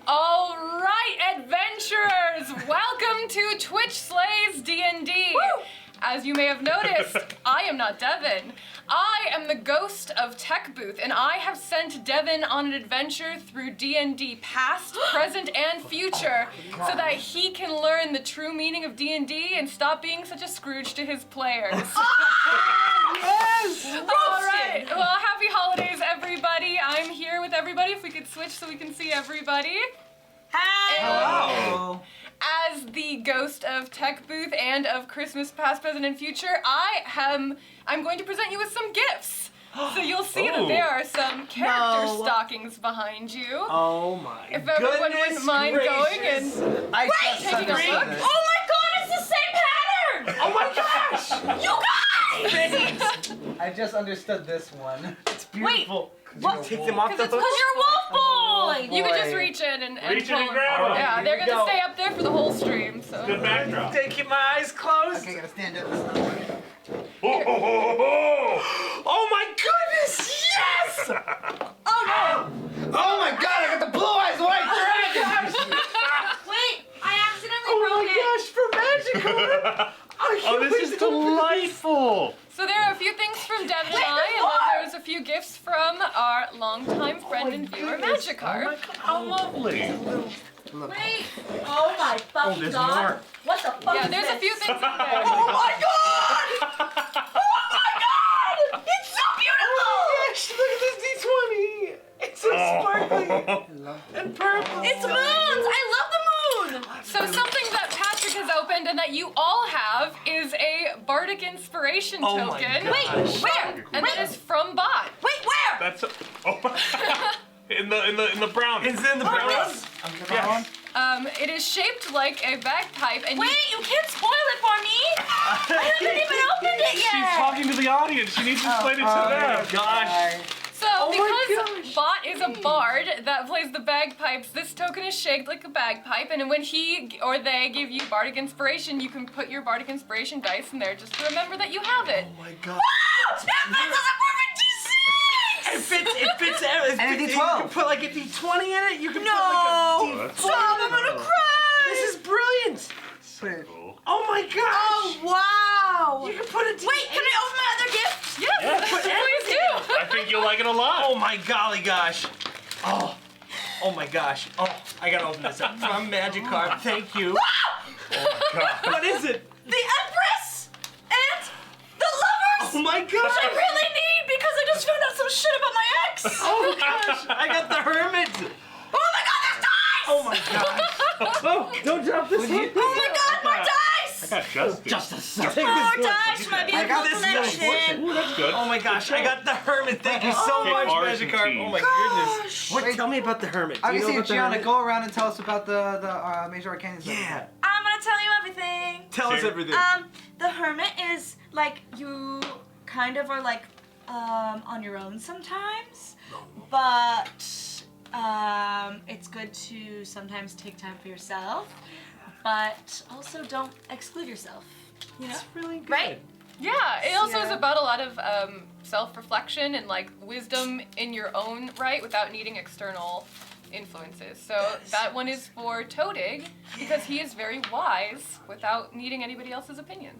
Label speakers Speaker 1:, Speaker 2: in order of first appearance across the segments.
Speaker 1: All right, adventurers, welcome to Twitch Slays D&D.
Speaker 2: Woo!
Speaker 1: As you may have noticed, I am not Devin. I am the ghost of Tech Booth, and I have sent Devin on an adventure through D&D past, present, and future, so that he can learn the true meaning of D&D and stop being such a Scrooge to his players.
Speaker 2: Yes!
Speaker 1: All right, well, happy holidays, everybody. I'm here with everybody. If we could switch so we can see everybody.
Speaker 2: Hi!
Speaker 1: Hello. As the ghost of Tech Booth and of Christmas past, present, and future, I'm going to present you with some gifts. So you'll see that there are some character stockings behind you.
Speaker 2: Oh my
Speaker 1: If everyone wouldn't mind going and taking a look.
Speaker 2: Oh my god, it's the same pattern! Oh my gosh! You guys!
Speaker 3: I just understood this one.
Speaker 2: It's beautiful.
Speaker 3: What?
Speaker 2: Take them off the hook?
Speaker 1: Because
Speaker 2: you're a wolf boy!
Speaker 1: You can just reach in and
Speaker 4: Reach in
Speaker 1: pull
Speaker 4: and
Speaker 1: them.
Speaker 4: grab them.
Speaker 1: Yeah, they're
Speaker 2: Here we
Speaker 1: gonna
Speaker 2: go.
Speaker 1: stay up there for the whole stream. So.
Speaker 4: Good backdrop.
Speaker 2: Keep my eyes closed.
Speaker 3: Okay, gotta stand up. This
Speaker 2: Oh my goodness! Yes! Oh no!
Speaker 3: Oh my god, I got the blue eyes white dragon!
Speaker 5: Wait, I accidentally
Speaker 2: Oh
Speaker 5: broke
Speaker 2: my
Speaker 5: it.
Speaker 2: gosh, for Magikarp!
Speaker 4: Oh, this is delightful.
Speaker 1: So there are a few things from Devin and I, and then there's a few gifts from our longtime friend and viewer, Magikarp.
Speaker 4: How lovely.
Speaker 5: Wait. Oh my fucking
Speaker 2: there's
Speaker 5: god.
Speaker 2: more.
Speaker 5: What the fuck
Speaker 1: Yeah,
Speaker 5: is
Speaker 1: there's
Speaker 5: this?
Speaker 1: a few things in there.
Speaker 2: Oh my god! Oh my god! It's so beautiful! Yes, look at this D20! It's so sparkly and purple.
Speaker 5: It's moons! I love the moon!
Speaker 1: So something that Patrick has opened and that you all have is a Bardic Inspiration
Speaker 2: Oh my
Speaker 1: token.
Speaker 2: gosh.
Speaker 5: Wait, where?
Speaker 1: And that is from Bott.
Speaker 5: Wait, where?
Speaker 4: That's in the brown.
Speaker 2: Is it in the brown house?
Speaker 1: It is shaped like a bagpipe, and
Speaker 5: Wait, you can't spoil it for me! I haven't even opened it yet!
Speaker 4: She's talking to the audience. She needs to explain it to them.
Speaker 2: Gosh.
Speaker 1: so
Speaker 2: Oh my
Speaker 1: because Bott is a bard that plays the bagpipes, this token is shaped like a bagpipe, and when he or they give you Bardic Inspiration, you can put your Bardic Inspiration dice in there just to remember that you have it.
Speaker 2: Oh my god.
Speaker 5: That fits as a perfect D6!
Speaker 2: It fits everything.
Speaker 3: And a
Speaker 2: You
Speaker 3: D12.
Speaker 2: can put like a D20 in it. You can
Speaker 5: No!
Speaker 2: put like a D4.
Speaker 5: Stop, I'm gonna cry!
Speaker 2: This is brilliant.
Speaker 4: Cool.
Speaker 2: Oh my gosh.
Speaker 5: Oh, wow!
Speaker 2: You can put a D8.
Speaker 5: Wait, can I open my other gift?
Speaker 1: Yes,
Speaker 4: Yeah.
Speaker 1: please do.
Speaker 4: I think you'll like it a lot.
Speaker 2: Oh my golly gosh. Oh. Oh my gosh. Oh, I gotta open this up. From Magikarp. Thank you. What is it?
Speaker 5: The Empress and the Lovers!
Speaker 2: Oh my gosh.
Speaker 5: Which I really need because I just found out some shit about my ex!
Speaker 2: Oh gosh. I got the Hermit.
Speaker 5: Oh my god, there's dice!
Speaker 2: Oh my gosh. Oh, don't drop this one.
Speaker 5: Oh my god, more
Speaker 4: I
Speaker 5: dice!
Speaker 4: got Justice.
Speaker 5: More dice, my
Speaker 3: I
Speaker 5: beautiful
Speaker 3: got this
Speaker 5: collection!
Speaker 4: Ooh, that's good.
Speaker 2: Oh my gosh, I got the Hermit. Thank you so
Speaker 4: Take
Speaker 2: much,
Speaker 4: R's and
Speaker 2: Magikarp.
Speaker 4: T's.
Speaker 2: Oh my goodness. What?
Speaker 3: Wait.
Speaker 2: Tell me about the Hermit. Do you know
Speaker 3: Obviously,
Speaker 2: about the
Speaker 3: Gianna,
Speaker 2: Hermit?
Speaker 3: go around and tell us about the major arcana stuff.
Speaker 2: Yeah.
Speaker 5: I'm gonna tell you everything.
Speaker 2: Tell us
Speaker 4: Sure.
Speaker 2: everything.
Speaker 5: The Hermit is like you kind of are like on your own sometimes, but it's good to sometimes take time for yourself, but also don't exclude yourself. You know,
Speaker 2: That's really good.
Speaker 5: right?
Speaker 1: Yeah, it also is
Speaker 5: Yeah.
Speaker 1: about a lot of self-reflection and like wisdom in your own right without needing external influences. So that one is for Todig because he is very wise without needing anybody else's opinion.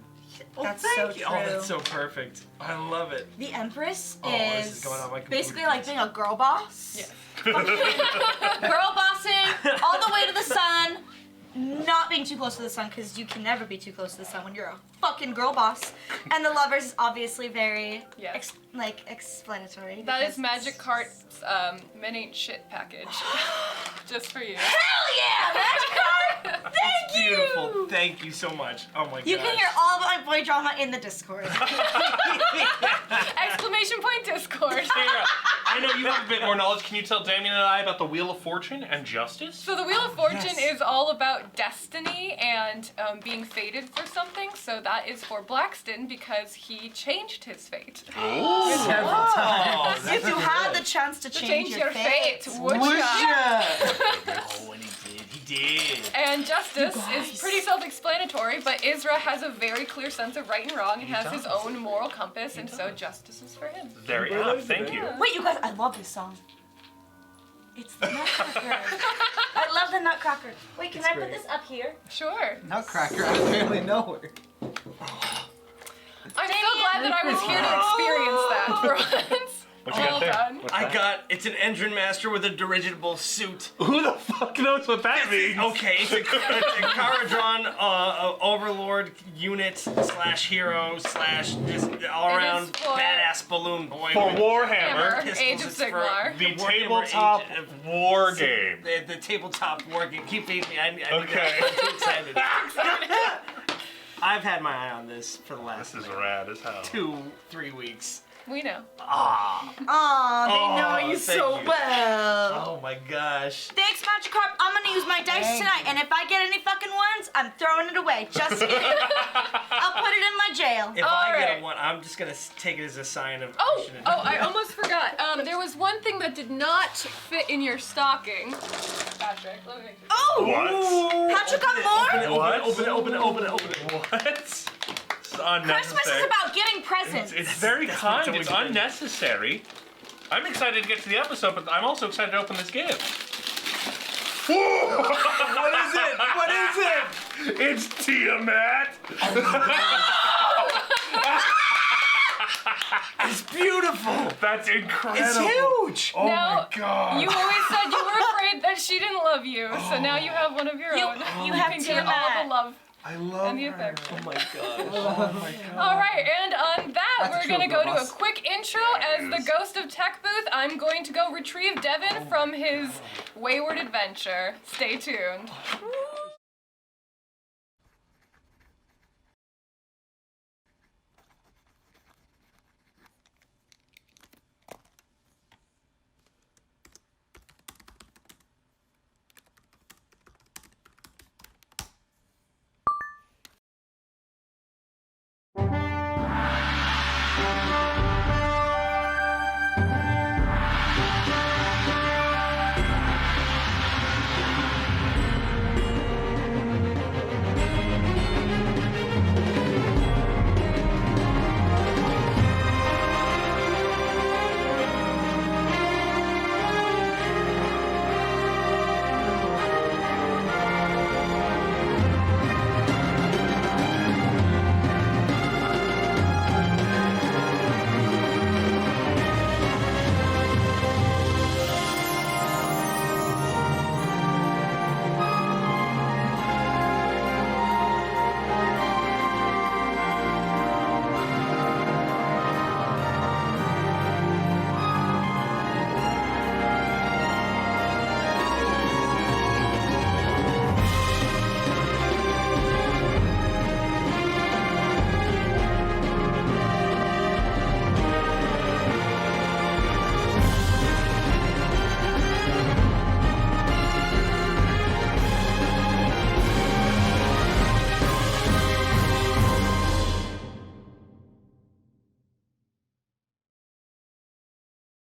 Speaker 2: Oh,
Speaker 5: That's
Speaker 2: thank
Speaker 5: so
Speaker 2: you. Oh, that's
Speaker 5: true.
Speaker 2: so perfect. I love it.
Speaker 5: The Empress
Speaker 2: Oh, this is
Speaker 5: is
Speaker 2: going on my computer.
Speaker 5: basically like being a girl boss.
Speaker 1: Yes.
Speaker 5: Girl bossing all the way to the sun, not being too close to the sun because you can never be too close to the sun when you're a fucking girl boss. And the Lovers is obviously very
Speaker 1: Yes.
Speaker 5: explanatory.
Speaker 1: That is
Speaker 5: because
Speaker 1: Magic Cart's Men Ain't Shit package. Just for you.
Speaker 5: Hell yeah, Magikarp! Thank you.
Speaker 2: Beautiful. Thank you so much. Oh my god.
Speaker 5: You can hear all of my boy drama in the Discord.
Speaker 1: Exclamation point Discord.
Speaker 4: Sarah, I know you have a bit more knowledge. Can you tell Damien and I about the Wheel of Fortune and Justice?
Speaker 1: So the Wheel of Fortune
Speaker 2: Yes.
Speaker 1: is all about destiny and being fated for something. So that is for Blackston because he changed his fate.
Speaker 3: Several
Speaker 2: Oh,
Speaker 3: times.
Speaker 5: If you had the chance to change your fate,
Speaker 1: would ya?
Speaker 2: Oh, and he did.
Speaker 1: And Justice is pretty self-explanatory, but Isra has a very clear sense of right and wrong and has his own moral compass, and so Justice is for him.
Speaker 4: There you go. Thank you.
Speaker 5: Wait, you guys, I love this song. It's the Nutcracker. I love the Nutcracker. Wait, can
Speaker 2: It's
Speaker 5: I
Speaker 2: great.
Speaker 5: put this up here?
Speaker 1: Sure.
Speaker 3: Nutcracker, I barely know her.
Speaker 1: I'm so glad that I was here to experience that for once.
Speaker 4: What you got
Speaker 1: Well
Speaker 4: there?
Speaker 1: done.
Speaker 4: What's
Speaker 2: I
Speaker 4: that?
Speaker 2: got, it's an engine master with a dirigible suit.
Speaker 4: Who the fuck knows what that means?
Speaker 2: Okay, it's a Caradron overlord unit slash hero slash just all around
Speaker 1: for-
Speaker 2: badass balloon boy.
Speaker 4: For
Speaker 2: with
Speaker 1: Hammer,
Speaker 4: Warhammer,
Speaker 2: pistols.
Speaker 1: Age of
Speaker 2: It's for
Speaker 1: Sigmar.
Speaker 4: the
Speaker 2: Warhammer
Speaker 4: tabletop
Speaker 2: Age of-
Speaker 4: war game.
Speaker 2: The tabletop war game. Keep feeding me. I
Speaker 4: Okay.
Speaker 2: I'm too excited. I've had my eye on this for the last
Speaker 4: This is rad as hell.
Speaker 2: 2-3 weeks.
Speaker 1: We know.
Speaker 2: Ah.
Speaker 5: Aw, they know you
Speaker 2: thank
Speaker 5: so
Speaker 2: you.
Speaker 5: well.
Speaker 2: Oh my gosh.
Speaker 5: Thanks, Magikarp. I'm gonna use my dice tonight, and if I get any fucking ones, I'm throwing it away. Just kidding. I'll put it in my jail.
Speaker 2: If
Speaker 1: All
Speaker 2: I get
Speaker 1: right.
Speaker 2: a one, I'm just gonna take it as a sign of.
Speaker 1: Oh,
Speaker 2: I shouldn't-
Speaker 1: I almost forgot. There was one thing that did not fit in your stocking. Patrick, let me make sure.
Speaker 5: Oh!
Speaker 4: What?
Speaker 5: Patrick got more?
Speaker 4: What?
Speaker 2: Open it.
Speaker 4: What? It's
Speaker 5: Christmas is
Speaker 4: unnecessary.
Speaker 5: about getting presents.
Speaker 4: It's very
Speaker 2: That's
Speaker 4: kind.
Speaker 2: what's
Speaker 4: It's
Speaker 2: always been.
Speaker 4: unnecessary. I'm excited to get to the episode, but I'm also excited to open this gift. What is it? What is it? It's Tiamat.
Speaker 2: It's beautiful.
Speaker 4: That's incredible.
Speaker 2: It's huge.
Speaker 4: Oh
Speaker 1: Now,
Speaker 4: my god.
Speaker 1: You always said you were afraid that she didn't love you, so now you have one of your
Speaker 5: You-
Speaker 1: own.
Speaker 5: you have
Speaker 1: can get all
Speaker 5: Tiamat.
Speaker 1: the love
Speaker 3: I love
Speaker 1: and the
Speaker 3: her.
Speaker 1: affection.
Speaker 2: Oh my gosh.
Speaker 3: Oh my god.
Speaker 1: All right, and on that,
Speaker 3: That's
Speaker 1: we're
Speaker 3: true
Speaker 1: gonna go
Speaker 3: of
Speaker 1: to a
Speaker 3: us.
Speaker 1: quick intro as the Ghost of Tech Booth. I'm going to go retrieve Devin from his wayward adventure. Stay tuned.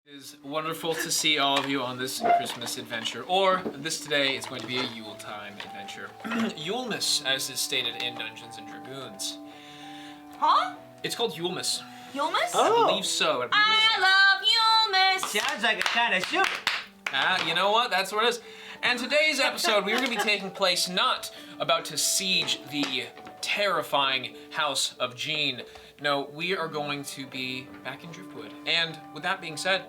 Speaker 6: It is wonderful to see all of you on this Christmas adventure, or this today is going to be a Yuletime adventure. Yulemas, as is stated in Dungeons and Dragoons.
Speaker 5: Huh?
Speaker 6: It's called Yulemas.
Speaker 5: Yulmus?
Speaker 6: I believe so.
Speaker 5: I love Yulmus.
Speaker 2: Sounds like a kind of soup.
Speaker 6: You know what? That's what it is. And today's episode, we are going to be taking place not about to siege the terrifying house of Jean. No, we are going to be back in Driftwood. And with that being said,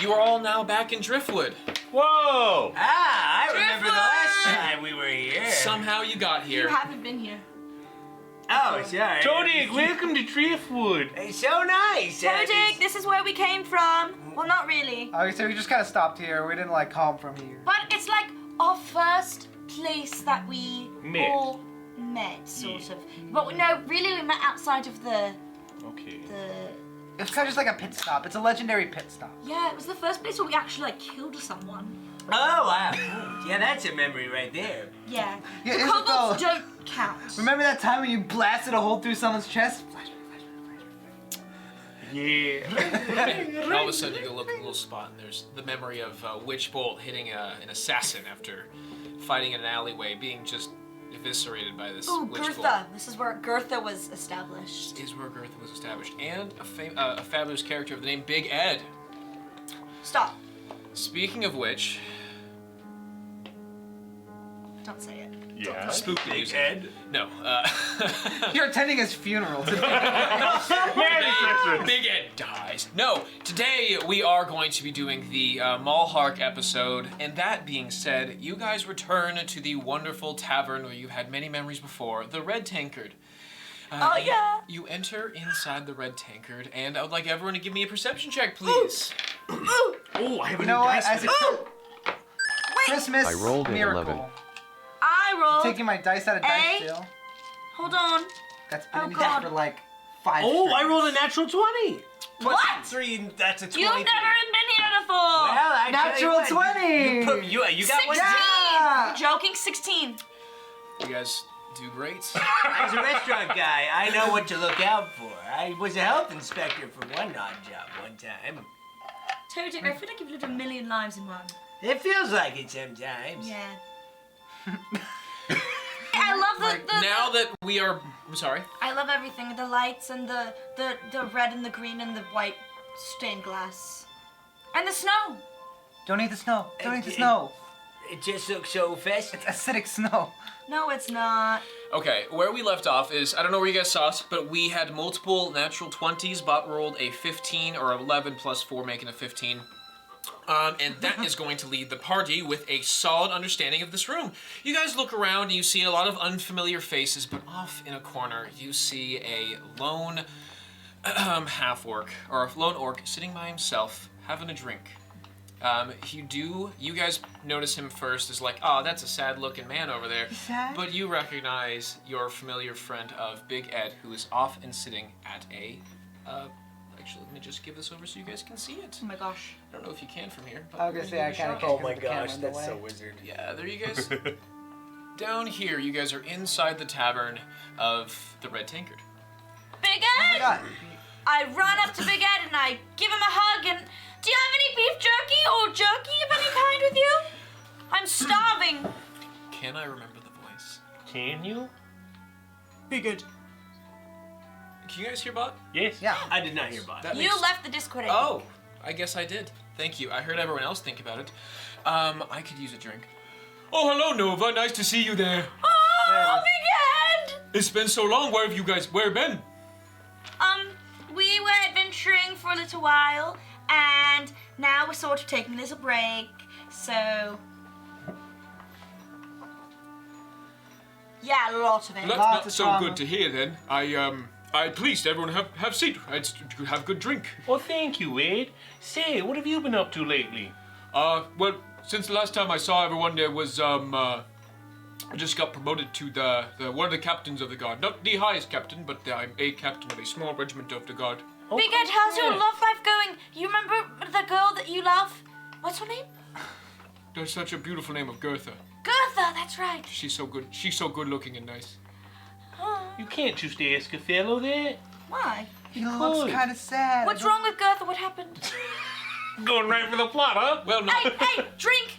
Speaker 6: you are all now back in Driftwood.
Speaker 4: Whoa!
Speaker 2: Ah, I remember the last
Speaker 5: Driftwood!
Speaker 2: time we were here.
Speaker 6: Somehow you got
Speaker 5: You
Speaker 6: here.
Speaker 5: haven't been here.
Speaker 2: Oh, sorry.
Speaker 4: Todik, welcome to Driftwood.
Speaker 2: It's so nice.
Speaker 5: Todik, this is where we came from. Well, not really.
Speaker 3: Okay, so we just kind of stopped here. We didn't like come from here.
Speaker 5: But it's like our first place that we
Speaker 4: Met.
Speaker 5: all met, sort of. But no, really we met outside of the...
Speaker 4: Okay.
Speaker 3: It's kind of just like a pit stop. It's a legendary pit stop.
Speaker 5: Yeah, it was the first place where we actually like killed someone.
Speaker 2: Oh, wow. Yeah, that's a memory right there.
Speaker 5: Yeah.
Speaker 3: Yeah,
Speaker 5: The
Speaker 3: is it
Speaker 5: kobolds
Speaker 3: though?
Speaker 5: don't count.
Speaker 3: Remember that time when you blasted a hole through someone's chest?
Speaker 4: Yeah.
Speaker 6: All of a sudden, you go look at a little spot, and there's the memory of Witch Bolt hitting an assassin after fighting in an alleyway, being just eviscerated by this
Speaker 5: Ooh,
Speaker 6: Witch Bolt.
Speaker 5: Gertha. This is where Gertha was established.
Speaker 6: Is where Gertha was established, and a fabulous character of the name Big Ed.
Speaker 5: Stop.
Speaker 6: Speaking of which,
Speaker 5: Don't say it.
Speaker 4: Yeah.
Speaker 6: Spooky
Speaker 2: Big
Speaker 6: music.
Speaker 2: Ed.
Speaker 6: No.
Speaker 3: You're attending his funeral today.
Speaker 4: Merry Christmas.
Speaker 6: Big Ed dies. No, today we are going to be doing the Mallhark episode, and that being said, you guys return to the wonderful tavern where you've had many memories before, the Red Tankard.
Speaker 5: Oh, yeah.
Speaker 6: You enter inside the Red Tankard, and I would like everyone to give me a perception check, please.
Speaker 2: Oh, I have a
Speaker 3: You
Speaker 2: new
Speaker 3: know what?
Speaker 2: dice.
Speaker 3: As a Christmas
Speaker 7: I rolled an
Speaker 3: miracle.
Speaker 7: 11.
Speaker 5: I rolled.
Speaker 3: Taking my dice out of dice jail.
Speaker 5: Hold on.
Speaker 3: That's been
Speaker 5: Oh,
Speaker 3: in that
Speaker 5: God.
Speaker 3: for like 5
Speaker 2: Oh, I
Speaker 3: strings.
Speaker 2: rolled a natural 20.
Speaker 5: What?
Speaker 2: 3, that's a 20.
Speaker 5: You've never been here before.
Speaker 2: Well, I tell you
Speaker 3: Natural
Speaker 2: what,
Speaker 3: 20.
Speaker 2: You got
Speaker 5: 16.
Speaker 2: one.
Speaker 3: Yeah.
Speaker 5: You're joking. 16.
Speaker 6: You guys do great.
Speaker 8: As a restaurant guy, I know what to look out for. I was a health inspector for one odd job one time.
Speaker 5: Toadie, I feel like you've lived a million lives in one.
Speaker 8: It feels like it sometimes.
Speaker 5: Yeah. I love the
Speaker 6: Now that we are, I'm sorry.
Speaker 5: I love everything. The lights and the red and the green and the white stained glass. And the snow.
Speaker 3: Don't eat the snow. Don't eat the snow.
Speaker 8: It just looks so festive.
Speaker 3: It's acidic snow.
Speaker 5: No, it's not.
Speaker 6: Okay, where we left off is, I don't know where you guys saw us, but we had multiple natural 20s. Bott rolled a 15 or 11 plus 4, making a 15. And that is going to lead the party with a solid understanding of this room. You guys look around and you see a lot of unfamiliar faces, but off in a corner you see a lone half-orc, or a lone orc sitting by himself having a drink. You guys notice him first as like, oh, that's a sad-looking man over there.
Speaker 3: Sad?
Speaker 6: But you recognize your familiar friend of Big Ed, who is off and sitting at a, actually, let me just give this over so you guys can see it.
Speaker 5: Oh my gosh.
Speaker 6: I don't know if you can from here. But
Speaker 3: I was gonna say I kind of
Speaker 8: Oh
Speaker 3: can't.
Speaker 8: my
Speaker 3: the camera
Speaker 8: gosh,
Speaker 3: in the
Speaker 8: that's
Speaker 3: way.
Speaker 8: so wizard.
Speaker 6: Yeah, there you guys. Down here, you guys are inside the tavern of the Red Tankard.
Speaker 5: Big
Speaker 3: Oh my
Speaker 5: Ed!
Speaker 3: God.
Speaker 5: I run up to Big Ed and I give him a hug and do you have any beef jerky or jerky of any kind with you? I'm starving.
Speaker 6: Can I remember the voice?
Speaker 4: Can you?
Speaker 2: Be good.
Speaker 6: Can you guys hear Bott?
Speaker 4: Yes.
Speaker 3: Yeah.
Speaker 2: I did not hear Bott.
Speaker 6: That
Speaker 5: You
Speaker 6: makes-
Speaker 5: left the Discord. I think.
Speaker 6: Oh, I guess I did. Thank you. I heard everyone else think about it. I could use a drink. Oh, hello, Nova. Nice to see you there.
Speaker 5: Oh, Big Ed!
Speaker 6: It's been so long. Where have you guys? Where been?
Speaker 5: We were adventuring for a little while, and now we're sort of taking a little break. So, yeah, a lot of it.
Speaker 6: That's
Speaker 3: Lots
Speaker 6: not
Speaker 3: of
Speaker 6: so
Speaker 3: drama.
Speaker 6: good to hear. Then please, everyone have seat. Have a good drink.
Speaker 4: Well, thank you, Ed. Say, what have you been up to lately?
Speaker 6: Well, since the last time I saw everyone, there was I just got promoted to the one of the captains of the guard. Not the highest captain, but I'm a captain of a small regiment of the guard.
Speaker 5: Big Ed, how's your love life going? You remember the girl that you love? What's her name?
Speaker 6: There's such a beautiful name of Gertha.
Speaker 5: Gertha, that's right.
Speaker 6: She's so good. She's so good looking and nice.
Speaker 4: You can't just ask a fellow that.
Speaker 5: Why?
Speaker 3: He looks
Speaker 4: could.
Speaker 3: kind of sad.
Speaker 5: What's wrong with Gertha? What happened?
Speaker 4: Going right for the plot, huh?
Speaker 6: Well, no.
Speaker 5: Hey, drink!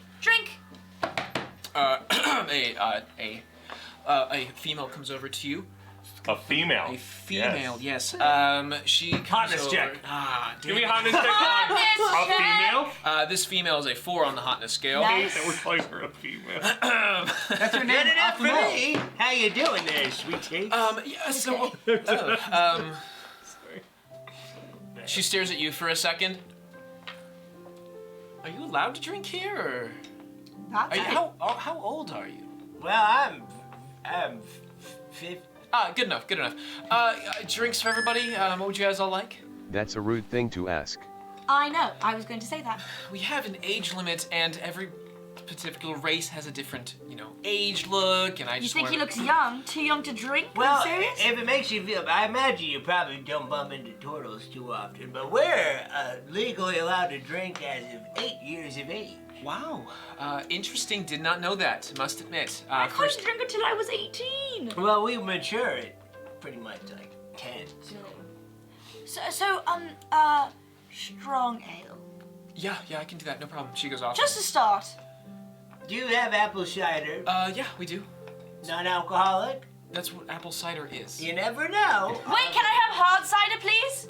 Speaker 6: A female comes over to you.
Speaker 4: A female.
Speaker 6: A female, yes. She comes
Speaker 2: Hotness
Speaker 6: over.
Speaker 2: check.
Speaker 6: Damn
Speaker 4: Give me
Speaker 6: it.
Speaker 4: a hotness check on
Speaker 5: Hotness
Speaker 4: a
Speaker 5: check.
Speaker 4: female.
Speaker 6: This female is a 4 on the hotness scale.
Speaker 5: Nice.
Speaker 4: That would like her a female.
Speaker 3: That's her name.
Speaker 8: Good enough
Speaker 3: off
Speaker 8: for
Speaker 3: the wall.
Speaker 8: me. How you doing there, sweetie?
Speaker 6: Yeah, so, she stares at you for a second. Are you allowed to drink here, or
Speaker 5: That's
Speaker 6: are you, how old are you?
Speaker 8: Well, I'm 50.
Speaker 6: Good enough, good enough. Drinks for everybody. What would you guys all like?
Speaker 7: That's a rude thing to ask.
Speaker 5: I know. I was going to say that.
Speaker 6: We have an age limit, and every particular race has a different, age look, and I
Speaker 5: You
Speaker 6: just
Speaker 5: think he
Speaker 6: wanna-
Speaker 5: looks young? Too young to drink?
Speaker 8: Well,
Speaker 5: Are you serious?
Speaker 8: if it makes you feel, I imagine you probably don't bump into turtles too often, but we're legally allowed to drink as of 8 years of age.
Speaker 6: Wow, interesting. Did not know that. Must admit.
Speaker 5: I
Speaker 6: First,
Speaker 5: couldn't drink until I was 18.
Speaker 8: Well, we mature at pretty much like 10.
Speaker 5: So, strong ale.
Speaker 6: yeah, I can do that. No problem. She goes off.
Speaker 5: Just to start.
Speaker 8: Do you have apple cider?
Speaker 6: Yeah, we do.
Speaker 8: Non-alcoholic?
Speaker 6: That's what apple cider is.
Speaker 8: You never know.
Speaker 5: Wait, can I have hard cider, please?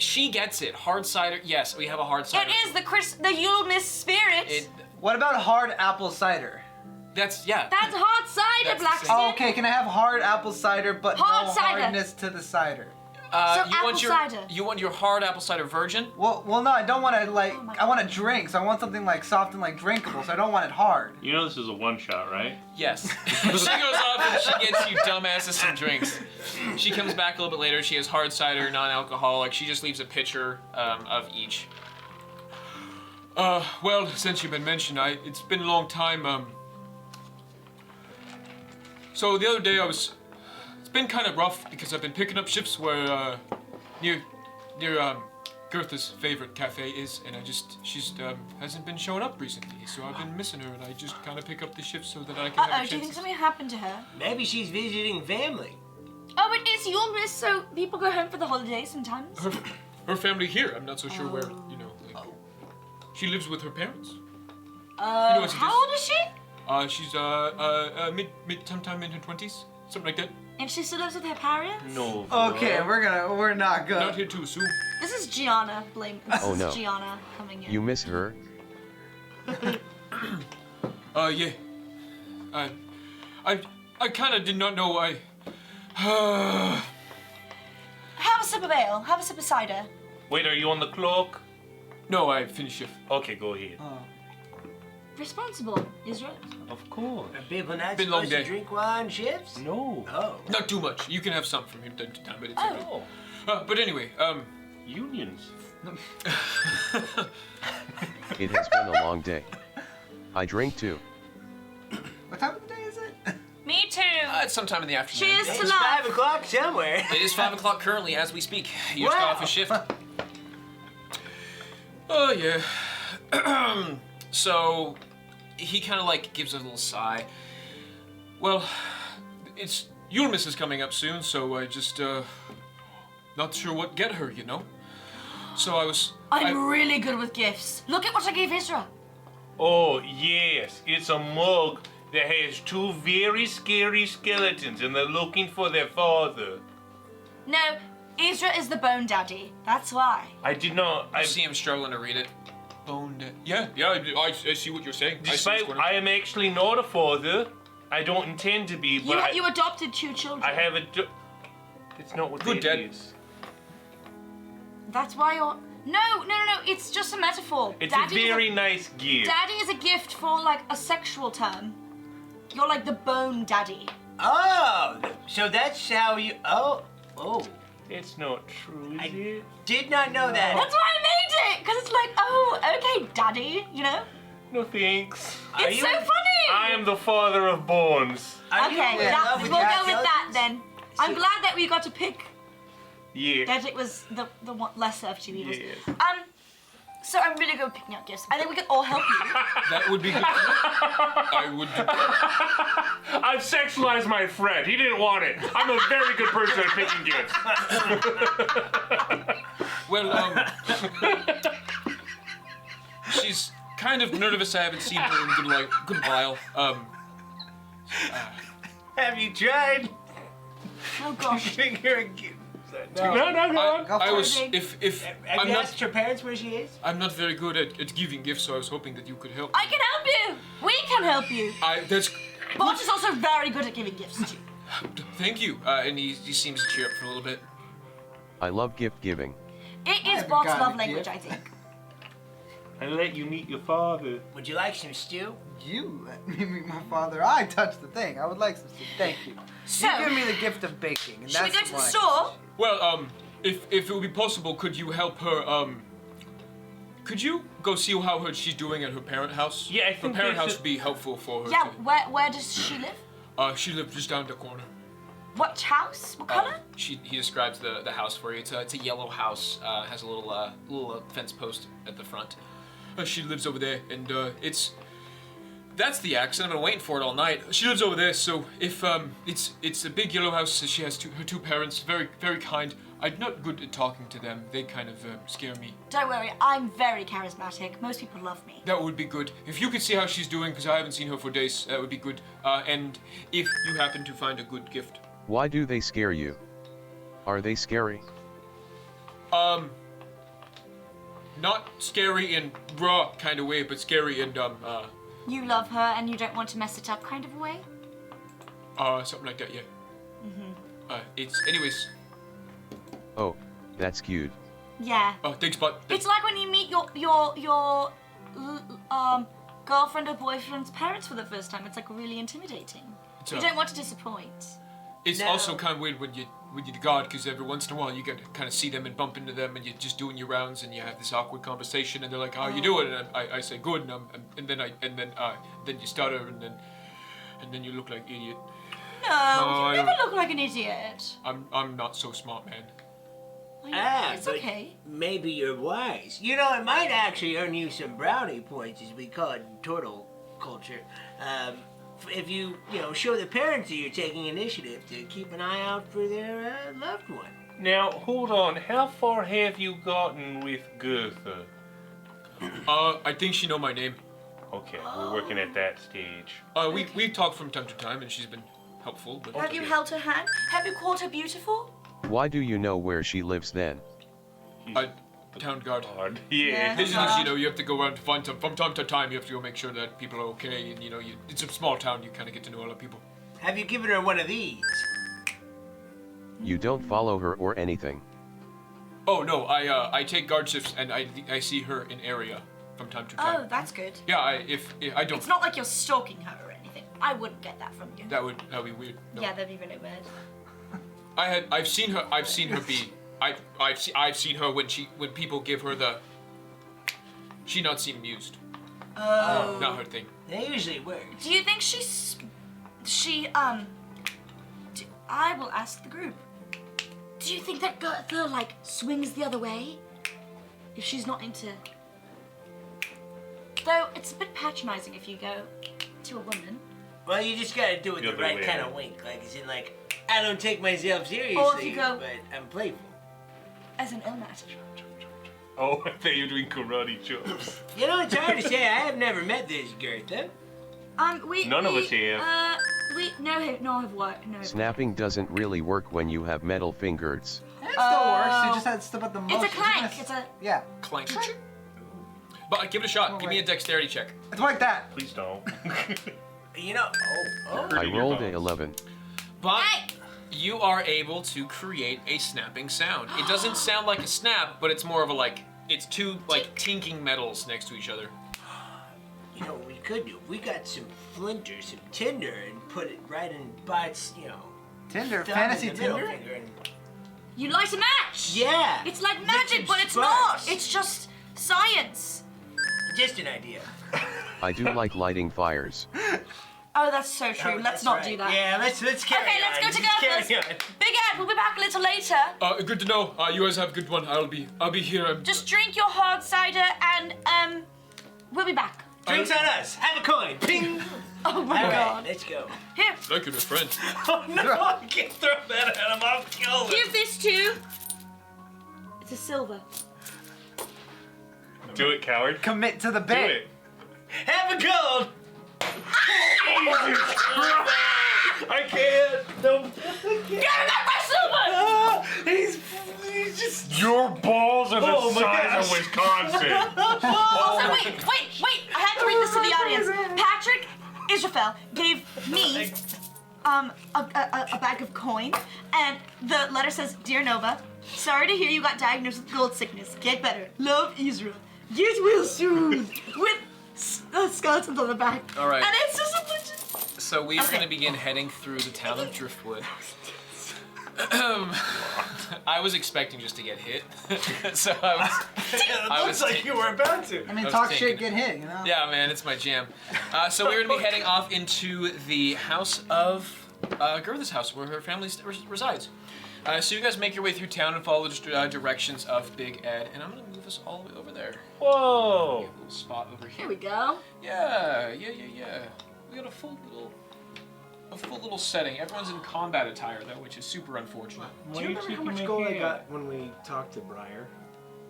Speaker 6: She gets it. Hard cider. Yes, we have a hard cider.
Speaker 5: It is the Yule Mist spirit.
Speaker 6: It,
Speaker 3: What about hard apple cider?
Speaker 6: That's
Speaker 5: hard cider,
Speaker 6: That's
Speaker 5: Blackskin.
Speaker 6: the
Speaker 2: Oh, okay, can I have hard apple cider, but
Speaker 5: Hard
Speaker 2: no
Speaker 5: cider.
Speaker 2: hardness to the cider?
Speaker 5: So apple cider.
Speaker 6: You want your hard apple cider virgin?
Speaker 2: Well, no, I don't want to like.
Speaker 5: my
Speaker 2: I want to drink, so I want something like soft and like drinkable. So I don't want it hard.
Speaker 4: You know this is a one shot, right?
Speaker 6: Yes. She goes off and she gets you dumbasses some drinks. She comes back a little bit later. She has hard cider, non-alcoholic. She just leaves a pitcher of each. Well, since you've been mentioned, it's been a long time. So the other day it's been kind of rough because I've been picking up shifts where near Gertha's favorite cafe is, and she's hasn't been showing up recently, so I've been missing her, and I just kind of pick up the shifts so that I can have a chance.
Speaker 5: Do you think something happened to her?
Speaker 8: Maybe she's visiting family.
Speaker 5: Oh, it is your miss, so people go home for the holidays sometimes.
Speaker 6: Her family here. I'm not so sure where. She lives with her parents. What
Speaker 5: How old is she?
Speaker 6: She's sometime in her 20s, something like that.
Speaker 5: And she still lives with her parents?
Speaker 4: No.
Speaker 2: Okay, we're not good.
Speaker 6: Not here to assume.
Speaker 5: This is Gianna. This
Speaker 7: Oh,
Speaker 5: is
Speaker 7: no.
Speaker 5: Gianna coming in.
Speaker 7: You miss her?
Speaker 6: Yeah. I kind of did not know
Speaker 5: Have a sip of ale. Have a sip of cider.
Speaker 4: Wait, are you on the clock?
Speaker 6: No, I finished shift.
Speaker 4: Okay, go ahead.
Speaker 5: Responsible, Israel.
Speaker 4: Of course.
Speaker 8: Are people not
Speaker 6: Been a long
Speaker 8: supposed to
Speaker 6: day.
Speaker 8: drink while on shifts?
Speaker 4: No.
Speaker 8: Oh.
Speaker 6: Not too much. You can have some from here time to time, but it's
Speaker 5: Oh.
Speaker 6: okay. But anyway,
Speaker 4: Unions.
Speaker 7: It has been a long day. I drink too.
Speaker 2: What time of the day is it?
Speaker 5: Me too.
Speaker 6: it's sometime in the afternoon.
Speaker 5: Cheers to
Speaker 8: It's
Speaker 5: love.
Speaker 8: 5 o'clock somewhere.
Speaker 6: It is 5 o'clock currently as we speak. You just got
Speaker 8: Wow.
Speaker 6: off a shift. Oh, yeah. So, he kind of like gives a little sigh. Well, it's Yulmus is coming up soon, so I just, not sure what get her, you know? So
Speaker 5: I'm really good with gifts. Look at what I gave Israel.
Speaker 4: Oh, yes. It's a mug that has two very scary skeletons and they're looking for their father.
Speaker 5: No, Israel is the bone daddy. That's why.
Speaker 4: I did not.
Speaker 6: I see him struggling to read it. Yeah, I see what you're saying.
Speaker 4: Despite I am actually not a father. I don't intend to be, but
Speaker 5: You adopted 2 children.
Speaker 4: I have a. It's not what
Speaker 6: Good
Speaker 4: that
Speaker 6: dad.
Speaker 4: is.
Speaker 5: That's why you're... No. It's just a metaphor.
Speaker 4: It's
Speaker 5: Daddy
Speaker 4: a very
Speaker 5: is
Speaker 4: nice gift.
Speaker 5: Daddy is a gift for, like, a sexual term. You're like the bone daddy.
Speaker 8: Oh, so that's how you. Oh.
Speaker 4: It's not true, is it?
Speaker 8: Did not know that.
Speaker 5: That's why I made it! Because it's like, oh, okay, daddy, you know?
Speaker 4: No thanks.
Speaker 5: It's so funny!
Speaker 4: I am the father of bones.
Speaker 8: Are you
Speaker 5: Okay,
Speaker 8: in
Speaker 5: we'll
Speaker 8: love with
Speaker 5: go
Speaker 8: cat
Speaker 5: with that
Speaker 8: skeletons?
Speaker 5: then. I'm glad that we got to pick
Speaker 4: Yeah.
Speaker 5: that it was the one lesser of 2 evils.
Speaker 4: Yes.
Speaker 5: So I'm really good at picking up gifts. I think we can all help you.
Speaker 6: That would be good. I would.
Speaker 4: I've sexualized my friend. He didn't want it. I'm a very good person at picking gifts.
Speaker 6: Well, she's kind of nervous. I haven't seen her in a good while.
Speaker 8: Have you tried
Speaker 5: Oh gosh.
Speaker 8: figuring gift?
Speaker 4: No.
Speaker 6: I was
Speaker 5: it.
Speaker 6: if
Speaker 8: Have
Speaker 6: I'm
Speaker 8: you
Speaker 6: not
Speaker 8: asked your parents where she is?
Speaker 6: I'm not very good at giving gifts, so I was hoping that you could help.
Speaker 5: I can help you! We can help you!
Speaker 6: That's
Speaker 5: Bott is also very good at giving gifts too.
Speaker 6: thank you. And he seems to cheer up for a little bit.
Speaker 7: I love gift giving.
Speaker 5: It is
Speaker 2: haven't
Speaker 5: Bott's
Speaker 2: gotten
Speaker 5: love
Speaker 2: a
Speaker 5: language,
Speaker 2: gift.
Speaker 5: I think.
Speaker 4: I let you meet your father.
Speaker 8: Would you like some stew?
Speaker 2: You let me meet my father. I touched the thing. I would like some soup. Thank you.
Speaker 5: So,
Speaker 2: You give me the gift of baking, and
Speaker 5: should we
Speaker 2: that's
Speaker 5: go to the
Speaker 2: why-
Speaker 5: store?
Speaker 6: Well, if it would be possible, could you help her? Could you go see how she's doing at her parent house?
Speaker 4: Yeah, I think
Speaker 6: her parent
Speaker 4: they
Speaker 6: house
Speaker 4: should-
Speaker 6: would be helpful for her.
Speaker 5: Yeah,
Speaker 6: to-
Speaker 5: where does she live?
Speaker 6: She lives just down the corner.
Speaker 5: What house? What color?
Speaker 6: He describes the house for you. It's a yellow house. Has a little fence post at the front. She lives over there, and that's the accent. I've been waiting for it all night. She lives over there, so if it's a big yellow house. She has her 2 parents, very very kind. I'm not good at talking to them. They kind of scare me.
Speaker 5: Don't worry, I'm very charismatic. Most people love me.
Speaker 6: That would be good. If you could see how she's doing, because I haven't seen her for days, that would be good. And if you happen to find a good gift.
Speaker 7: Why do they scare you? Are they scary?
Speaker 6: Not scary in raw kind of way, but scary in
Speaker 5: you love her and you don't want to mess it up kind of a way?
Speaker 6: Something like that, yeah. Anyways.
Speaker 7: Oh, that's cute.
Speaker 5: Yeah.
Speaker 6: Oh, thanks, Bott.
Speaker 5: It's like when you meet your girlfriend or boyfriend's parents for the first time. It's like really intimidating. You don't want to disappoint.
Speaker 6: It's also kind of weird when you're the god, because every once in a while you get to kind of see them and bump into them, and you're just doing your rounds, and you have this awkward conversation, and they're like, "How you doing?" And I say, "Good," and then you stutter, and then you look like an idiot.
Speaker 5: No, you never look like an idiot.
Speaker 6: I'm not so smart, man.
Speaker 5: It's
Speaker 8: but
Speaker 5: okay.
Speaker 8: Maybe you're wise. You know, it might actually earn you some brownie points, as we call it in turtle culture. If you show the parents that you're taking initiative to keep an eye out for their loved one.
Speaker 4: Now, hold on. How far have you gotten with Gertha?
Speaker 6: I think she know my name.
Speaker 4: Okay, we're working at that stage.
Speaker 6: We talk from time to time, and she's been helpful. But
Speaker 5: Have you held her hand? Have you called her beautiful?
Speaker 7: Why do you know where she lives then?
Speaker 6: Town guard.
Speaker 4: Yeah.
Speaker 6: Business, you have to go around to find some. From time to time, you have to go make sure that people are okay, and it's a small town. You kind of get to know a lot of people.
Speaker 8: Have you given her one of these?
Speaker 7: You don't follow her or anything.
Speaker 6: Oh no, I take guard shifts, and I see her in area from time to time.
Speaker 5: Oh, that's good.
Speaker 6: Yeah, if I don't.
Speaker 5: It's not like you're stalking her or anything. I wouldn't get that from you.
Speaker 6: That would be weird. No.
Speaker 5: Yeah, that'd be really weird.
Speaker 6: I've seen her be. I've seen her when people give her the. She not seem amused.
Speaker 5: Oh.
Speaker 6: Not her thing.
Speaker 8: They usually work.
Speaker 5: Do you think I will ask the group. Do you think that Gertha like swings the other way? If she's not into. Though it's a bit patronizing if you go to a woman.
Speaker 8: Well, you just gotta do it
Speaker 4: The
Speaker 8: the
Speaker 4: other
Speaker 8: right
Speaker 4: way.
Speaker 8: kind of wink, like as in like I don't take myself seriously,
Speaker 5: Or if you go-
Speaker 8: but I'm playful.
Speaker 5: As an illness.
Speaker 4: Oh, I thought you were doing karate chops.
Speaker 8: You know, it's hard to say. I have never met this Gertha.
Speaker 4: None of us have.
Speaker 5: No, have what? No.
Speaker 7: Snapping doesn't really work when you have metal fingers.
Speaker 3: It still works. You just had to step up the motion.
Speaker 5: It's a clank. It's a.
Speaker 3: Yeah.
Speaker 6: Clank. But give it a shot. Give me a dexterity check.
Speaker 3: It's like that.
Speaker 4: Please don't.
Speaker 8: You know. Oh.
Speaker 7: I rolled a 11.
Speaker 6: But you are able to create a snapping sound. It doesn't sound like a snap, but it's more of a it's two tinking metals next to each other.
Speaker 8: You know what we could do? We got some flint or some tinder and put it right in Bott's,
Speaker 3: Tinder,
Speaker 8: thumb
Speaker 3: fantasy
Speaker 8: and the middle
Speaker 3: Tinder.
Speaker 8: finger and-
Speaker 5: You light a match.
Speaker 8: Yeah.
Speaker 5: It's like
Speaker 8: Get
Speaker 5: magic,
Speaker 8: some
Speaker 5: but it's
Speaker 8: sparks.
Speaker 5: not. It's just science.
Speaker 8: Just an idea.
Speaker 7: I do like lighting fires.
Speaker 5: Oh, that's so true.
Speaker 8: Oh,
Speaker 5: Let's
Speaker 8: that's
Speaker 5: not
Speaker 8: right.
Speaker 5: do that.
Speaker 8: Yeah, let's carry
Speaker 5: Okay,
Speaker 8: on.
Speaker 5: let's go
Speaker 8: Just
Speaker 5: together.
Speaker 8: carry on.
Speaker 5: Big Ed, we'll be back a little later.
Speaker 6: Good to know. You guys have a good one. I'll be here.
Speaker 5: Just drink your hard cider and we'll be back.
Speaker 8: Drinks on us. Have a coin. Ping.
Speaker 5: Oh my
Speaker 8: All right,
Speaker 5: god.
Speaker 8: let's go.
Speaker 5: Here,
Speaker 6: Thank you, my friend.
Speaker 8: Oh no! I can't throw that at him. I'll kill him.
Speaker 5: give this to. It's a silver.
Speaker 4: Do it, coward.
Speaker 3: Commit to the
Speaker 4: Do
Speaker 3: bit.
Speaker 4: it.
Speaker 8: Have a gold.
Speaker 4: I can't. No.
Speaker 5: Give me back my silver!
Speaker 8: He's just.
Speaker 4: Your balls are the
Speaker 8: Oh my
Speaker 4: size
Speaker 8: gosh.
Speaker 4: of Wisconsin.
Speaker 5: Also, wait! I had to read this to the audience. Patrick Israfel gave me a bag of coin, and the letter says, "Dear Nova, sorry to hear you got diagnosed with gold sickness. Get better. Love, Israel. Get well soon." With skeletons on the back.
Speaker 6: All right.
Speaker 5: And it's just a bunch of.
Speaker 6: So we are
Speaker 5: Okay.
Speaker 6: going to begin heading through the town of Driftwood. I was expecting just to get hit, so I was.
Speaker 8: It
Speaker 6: I
Speaker 8: looks
Speaker 6: was
Speaker 8: like
Speaker 6: ta-
Speaker 8: you were about to.
Speaker 3: I mean,
Speaker 6: I was
Speaker 3: talk
Speaker 6: taking
Speaker 3: shit,
Speaker 6: it.
Speaker 3: get hit, you know?
Speaker 6: Yeah, man, it's my jam. So we're going to be heading off into the house of Gertha's house, where her family resides. So you guys make your way through town and follow the directions of Big Ed, and I'm going to move us all the way over there.
Speaker 4: Whoa.
Speaker 6: We have a little spot over here.
Speaker 5: Here we go.
Speaker 6: Yeah. We got a full little setting. Everyone's in combat attire though, which is super unfortunate.
Speaker 2: Do you remember how much gold I got when we talked to Briar?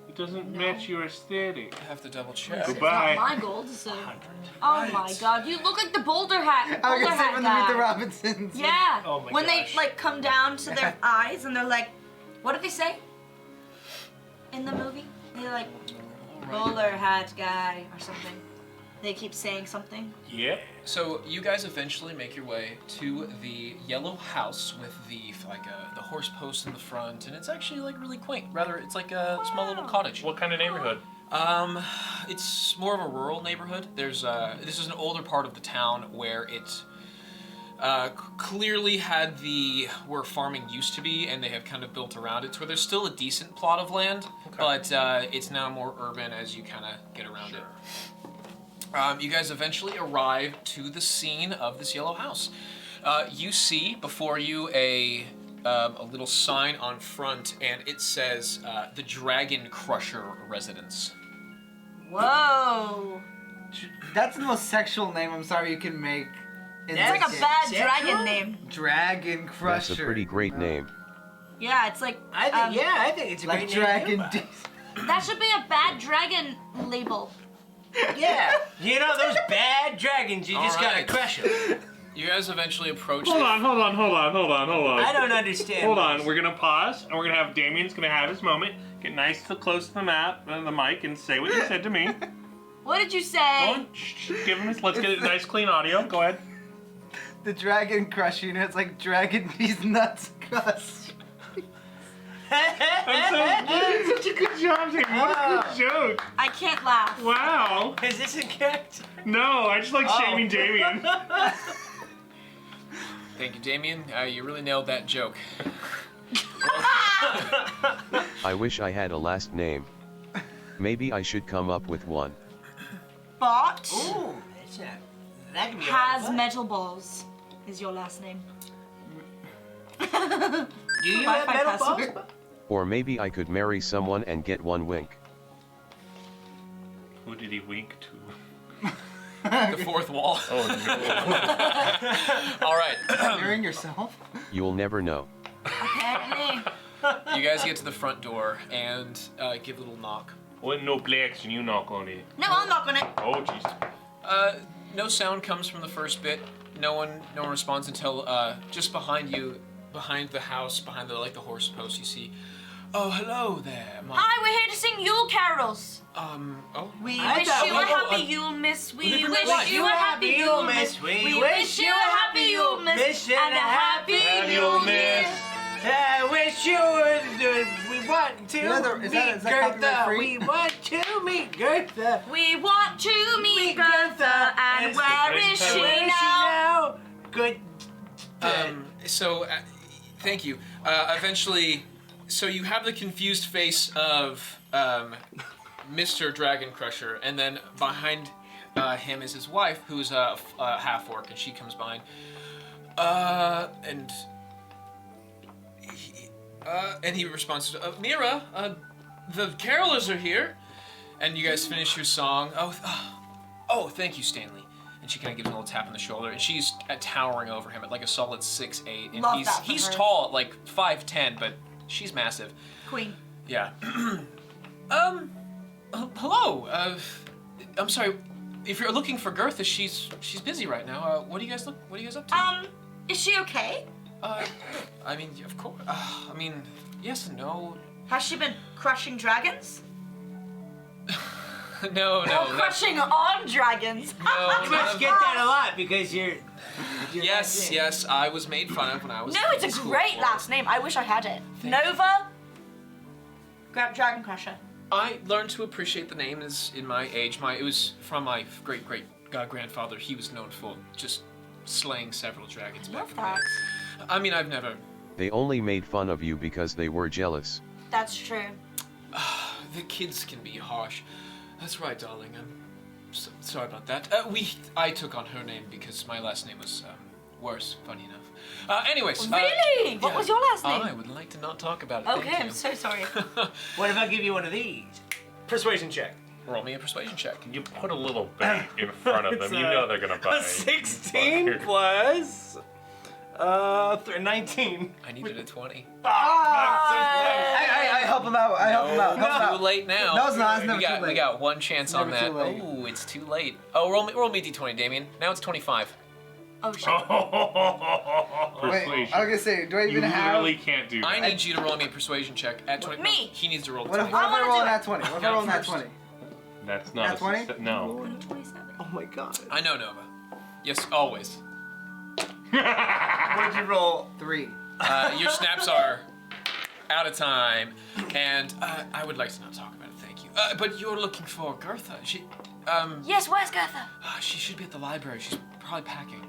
Speaker 4: It doesn't match your aesthetic.
Speaker 6: I have to double check.
Speaker 4: Goodbye.
Speaker 5: It's not my gold, so. Oh my god, you look like the boulder hat.
Speaker 3: I was
Speaker 5: Boulder
Speaker 3: gonna say
Speaker 5: hat
Speaker 3: when they meet the
Speaker 5: guy.
Speaker 3: Robinsons.
Speaker 5: Yeah.
Speaker 8: Oh my
Speaker 5: when
Speaker 8: gosh.
Speaker 5: they like come down to their eyes and they're like, what did they say? In the movie, they're like, bowler hat guy or something. They keep saying something.
Speaker 4: Yep.
Speaker 6: So you guys eventually make your way to the yellow house with the the horse post in the front, and it's actually like really quaint. Rather, it's like a small little cottage.
Speaker 4: What kind of neighborhood?
Speaker 6: It's more of a rural neighborhood. There's this is an older part of the town where it clearly had where farming used to be, and they have kind of built around it to where there's still a decent plot of land, but it's now more urban as you kind of get around it. You guys eventually arrive to the scene of this yellow house. You see before you a little sign on front, and it says the Dragon Crusher Residence.
Speaker 5: Whoa.
Speaker 2: That's the most sexual name, I'm sorry, you can make.
Speaker 5: It's like a bad dragon name.
Speaker 2: Dragon Crusher.
Speaker 7: That's a pretty great name.
Speaker 5: Yeah, it's like.
Speaker 8: I think it's a
Speaker 2: Like
Speaker 8: great
Speaker 2: Dragon
Speaker 8: name.
Speaker 2: D.
Speaker 5: That should be a bad dragon label.
Speaker 8: Yeah. You know those bad dragons, you just
Speaker 6: Alright.
Speaker 8: gotta crush them.
Speaker 6: You guys eventually approach.
Speaker 4: Hold on.
Speaker 8: I don't understand.
Speaker 4: Hold on, we're gonna pause, and we're gonna have Damien's gonna have his moment, get nice to close to the mic, and say what you said to me.
Speaker 5: What did you
Speaker 4: Go
Speaker 5: say?
Speaker 4: on, give him his. Let's get a nice clean audio. Go ahead.
Speaker 2: The Dragon Crusher, you know, it's like Dragon D's nuts crust.
Speaker 4: Such a good job, Damien. What a good joke.
Speaker 5: I can't laugh.
Speaker 4: Wow.
Speaker 8: Is this a character?
Speaker 4: No, I just like shaming Damien.
Speaker 6: Thank you, Damien. You really nailed that joke.
Speaker 7: I wish I had a last name. Maybe I should come up with one.
Speaker 5: Bott
Speaker 8: Ooh, that can be
Speaker 5: has
Speaker 8: fun.
Speaker 5: metal balls. Is your last name?
Speaker 8: Do you have
Speaker 5: Wi-Fi
Speaker 8: metal balls?
Speaker 5: password.
Speaker 7: Or maybe I could marry someone and get one wink.
Speaker 4: Who did he wink to?
Speaker 6: The fourth wall.
Speaker 4: Oh no.
Speaker 6: All right.
Speaker 2: Hearing yourself?
Speaker 7: You'll never know.
Speaker 5: Apparently.
Speaker 6: You guys get to the front door and give a little knock.
Speaker 4: Wasn't no blacks and you knock on it.
Speaker 5: No, I'll knock on it.
Speaker 4: Oh jeez.
Speaker 6: No sound comes from the first bit. No one responds until just behind you, behind the house, behind the horse post, you see. Oh, hello there.
Speaker 5: Hi, we're here to sing Yule carols.
Speaker 6: Oh.
Speaker 5: We
Speaker 8: I
Speaker 5: wish
Speaker 8: thought
Speaker 5: you
Speaker 8: we
Speaker 5: a
Speaker 8: were-
Speaker 5: happy Yule, miss. We
Speaker 6: What?
Speaker 5: wish you a happy Yule, miss. We wish you a happy Yule, miss. And a happy Yule year.
Speaker 8: I wish you would. We want to
Speaker 2: Is
Speaker 8: meet
Speaker 2: that copyright
Speaker 8: Gertha.
Speaker 2: free?
Speaker 8: We want to meet Gertha.
Speaker 5: We want to meet Gertha, and where is she
Speaker 8: Where is
Speaker 5: now?
Speaker 8: Good.
Speaker 6: Thank you. Eventually, so you have the confused face of Mr. Dragon Crusher, and then behind him is his wife, who's a half-orc, and she comes behind. And he responds to, Mira, the carolers are here. And you guys finish your song. Oh, thank you, Stanley. And she kind of gives him a little tap on the shoulder, and she's towering over him at like a solid 6'8", and
Speaker 5: Love that for
Speaker 6: he's
Speaker 5: her.
Speaker 6: tall at like 5'10", but she's massive.
Speaker 5: Queen.
Speaker 6: Yeah. Hello. I'm sorry. If you're looking for Gertha, she's busy right now. What are you guys up to?
Speaker 5: Is she okay?
Speaker 6: I mean, of course. I mean, yes and no.
Speaker 5: Has she been crushing dragons?
Speaker 6: No.
Speaker 5: Crushing on dragons.
Speaker 8: You must get that a lot because you're
Speaker 6: Yes, I was made fun of when I was.
Speaker 5: No, it's
Speaker 6: in
Speaker 5: a
Speaker 6: school
Speaker 5: great
Speaker 6: for it.
Speaker 5: last name. I wish I had it. Nova. Dragon Crusher.
Speaker 6: I learned to appreciate the name as in my age. It was from my great grandfather. He was known for just slaying several dragons back
Speaker 5: Love
Speaker 6: in the
Speaker 5: that.
Speaker 6: day. I mean, I've never.
Speaker 7: They only made fun of you because they were jealous.
Speaker 5: That's true.
Speaker 6: The kids can be harsh. That's right, darling. I'm sorry about that. I took on her name because my last name was worse. Funny enough. Anyways.
Speaker 5: Really? What was your last name?
Speaker 6: I would like to not talk about it.
Speaker 5: Okay,
Speaker 6: Thank
Speaker 5: I'm
Speaker 6: you.
Speaker 5: so sorry.
Speaker 8: What if I give you one of these? Persuasion check.
Speaker 6: Roll me a persuasion check.
Speaker 4: You put a little bait in front of them. You know they're gonna buy.
Speaker 2: A 16 plus 19.
Speaker 6: I needed a 20.
Speaker 2: I help him out. Help him out.
Speaker 6: Too late now.
Speaker 2: No, it's not. It's never
Speaker 6: we got,
Speaker 2: too late.
Speaker 6: We got one chance on
Speaker 2: never
Speaker 6: that.
Speaker 2: too late.
Speaker 6: Oh, it's too late. Oh, roll me d20, Damien. Now it's 25.
Speaker 5: Oh shit.
Speaker 2: Wait,
Speaker 4: Persuasion.
Speaker 2: I was gonna say, do I
Speaker 4: You
Speaker 2: even have?
Speaker 4: literally can't do that.
Speaker 6: I need you to roll me a persuasion check at 20.
Speaker 5: Me?
Speaker 6: He needs to roll
Speaker 2: What if
Speaker 6: 20.
Speaker 2: I roll
Speaker 5: do
Speaker 2: a
Speaker 5: it.
Speaker 2: nat 20? What if I roll a nat
Speaker 6: First.
Speaker 2: 20?
Speaker 4: That's not
Speaker 2: Nat
Speaker 4: a
Speaker 2: 20?
Speaker 4: success. No.
Speaker 5: 27.
Speaker 2: Oh my god.
Speaker 6: I know, Nova. Yes, always.
Speaker 3: What'd you roll? 3.
Speaker 6: Your snaps are out of time, and I would like to not talk about it, thank you. But you're looking for Gertha.
Speaker 5: Yes, where's Gertha?
Speaker 6: She should be at the library. She's probably packing.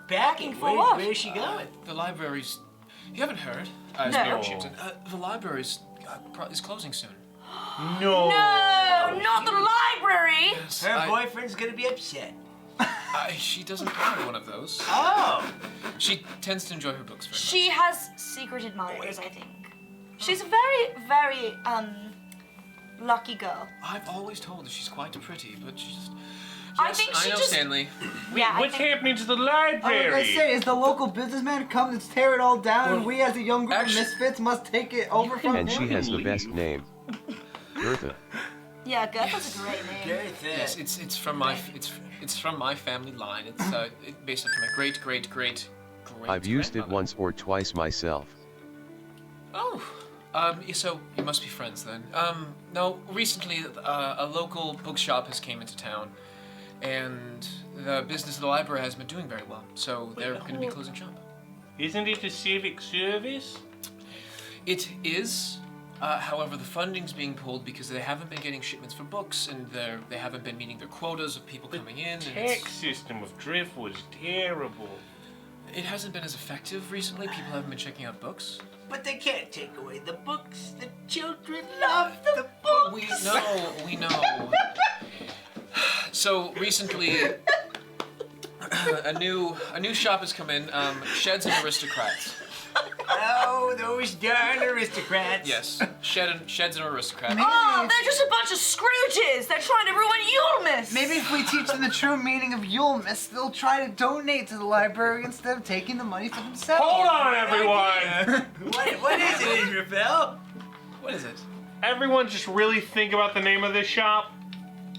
Speaker 8: Packing?
Speaker 5: For what?
Speaker 8: Where's she going?
Speaker 6: The library's... You haven't heard?
Speaker 5: No.
Speaker 6: The library's is closing soon.
Speaker 4: No.
Speaker 5: No, not the library.
Speaker 6: Yes,
Speaker 8: Her boyfriend's gonna be upset.
Speaker 6: she doesn't have one of those.
Speaker 8: Oh!
Speaker 6: She tends to enjoy her books very much.
Speaker 5: She has secret admirers, I think. She's a very, very, lucky girl.
Speaker 6: I've always told her she's quite pretty, but she just...
Speaker 5: I think she
Speaker 6: know,
Speaker 5: just-
Speaker 6: Stanley.
Speaker 5: Yeah,
Speaker 4: What's happening to the
Speaker 3: I was
Speaker 4: library?
Speaker 3: gonna say, is the local businessman come to tear it all down, and we as a young group of
Speaker 6: Actually-
Speaker 3: misfits must take it over from
Speaker 7: And she
Speaker 3: him?
Speaker 7: has the best name. Gertha.
Speaker 5: Yeah, Gertha's a great name.
Speaker 8: Gertha.
Speaker 6: Yes, it's from my it's from my family line. It's based on my great.
Speaker 7: I've used it once or twice myself.
Speaker 6: Oh, so you must be friends then. No, recently a local bookshop has came into town, and the business of the library has been doing very well. So they're going to be closing shop.
Speaker 4: Isn't it a civic service?
Speaker 6: It is. However, the funding's being pulled because they haven't been getting shipments for books, and they haven't been meeting their quotas of people coming in. And
Speaker 4: Tax system of Drift was terrible.
Speaker 6: it hasn't been as effective recently. People haven't been checking out books.
Speaker 8: But they can't take away the books. The children love the books.
Speaker 6: We know. So recently, a new shop has come in. Sheds and Aristocrats.
Speaker 8: Oh, those darn aristocrats.
Speaker 6: Yes, Sheds and Aristocrats.
Speaker 5: Oh, they're just a bunch of Scrooges. They're trying to ruin Yulemas.
Speaker 3: Maybe if we teach them the true meaning of Yulemas, they'll try to donate to the library instead of taking the money for themselves.
Speaker 4: Hold on, everyone!
Speaker 8: What is it, Israfel?
Speaker 6: What is it?
Speaker 4: Everyone just really think about the name of this shop.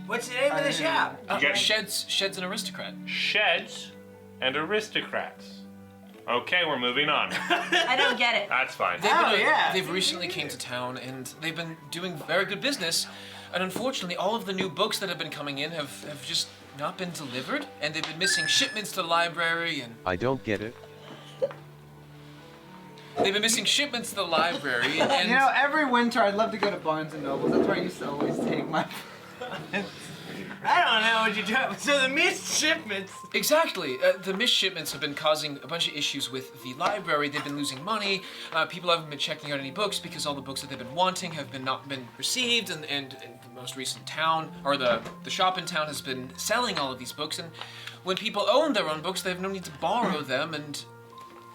Speaker 8: What's the name of the shop?
Speaker 4: You got
Speaker 6: Sheds and Aristocrat.
Speaker 4: Sheds and Aristocrats. Okay, we're moving on.
Speaker 5: I don't get it.
Speaker 4: That's fine.
Speaker 6: They've recently came to town, and they've been doing very good business. And unfortunately, all of the new books that have been coming in have just not been delivered, and they've been missing shipments to the library, and
Speaker 7: I don't get it.
Speaker 6: they've been missing shipments to the library, and
Speaker 3: You know, every winter I'd love to go to Barnes & Noble. That's where I used to always take my...
Speaker 8: I don't know what you're talking about. So the missed shipments.
Speaker 6: exactly. The missed shipments have been causing a bunch of issues with the library. They've been losing money. People haven't been checking out any books because all the books that they've been wanting have not been received. And the most recent town, or the shop in town, has been selling all of these books. And when people own their own books, they have no need to borrow them. And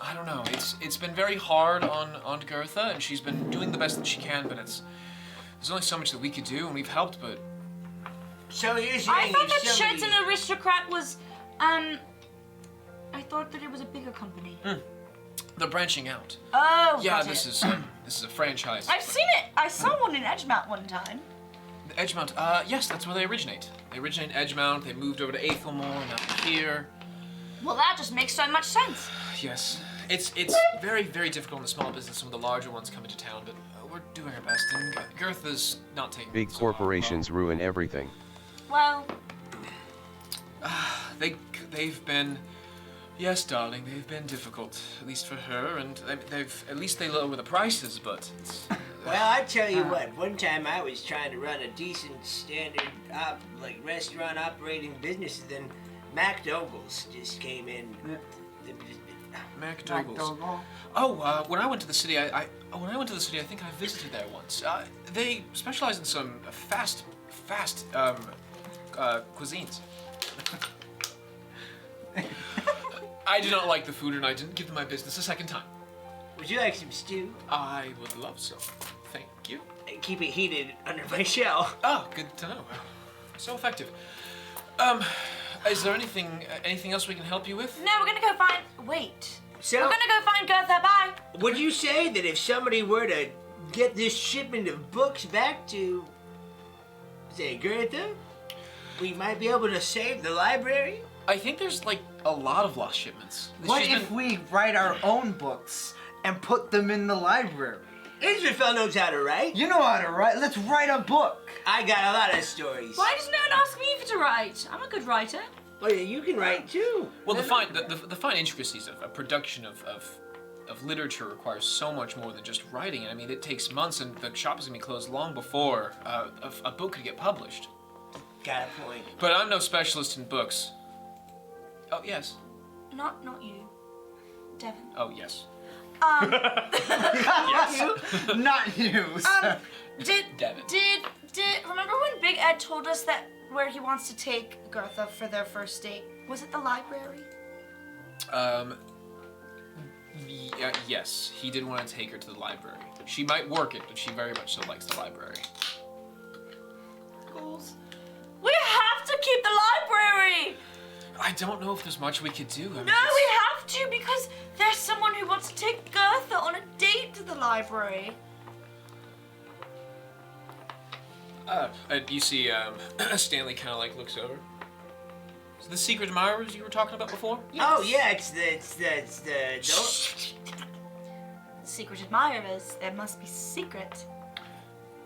Speaker 6: I don't know. It's been very hard on Gertha, and she's been doing the best that she can. But there's only so much that we could do, and we've helped. But
Speaker 8: So you're saying
Speaker 5: I thought
Speaker 8: if
Speaker 5: that
Speaker 8: somebody...
Speaker 5: Sheds and Aristocrat was, I thought that it was a bigger company.
Speaker 6: they're branching out.
Speaker 5: Oh,
Speaker 6: Yeah,
Speaker 5: got
Speaker 6: this
Speaker 5: it.
Speaker 6: is a franchise.
Speaker 5: I've seen it. I saw one in Edgemount one time.
Speaker 6: Edgemount, yes, that's where they originate. They originate in Edgemount, they moved over to Aethelmore, now here.
Speaker 5: Well, that just makes so much sense.
Speaker 6: Yes, it's very, very difficult in the small business when the larger ones come into town, but we're doing our best, and Gertha's not taking
Speaker 7: Big
Speaker 6: it so
Speaker 7: corporations ruin everything.
Speaker 5: Well,
Speaker 6: They've been, yes, darling, they've been difficult, at least for her, and at least they lower the prices, but it's...
Speaker 8: Well, I tell you what. One time I was trying to run a decent standard restaurant operating business, and then MacDougall's just came in.
Speaker 6: MacDougall's. Oh, when I went to the city, I think I visited there once. They specialize in some fast cuisines. I did not like the food, and I didn't give them my business a second time.
Speaker 8: Would you like some stew?
Speaker 6: I would love so. Thank you.
Speaker 8: Keep it heated under my shell.
Speaker 6: Oh, good to know. So effective. Is there anything else we can help you with?
Speaker 5: no, we're gonna go find. Wait.
Speaker 8: So,
Speaker 5: We're gonna go find Gertha. Bye.
Speaker 8: would you say that if somebody were to get this shipment of books back to, say, Gertha, we might be able to save the library?
Speaker 6: I think there's like a lot of lost shipments.
Speaker 3: What
Speaker 6: She's
Speaker 3: if
Speaker 6: been-
Speaker 3: we write our own books and put them in the library?
Speaker 8: Israfel knows how to write.
Speaker 3: You know how to write. Let's write a book.
Speaker 8: I got a lot of stories.
Speaker 5: Why does no one ask me to write? I'm a good writer.
Speaker 8: Oh yeah, you can write too.
Speaker 6: Well, the fine intricacies of a production of literature requires so much more than just writing it. I mean, it takes months, and the shop is gonna be closed long before a book could get published.
Speaker 8: Got a point.
Speaker 6: But I'm no specialist in books. Oh yes.
Speaker 5: Not you, Devin.
Speaker 6: Oh yes.
Speaker 3: Yes. Not you.
Speaker 5: Did
Speaker 6: Devin.
Speaker 5: remember when Big Ed told us that where he wants to take Gertha for their first date? Was it the library?
Speaker 6: Yes, he did want to take her to the library. She might work it, but she very much so likes the library.
Speaker 5: Goals. We have to keep the library!
Speaker 6: I don't know if there's much we could do. I mean,
Speaker 5: No, we have to because there's someone who wants to take Gertha on a date to the library.
Speaker 6: You see, Stanley kind of like looks over. So the secret admirers you were talking about before?
Speaker 8: Oh yeah, it's the
Speaker 5: Secret admirers, there must be secret.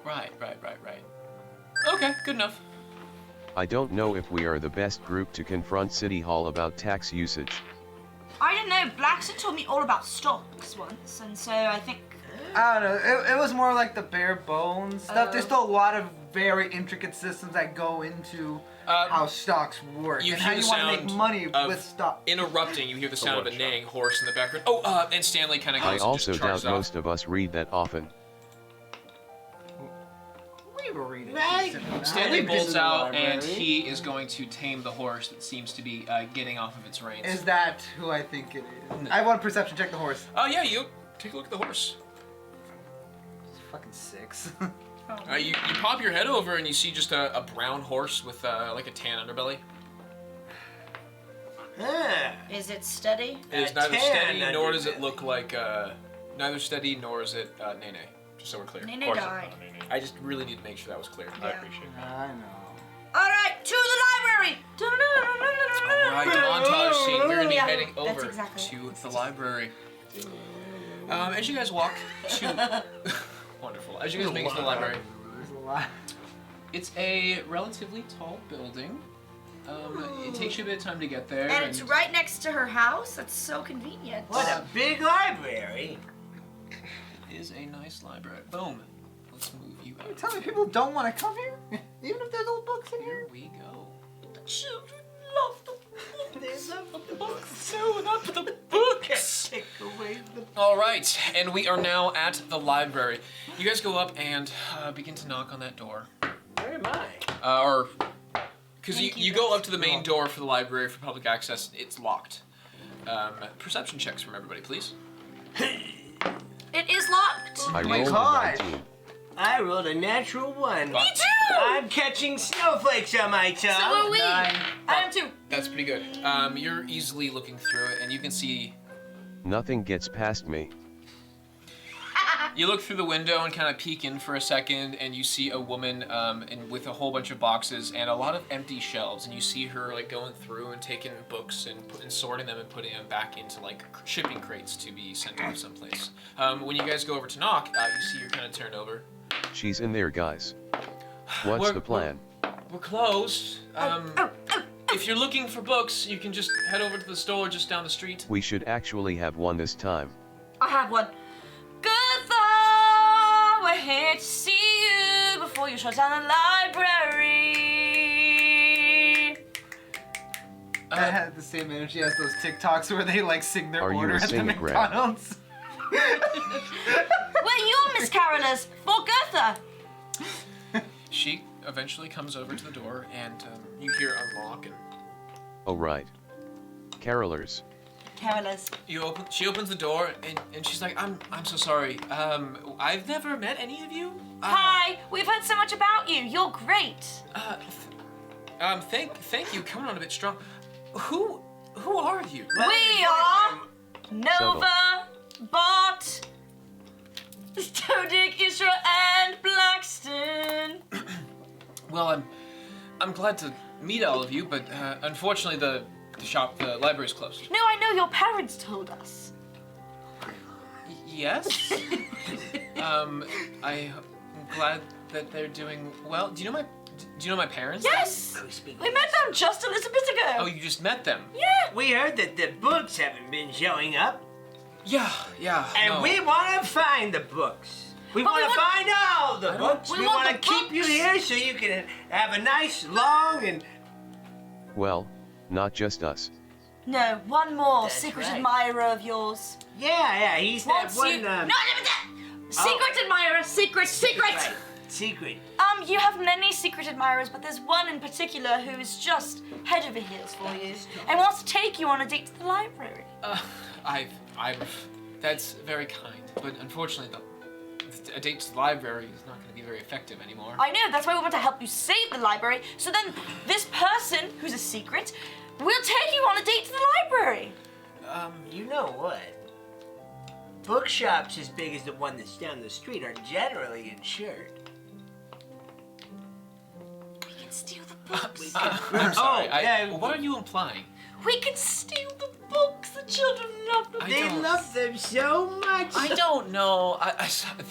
Speaker 6: Right. Okay, good enough.
Speaker 7: I don't know if we are the best group to confront City Hall about tax usage.
Speaker 5: I don't know, Blackson told me all about stocks once, and so I think...
Speaker 3: I don't know. It was more like the bare bones stuff. There's still a lot of very intricate systems that go into how stocks work
Speaker 6: You
Speaker 3: and
Speaker 6: hear
Speaker 3: how
Speaker 6: the
Speaker 3: you want to
Speaker 6: sound
Speaker 3: make money
Speaker 6: of
Speaker 3: with stock.
Speaker 6: Interrupting, you hear the sound of a
Speaker 4: one
Speaker 6: neighing horse in the background. Oh, and Stanley kind of
Speaker 7: I
Speaker 6: goes and
Speaker 7: also
Speaker 6: just
Speaker 7: doubt
Speaker 6: charges off.
Speaker 7: most of us read that often.
Speaker 3: We were reading.
Speaker 8: Right.
Speaker 6: Stanley
Speaker 3: I've been to
Speaker 6: bolts
Speaker 3: the
Speaker 6: out, and
Speaker 3: library.
Speaker 6: he is going to tame the horse that seems to be getting off of its reins.
Speaker 3: Is that who I think it is? I want perception check the horse.
Speaker 6: Oh yeah, you take a look at the horse.
Speaker 3: It's fucking 6.
Speaker 6: You pop your head over and you see just a brown horse with like a tan underbelly.
Speaker 5: Is it steady?
Speaker 6: It is
Speaker 8: A
Speaker 6: neither
Speaker 8: tan
Speaker 6: steady nor does it
Speaker 8: underbelly.
Speaker 6: look like neither steady nor is it Nene. Just so we're clear.
Speaker 5: Nene
Speaker 4: Of course
Speaker 5: died.
Speaker 4: it's not, Nene.
Speaker 6: I just really need to make sure that was clear.
Speaker 4: I appreciate that.
Speaker 3: I know.
Speaker 5: Alright, to the library!
Speaker 6: Alright, montage scene. We're gonna be
Speaker 5: Yeah,
Speaker 6: heading
Speaker 5: that's
Speaker 6: over
Speaker 5: exactly
Speaker 6: to
Speaker 5: it.
Speaker 6: the library. As you guys walk to wonderful. As you guys make it to the library,
Speaker 3: There's a lot.
Speaker 6: it's a relatively tall building. It takes you a bit of time to get there.
Speaker 5: And it's right next to her house? That's so convenient.
Speaker 8: What a big library.
Speaker 6: It is a nice library. Boom. Let's move you out.
Speaker 3: Tell me people don't want to come here? Even if there's old books in
Speaker 6: Here
Speaker 3: here?
Speaker 6: we go.
Speaker 5: Children love the books.
Speaker 6: So not the books.
Speaker 8: Take away the.
Speaker 6: All right, and we are now at the library. You guys go up and begin to knock on that door.
Speaker 8: Where am I?
Speaker 6: Because you go up to the main door for the library for public access. It's locked. Perception checks from everybody, please.
Speaker 5: It is locked.
Speaker 7: I
Speaker 3: my
Speaker 7: rolled a
Speaker 3: God.
Speaker 7: 19.
Speaker 8: I rolled a natural 1.
Speaker 6: Me
Speaker 5: too!
Speaker 8: I'm catching snowflakes on my tongue.
Speaker 5: So are we.
Speaker 3: 9.
Speaker 5: I am too.
Speaker 6: That's pretty good. You're easily looking through it, and you can see.
Speaker 7: Nothing gets past me.
Speaker 6: You look through the window and kind of peek in for a second, and you see a woman with a whole bunch of boxes and a lot of empty shelves, and you see her like going through and taking books and sorting them and putting them back into like shipping crates to be sent off someplace. When you guys go over to knock, you see her kind of turn over.
Speaker 7: She's in there, guys. What's
Speaker 6: We're-
Speaker 7: the plan?
Speaker 6: We're closed. If you're looking for books, you can just head over to the store just down the street.
Speaker 7: We should actually have one this time.
Speaker 5: I have one. Gertha, we're here to see you before you shut down the library.
Speaker 3: I had the same energy as those TikToks where they like sing their
Speaker 7: Are you
Speaker 3: order
Speaker 7: a
Speaker 3: at the
Speaker 7: sing-a-grab?
Speaker 3: McDonald's.
Speaker 5: We're your Miss Carolers for Gertha.
Speaker 6: She eventually comes over to the door, and you hear a knock, and
Speaker 7: Oh right. Carolers.
Speaker 5: Carolers.
Speaker 6: she opens the door, and she's like, I'm so sorry. I've never met any of you.
Speaker 5: Hi, we've heard so much about you. You're great.
Speaker 6: Thank you. Coming on a bit strong. Who are you?
Speaker 5: We are Nova, Bott, Stodik, Israel, and Blackston.
Speaker 6: Well, I'm glad to meet all of you, but unfortunately the library's closed.
Speaker 5: No, I know your parents told us.
Speaker 6: Yes. I'm glad that they're doing well. Do you know my parents?
Speaker 5: Yes! We met them just a little bit ago.
Speaker 6: Oh, you just met them?
Speaker 5: Yeah.
Speaker 8: We heard that the books haven't been showing up.
Speaker 6: Yeah.
Speaker 8: And
Speaker 6: no.
Speaker 8: we want to find the books. We
Speaker 5: But we
Speaker 8: want to
Speaker 5: want-
Speaker 8: find all the books.
Speaker 5: We
Speaker 8: We
Speaker 5: want
Speaker 8: want to
Speaker 5: the
Speaker 8: keep you
Speaker 5: books.
Speaker 8: here so you can have a nice, long, and...
Speaker 7: Well, not just us.
Speaker 5: No, one more
Speaker 8: That's
Speaker 5: secret
Speaker 8: right.
Speaker 5: admirer of yours.
Speaker 8: Yeah, he's that
Speaker 5: Wants
Speaker 8: one...
Speaker 5: you... No, secret admirer, secret.
Speaker 8: Right. Secret.
Speaker 5: You have many secret admirers, but there's one in particular who is just head over heels for you and wants to take you on a date to the library.
Speaker 6: That's very kind, but unfortunately, a date to the library is not going to be very effective anymore.
Speaker 5: I know, that's why we want to help you save the library, so then this person, who's a secret, will take you on a date to the library.
Speaker 8: You know what? Bookshops as big as the one that's down the street are generally insured.
Speaker 5: We can steal the books.
Speaker 6: I'm sorry.
Speaker 8: yeah.
Speaker 6: What are you implying?
Speaker 5: We can steal the books. The children love them.
Speaker 8: They love them so much.
Speaker 6: I don't know.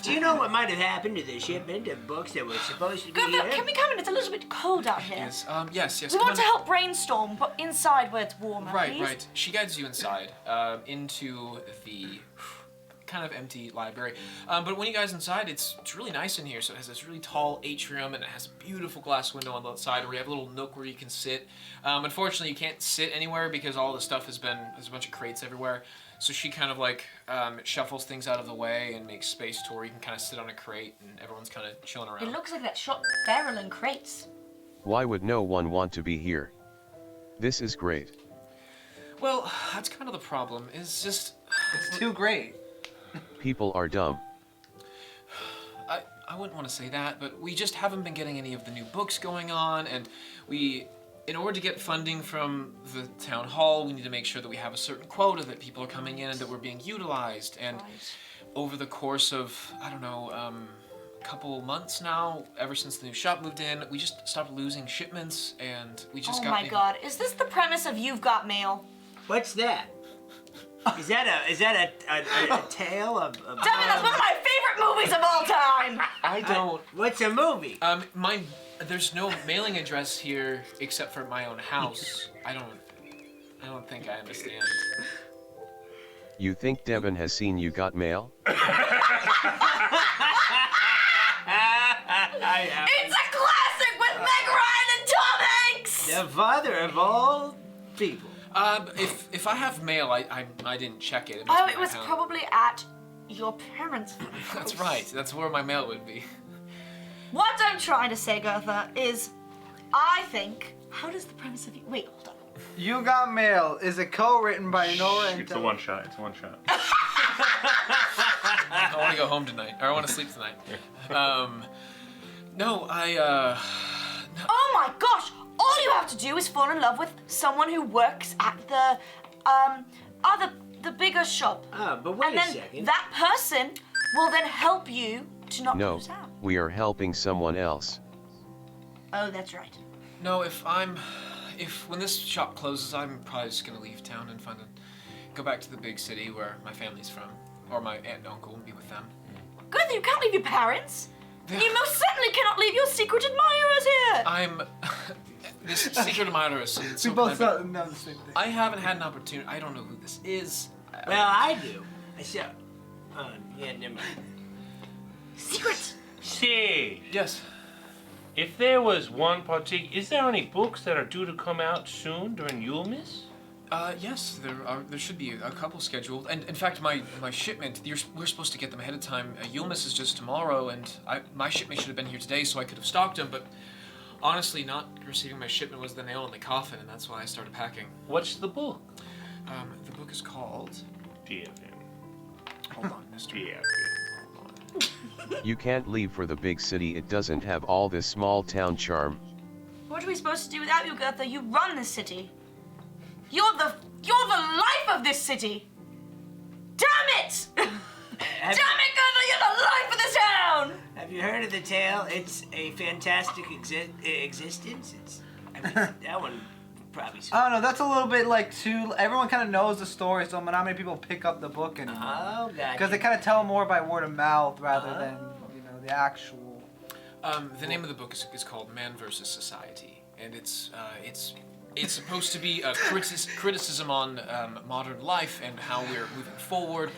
Speaker 8: Do you know what might have happened to the shipment of books that were supposed to be
Speaker 5: Gertha,
Speaker 8: here?
Speaker 5: can we come in? It's a little bit cold out here.
Speaker 6: Yes.
Speaker 5: We
Speaker 6: come
Speaker 5: want
Speaker 6: on
Speaker 5: to help brainstorm, but inside where it's warmer, please.
Speaker 6: Right. She guides you inside, into the kind of empty library. But when you guys inside, it's really nice in here. So it has this really tall atrium, and it has a beautiful glass window on the side where you have a little nook where you can sit. Unfortunately, you can't sit anywhere because all the stuff there's a bunch of crates everywhere. So she kind of like shuffles things out of the way and makes space to where you can kind of sit on a crate and everyone's kind of chilling around.
Speaker 5: It looks like that shot barrel and crates.
Speaker 7: Why would no one want to be here? This is great.
Speaker 6: Well, that's kind of the problem. It's just
Speaker 3: It's too great.
Speaker 7: People are dumb.
Speaker 6: I wouldn't want to say that, but we just haven't been getting any of the new books going on, and in order to get funding from the town hall, we need to make sure that we have a certain quota that people are coming in and that we're being utilized. And over the course of, I don't know, a couple months now, ever since the new shop moved in, we just stopped losing shipments, and we just
Speaker 5: Oh
Speaker 6: got...
Speaker 5: my god, is this the premise of You've Got Mail?
Speaker 8: What's that? Is that a tale of
Speaker 5: Damn it, that's one of my favorite movies of all time!
Speaker 6: I don't...
Speaker 8: What's a movie?
Speaker 6: There's no mailing address here except for my own house. I don't think I understand.
Speaker 7: You think Devin has seen You Got Mail?
Speaker 5: It's a classic with Meg Ryan and Tom Hanks!
Speaker 8: The father of all people.
Speaker 6: If I have mail, I didn't check it. It must
Speaker 5: Oh,
Speaker 6: be
Speaker 5: it
Speaker 6: my
Speaker 5: was
Speaker 6: account.
Speaker 5: probably at your parents' house.
Speaker 6: That's right. That's where my mail would be.
Speaker 5: What I'm trying to say, Gertha, is I think... How does the premise of you... Wait, hold on.
Speaker 3: You Got Mail is a co-written by Nora and
Speaker 4: It's a one shot. It's a one shot.
Speaker 6: I want to go home tonight, or I want to sleep tonight. No,
Speaker 5: Oh my gosh! All you have to do is fall in love with someone who works at the bigger shop.
Speaker 8: But wait
Speaker 5: and
Speaker 8: a
Speaker 5: then
Speaker 8: second.
Speaker 5: that person will then help you to not
Speaker 7: No,
Speaker 5: lose out.
Speaker 7: we are helping someone else.
Speaker 5: Oh, that's right.
Speaker 6: no. When this shop closes, I'm probably just gonna leave town and go back to the big city where my family's from, or my aunt and uncle, and be with them.
Speaker 5: Gertha, you can't leave your parents. And you most certainly cannot leave your secret admirers here.
Speaker 6: I'm this secret admirer is so
Speaker 3: We both
Speaker 6: kind
Speaker 3: know the same thing.
Speaker 6: I haven't had an opportunity. I don't know who this is.
Speaker 8: Well, I do. Yeah, never mind.
Speaker 5: Secret.
Speaker 4: Say,
Speaker 6: Yes.
Speaker 4: if there was one is there any books that are due to come out soon during Yulemas?
Speaker 6: Yes, there should be a couple scheduled, and in fact, my shipment, we're supposed to get them ahead of time. Yulmus is just tomorrow, and my shipment should have been here today, so I could have stocked them. But honestly, not receiving my shipment was the nail in the coffin, and that's why I started packing.
Speaker 4: What's the book?
Speaker 6: The book is called.
Speaker 4: Devin.
Speaker 6: Hold on, Mister.
Speaker 4: Devin.
Speaker 6: Hold on.
Speaker 7: You can't leave for the big city. It doesn't have all this small town charm.
Speaker 5: What are we supposed to do without you, Gertha? You run this city. You're the life of this city. Damn it! Damn it, Gertha! You're the life of this town.
Speaker 8: Have you heard of the tale? It's a fantastic existence. I mean, that one probably.
Speaker 3: I don't know. That's a little bit like too. Everyone kind of knows the story, so not many people pick up the book anymore.
Speaker 8: Oh, gotcha.
Speaker 3: Because they kind of tell more by word of mouth rather than the actual.
Speaker 6: The name of the book is called Man vs. Society, and it's supposed to be a criticism on modern life and how we're moving forward.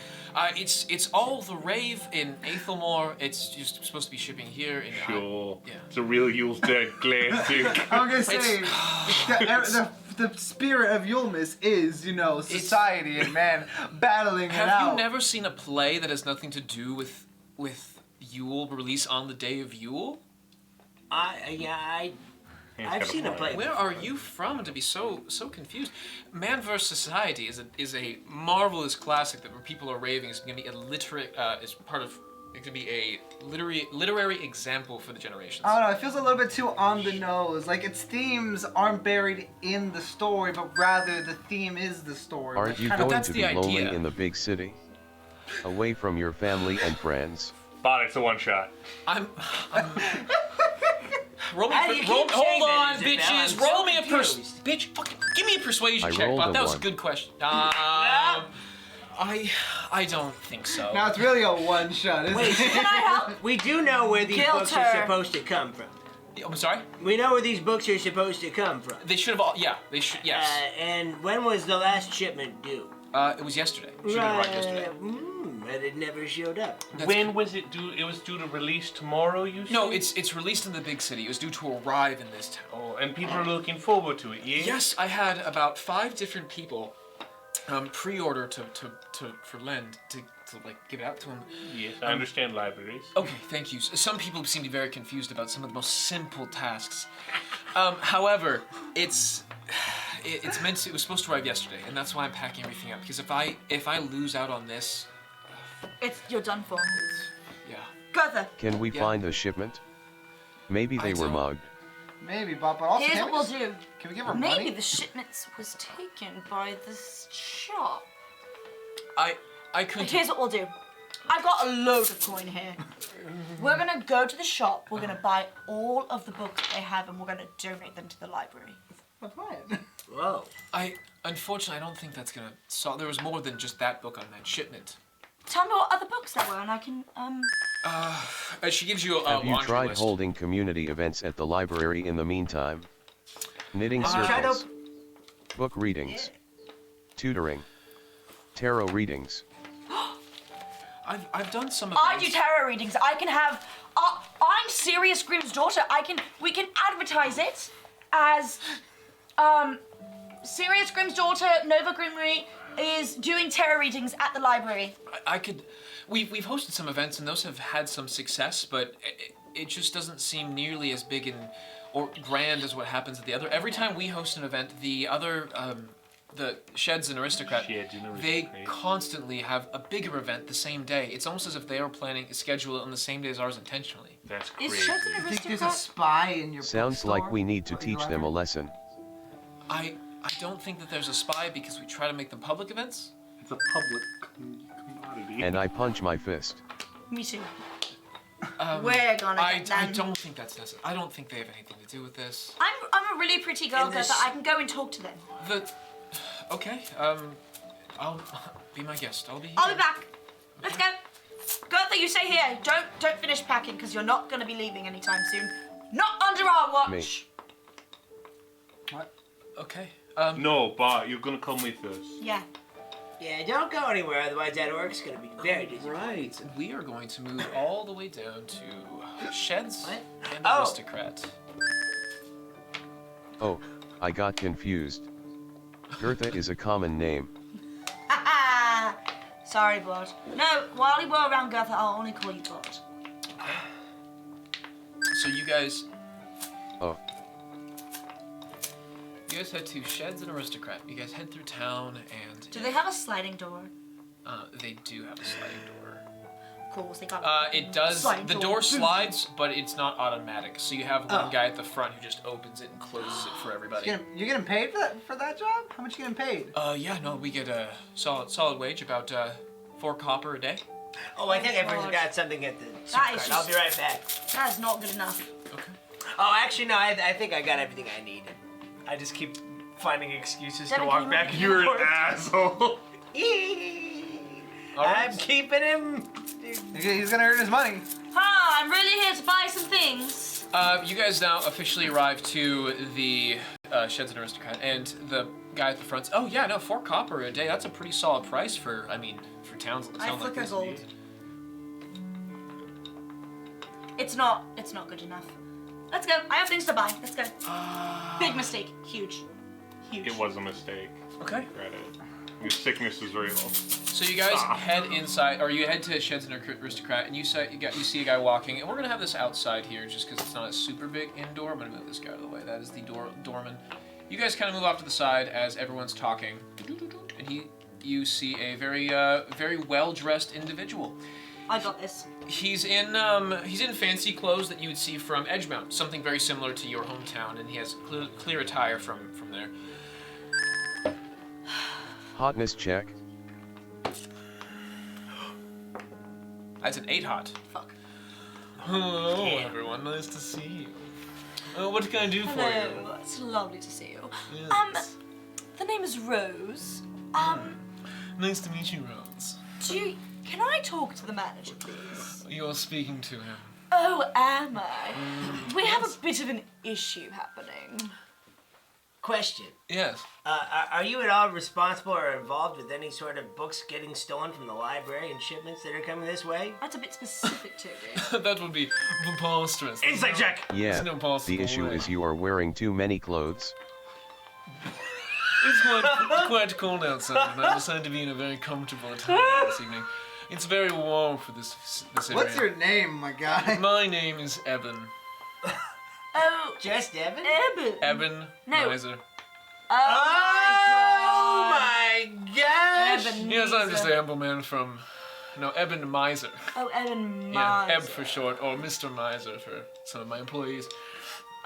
Speaker 6: It's all the rave in Aethelmore. It's just supposed to be shipping here in.
Speaker 4: Sure.
Speaker 6: Yeah.
Speaker 4: It's a real Yuletide classic.
Speaker 3: I'm gonna say the spirit of Yulmus is society and man battling it out.
Speaker 6: Have you never seen a play that has nothing to do with Yule release on the day of Yule?
Speaker 8: I've seen a play.
Speaker 6: Where are you from to be so confused? Man vs. Society is a marvelous classic that where people are raving is going to be a it could be a literary example for the generations.
Speaker 3: I don't know. It feels a little bit too on the nose. Like its themes aren't buried in the story, but rather the theme is the story.
Speaker 7: Aren't you going to be lonely in the big city? Away from your family and friends?
Speaker 4: Bott, it's a one shot.
Speaker 6: I'm hold on, bitches. Roll me a bitch. Fucking give me a persuasion check, Bott. That was a good question. I don't think so.
Speaker 3: Now it's really a one shot, isn't it?
Speaker 5: Can I help?
Speaker 8: We do know where these books are supposed to come from.
Speaker 6: I'm sorry?
Speaker 8: We know where these books are supposed to come from.
Speaker 6: They should have all. Yeah, they should. Yes.
Speaker 8: And when was the last shipment due?
Speaker 6: It was yesterday. Should have been right yesterday.
Speaker 8: But it never showed up.
Speaker 4: When was it due? It was due to release tomorrow, you said?
Speaker 6: No, it's released in the big city. It was due to arrive in this town.
Speaker 4: Oh, and people are looking forward to it, yeah?
Speaker 6: Yes, I had about 5 different people pre-order for Lend to like give it out to them.
Speaker 4: Yes, I understand libraries.
Speaker 6: Okay, thank you. Some people seem to be very confused about some of the most simple tasks. However, it was supposed to arrive yesterday, and that's why I'm packing everything up. Because if I lose out on this,
Speaker 5: You're done for.
Speaker 6: yeah.
Speaker 5: Gertha.
Speaker 7: Can we find the shipment? Maybe they were mugged.
Speaker 3: Maybe, but also
Speaker 5: Here's what we'll do.
Speaker 3: Can we give her
Speaker 5: Maybe
Speaker 3: money?
Speaker 5: the shipment was taken by this shop.
Speaker 6: I couldn't.
Speaker 5: Here's what we'll do. I've got a load of coin here. We're gonna go to the shop. We're gonna buy all of the books that they have, and we're gonna donate them to the library.
Speaker 8: Whoa.
Speaker 6: Unfortunately, I don't think that's gonna solve. There was more than just that book on that shipment.
Speaker 5: Tell me what other books there were, and I can
Speaker 6: She gives you a
Speaker 7: Have you
Speaker 6: laundry
Speaker 7: tried
Speaker 6: list.
Speaker 7: holding community events at the library in the meantime? Knitting circles, book readings, tutoring, tarot readings.
Speaker 6: I've done some of
Speaker 5: I do tarot readings. I can have. I'm Sirius Grimm's daughter. We can advertise it as, Sirius Grimm's daughter, Nova Grimry, is doing tarot readings at the library.
Speaker 6: I could. We've hosted some events and those have had some success, but it just doesn't seem nearly as big or grand as what happens at the other. Every time we host an event, the other. The Sheds and Aristocrat, they constantly have a bigger event the same day. It's almost as if they are planning to schedule it on the same day as ours intentionally.
Speaker 4: That's crazy.
Speaker 5: Is Sheds and
Speaker 3: I think
Speaker 5: Aristocrat?
Speaker 3: there's a spy in your
Speaker 7: Sounds
Speaker 3: bookstore?
Speaker 7: like we need to teach them a lesson.
Speaker 6: I don't think that there's a spy because we try to make them public events.
Speaker 4: It's a public commodity.
Speaker 7: And I punch my fist.
Speaker 5: Me too.
Speaker 6: We're
Speaker 5: gonna get
Speaker 6: I
Speaker 5: them.
Speaker 6: don't think that's necessary. I don't think they have anything to do with this.
Speaker 5: I'm a really pretty girl,
Speaker 8: In this-
Speaker 5: Gertha. I can go and talk to them.
Speaker 6: Okay, I'll be my guest. I'll be here.
Speaker 5: I'll be back. Let's go. Gertha, you stay here. Don't finish packing because you're not gonna be leaving anytime soon. Not under our watch.
Speaker 7: Me.
Speaker 6: Okay.
Speaker 4: No, Bart, you're gonna come with us.
Speaker 5: Yeah.
Speaker 8: Yeah, don't go anywhere, otherwise that orc's gonna be very disappointed.
Speaker 6: Right. And we are going to move all the way down to Sheds and
Speaker 8: Oh.
Speaker 6: Aristocrat.
Speaker 7: Oh, I got confused. Gertha is a common name.
Speaker 5: Sorry, Bott. No, while we're around Gertha, I'll only call you Bott.
Speaker 6: So you guys
Speaker 7: Oh,
Speaker 6: head to Sheds and Aristocrat. You guys head through town and
Speaker 5: Do they have a sliding door?
Speaker 6: they do have a sliding door.
Speaker 5: Of course, they got.
Speaker 6: It does.
Speaker 5: Sliding
Speaker 6: The
Speaker 5: door.
Speaker 6: door slides, but it's not automatic. So you have one guy at the front who just opens it and closes it for everybody.
Speaker 3: You're getting paid for that job? How much you getting paid?
Speaker 6: Yeah, no, we get a solid wage, about 4 copper a day.
Speaker 8: Oh, I think I
Speaker 5: God.
Speaker 8: forgot something at the
Speaker 5: That is
Speaker 8: supercard. I'll be right back.
Speaker 5: That is not good enough.
Speaker 6: Okay.
Speaker 8: Oh, actually, no, I think I got everything I need. I just keep finding excuses to
Speaker 5: Devin,
Speaker 8: walk
Speaker 5: can you
Speaker 8: back
Speaker 5: move?
Speaker 8: and
Speaker 4: You're an
Speaker 8: forth.
Speaker 4: asshole.
Speaker 6: All right.
Speaker 8: I'm keeping him.
Speaker 3: He's gonna earn his money.
Speaker 5: Hi, I'm really here to buy some things.
Speaker 6: You guys now officially arrive to the Sheds and Aristocrat, and the guy at the front. Oh yeah, no, 4 copper a day. That's a pretty solid price for for towns.
Speaker 5: I
Speaker 6: like
Speaker 5: flicker
Speaker 6: this.
Speaker 5: gold. It's not good enough. Let's go. I have things to buy. Let's go. Big mistake. Huge.
Speaker 4: It was a mistake.
Speaker 6: Okay.
Speaker 4: Credit. Your sickness is real.
Speaker 6: So you guys head inside, or you head to Sheds and Aristocrat, and you see a guy walking, and we're gonna have this outside here, just because it's not a super big indoor. I'm gonna move this guy out of the way. That is the doorman. You guys kind of move off to the side as everyone's talking, and you see a very well dressed individual.
Speaker 5: I got this.
Speaker 6: He's in fancy clothes that you would see from Edgemount, something very similar to your hometown, and he has clear attire from there.
Speaker 7: Hotness check.
Speaker 6: That's an 8 hot.
Speaker 5: Fuck.
Speaker 6: Hello, everyone. Nice to see you. What can I do for you?
Speaker 5: Hello. It's lovely to see you.
Speaker 6: Yes.
Speaker 5: The name is Rose.
Speaker 6: Nice to meet you, Rose.
Speaker 5: Can I talk to the manager, please?
Speaker 6: You're speaking to him.
Speaker 5: Oh, am I? We have a bit of an issue happening.
Speaker 8: Question.
Speaker 6: Yes.
Speaker 8: Are you at all responsible or involved with any sort of books getting stolen from the library and shipments that are coming this way?
Speaker 5: That's a bit specific, Toby.
Speaker 6: That would be preposterous.
Speaker 8: Insight check!
Speaker 7: Yeah,
Speaker 6: There's no possible
Speaker 7: the issue
Speaker 6: way.
Speaker 7: is you are wearing too many clothes.
Speaker 6: It's quite cold outside, and I decided to be in a very comfortable attire this evening. It's very warm for this area.
Speaker 3: What's your name, my guy?
Speaker 6: My name is Eben.
Speaker 5: Oh,
Speaker 8: Just Evan?
Speaker 5: Eben.
Speaker 6: Eben
Speaker 5: No.
Speaker 6: Miser.
Speaker 8: Oh my gosh!
Speaker 5: Eben.
Speaker 6: Yes, I'm just a humble man from... No, Eben Miser.
Speaker 5: Oh, Eben
Speaker 6: Yeah,
Speaker 5: Miser.
Speaker 6: Eb for short, or Mr. Miser for some of my employees.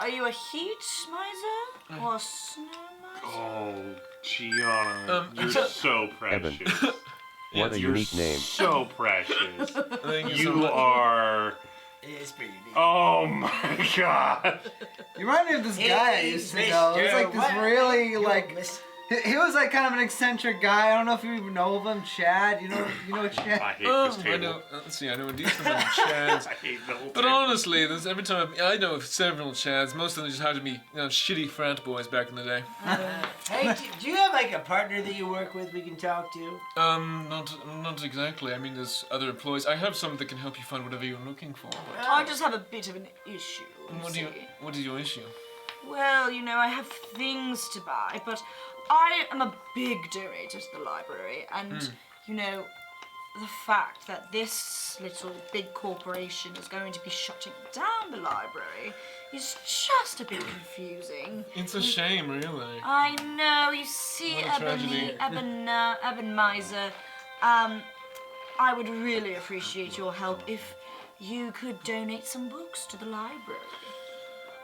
Speaker 5: Are you a heat miser or a snow miser?
Speaker 4: Oh, Gianna, you're
Speaker 6: so-
Speaker 4: so
Speaker 7: Evan.
Speaker 4: precious.
Speaker 7: What a
Speaker 4: You're
Speaker 7: unique name.
Speaker 4: so precious.
Speaker 6: Thank you so
Speaker 4: You
Speaker 6: much.
Speaker 4: are.
Speaker 8: It is pretty neat.
Speaker 4: Oh my god.
Speaker 3: You remind me of this guy I used to
Speaker 8: Hey,
Speaker 3: know. He was like
Speaker 8: Mr.
Speaker 3: this
Speaker 8: What?
Speaker 3: really
Speaker 8: You're
Speaker 3: like.
Speaker 8: Miss-
Speaker 3: He was like kind of an eccentric guy. I don't know if you even know of him, Chad. You know Chad.
Speaker 4: I hate this
Speaker 6: I
Speaker 4: table.
Speaker 6: know. Let's see. I know a decent amount of Chads.
Speaker 4: I hate the whole
Speaker 6: But
Speaker 4: table.
Speaker 6: honestly, there's every time I know several Chads. Most of them just had to be shitty frat boys back in the day.
Speaker 8: Hey, do you have like a partner that you work with we can talk to?
Speaker 6: Not exactly. I mean, there's other employees. I have some that can help you find whatever you're looking for. But
Speaker 5: I just have a bit of an issue.
Speaker 6: what is your issue?
Speaker 5: Well, I have things to buy, but I am a big donator to the library, and, the fact that this little big corporation is going to be shutting down the library is just a bit confusing.
Speaker 6: It's a shame, really.
Speaker 5: I know, you see,
Speaker 6: What a tragedy.
Speaker 5: Eben Miser, I would really appreciate your help if you could donate some books to the library.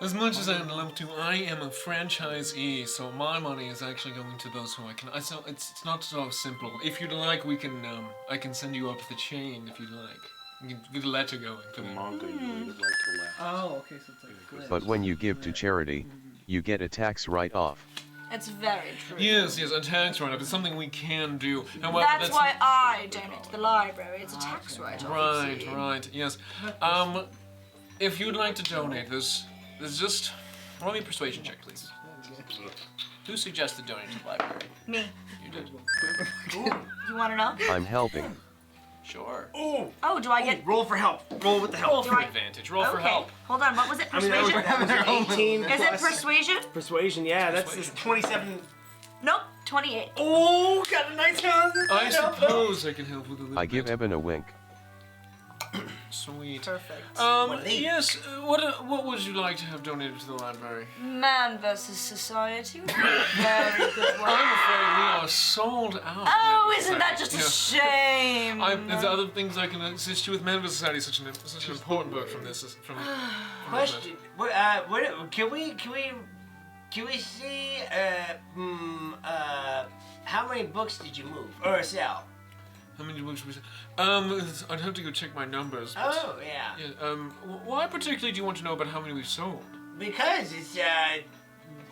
Speaker 6: As much as I'd love to, I am a franchisee, so my money is actually going to those who I can. So it's not so simple. If you'd like, I can send you up the chain if you'd like. You can get a letter going for
Speaker 4: The
Speaker 6: me.
Speaker 4: manga you would like to laugh.
Speaker 3: Oh, okay, so it's like good.
Speaker 7: But when you give to charity, you get a tax write-off.
Speaker 5: It's very true.
Speaker 6: Yes, a tax write-off is something we can do. And
Speaker 5: That's why I donate to the library. It's a tax write-off. you see.
Speaker 6: Right, yes. If you'd like to donate, there's just roll me a persuasion check, please. Who suggested donating to the library?
Speaker 5: Me.
Speaker 6: You did.
Speaker 5: You want to know?
Speaker 7: I'm helping.
Speaker 6: Sure.
Speaker 5: Oh, do I get?
Speaker 8: Roll for help. Roll with the help.
Speaker 6: Roll
Speaker 5: Do
Speaker 6: for
Speaker 5: I-
Speaker 6: advantage. Roll for
Speaker 5: Okay.
Speaker 6: help.
Speaker 5: Hold on. What was it?
Speaker 8: I mean, that was,
Speaker 5: Persuasion?
Speaker 8: that was an 18
Speaker 5: Is it
Speaker 8: plus
Speaker 5: persuasion?
Speaker 8: persuasion. Yeah, that's
Speaker 6: Persuasion.
Speaker 8: 27.
Speaker 5: Nope. 28.
Speaker 8: Oh, got a nice hand.
Speaker 6: I suppose I can help with a little
Speaker 7: I give
Speaker 6: bit.
Speaker 7: Eben a wink.
Speaker 6: Sweet.
Speaker 5: Perfect.
Speaker 8: of these?
Speaker 6: Yes. What would you like to have donated to the library?
Speaker 5: Man versus Society would be a very good one.
Speaker 6: I'm afraid we are sold out.
Speaker 5: Oh,
Speaker 6: Man
Speaker 5: isn't that
Speaker 6: Society.
Speaker 5: just a
Speaker 6: Yeah.
Speaker 5: shame?
Speaker 6: There's other things I can assist you with. Man vs. Society is such an important book from this.
Speaker 8: Question. Can we see? How many books did you move or sell?
Speaker 6: How many books we? I'd have to go check my numbers. But,
Speaker 8: Oh yeah.
Speaker 6: Yeah, why particularly do you want to know about how many we've sold?
Speaker 8: Because it's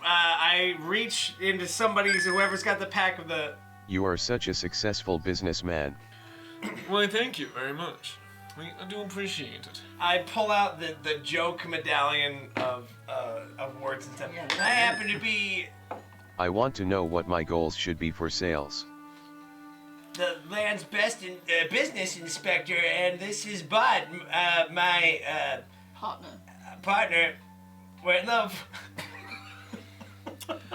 Speaker 8: I reach into whoever's got the pack of the.
Speaker 7: You are such a successful businessman.
Speaker 6: Well, thank you very much. I do appreciate it.
Speaker 8: I pull out the joke medallion of words and stuff. I happen to be
Speaker 7: I want to know what my goals should be for sales.
Speaker 8: the land's best business inspector, and this is Bott, my partner. We're in love.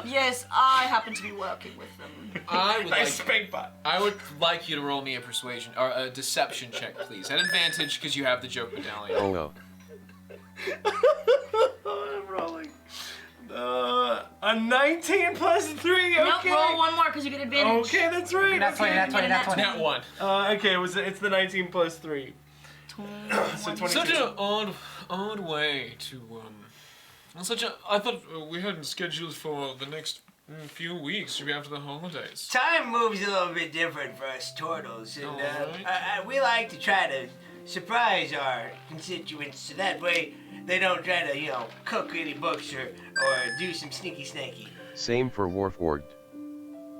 Speaker 5: Yes, I happen to be working with them.
Speaker 6: I would like you to roll me a persuasion or a deception check, please. At advantage because you have the joke medallion.
Speaker 7: Oh.
Speaker 8: I'm rolling. A 19 plus 3. Okay.
Speaker 5: Nope, roll one more because you get advantage.
Speaker 8: Okay, that's right.
Speaker 3: That's 20.
Speaker 6: Nat 1.
Speaker 8: Okay, it's the 19 plus 3. So 22.
Speaker 6: Such an odd way to I thought we hadn't scheduled for the next few weeks to be after the holidays.
Speaker 8: Time moves a little bit different for us turtles, and we like to try to surprise our constituents so that way they don't try to, cook any books or do some sneaky snaky.
Speaker 7: Same for warforged.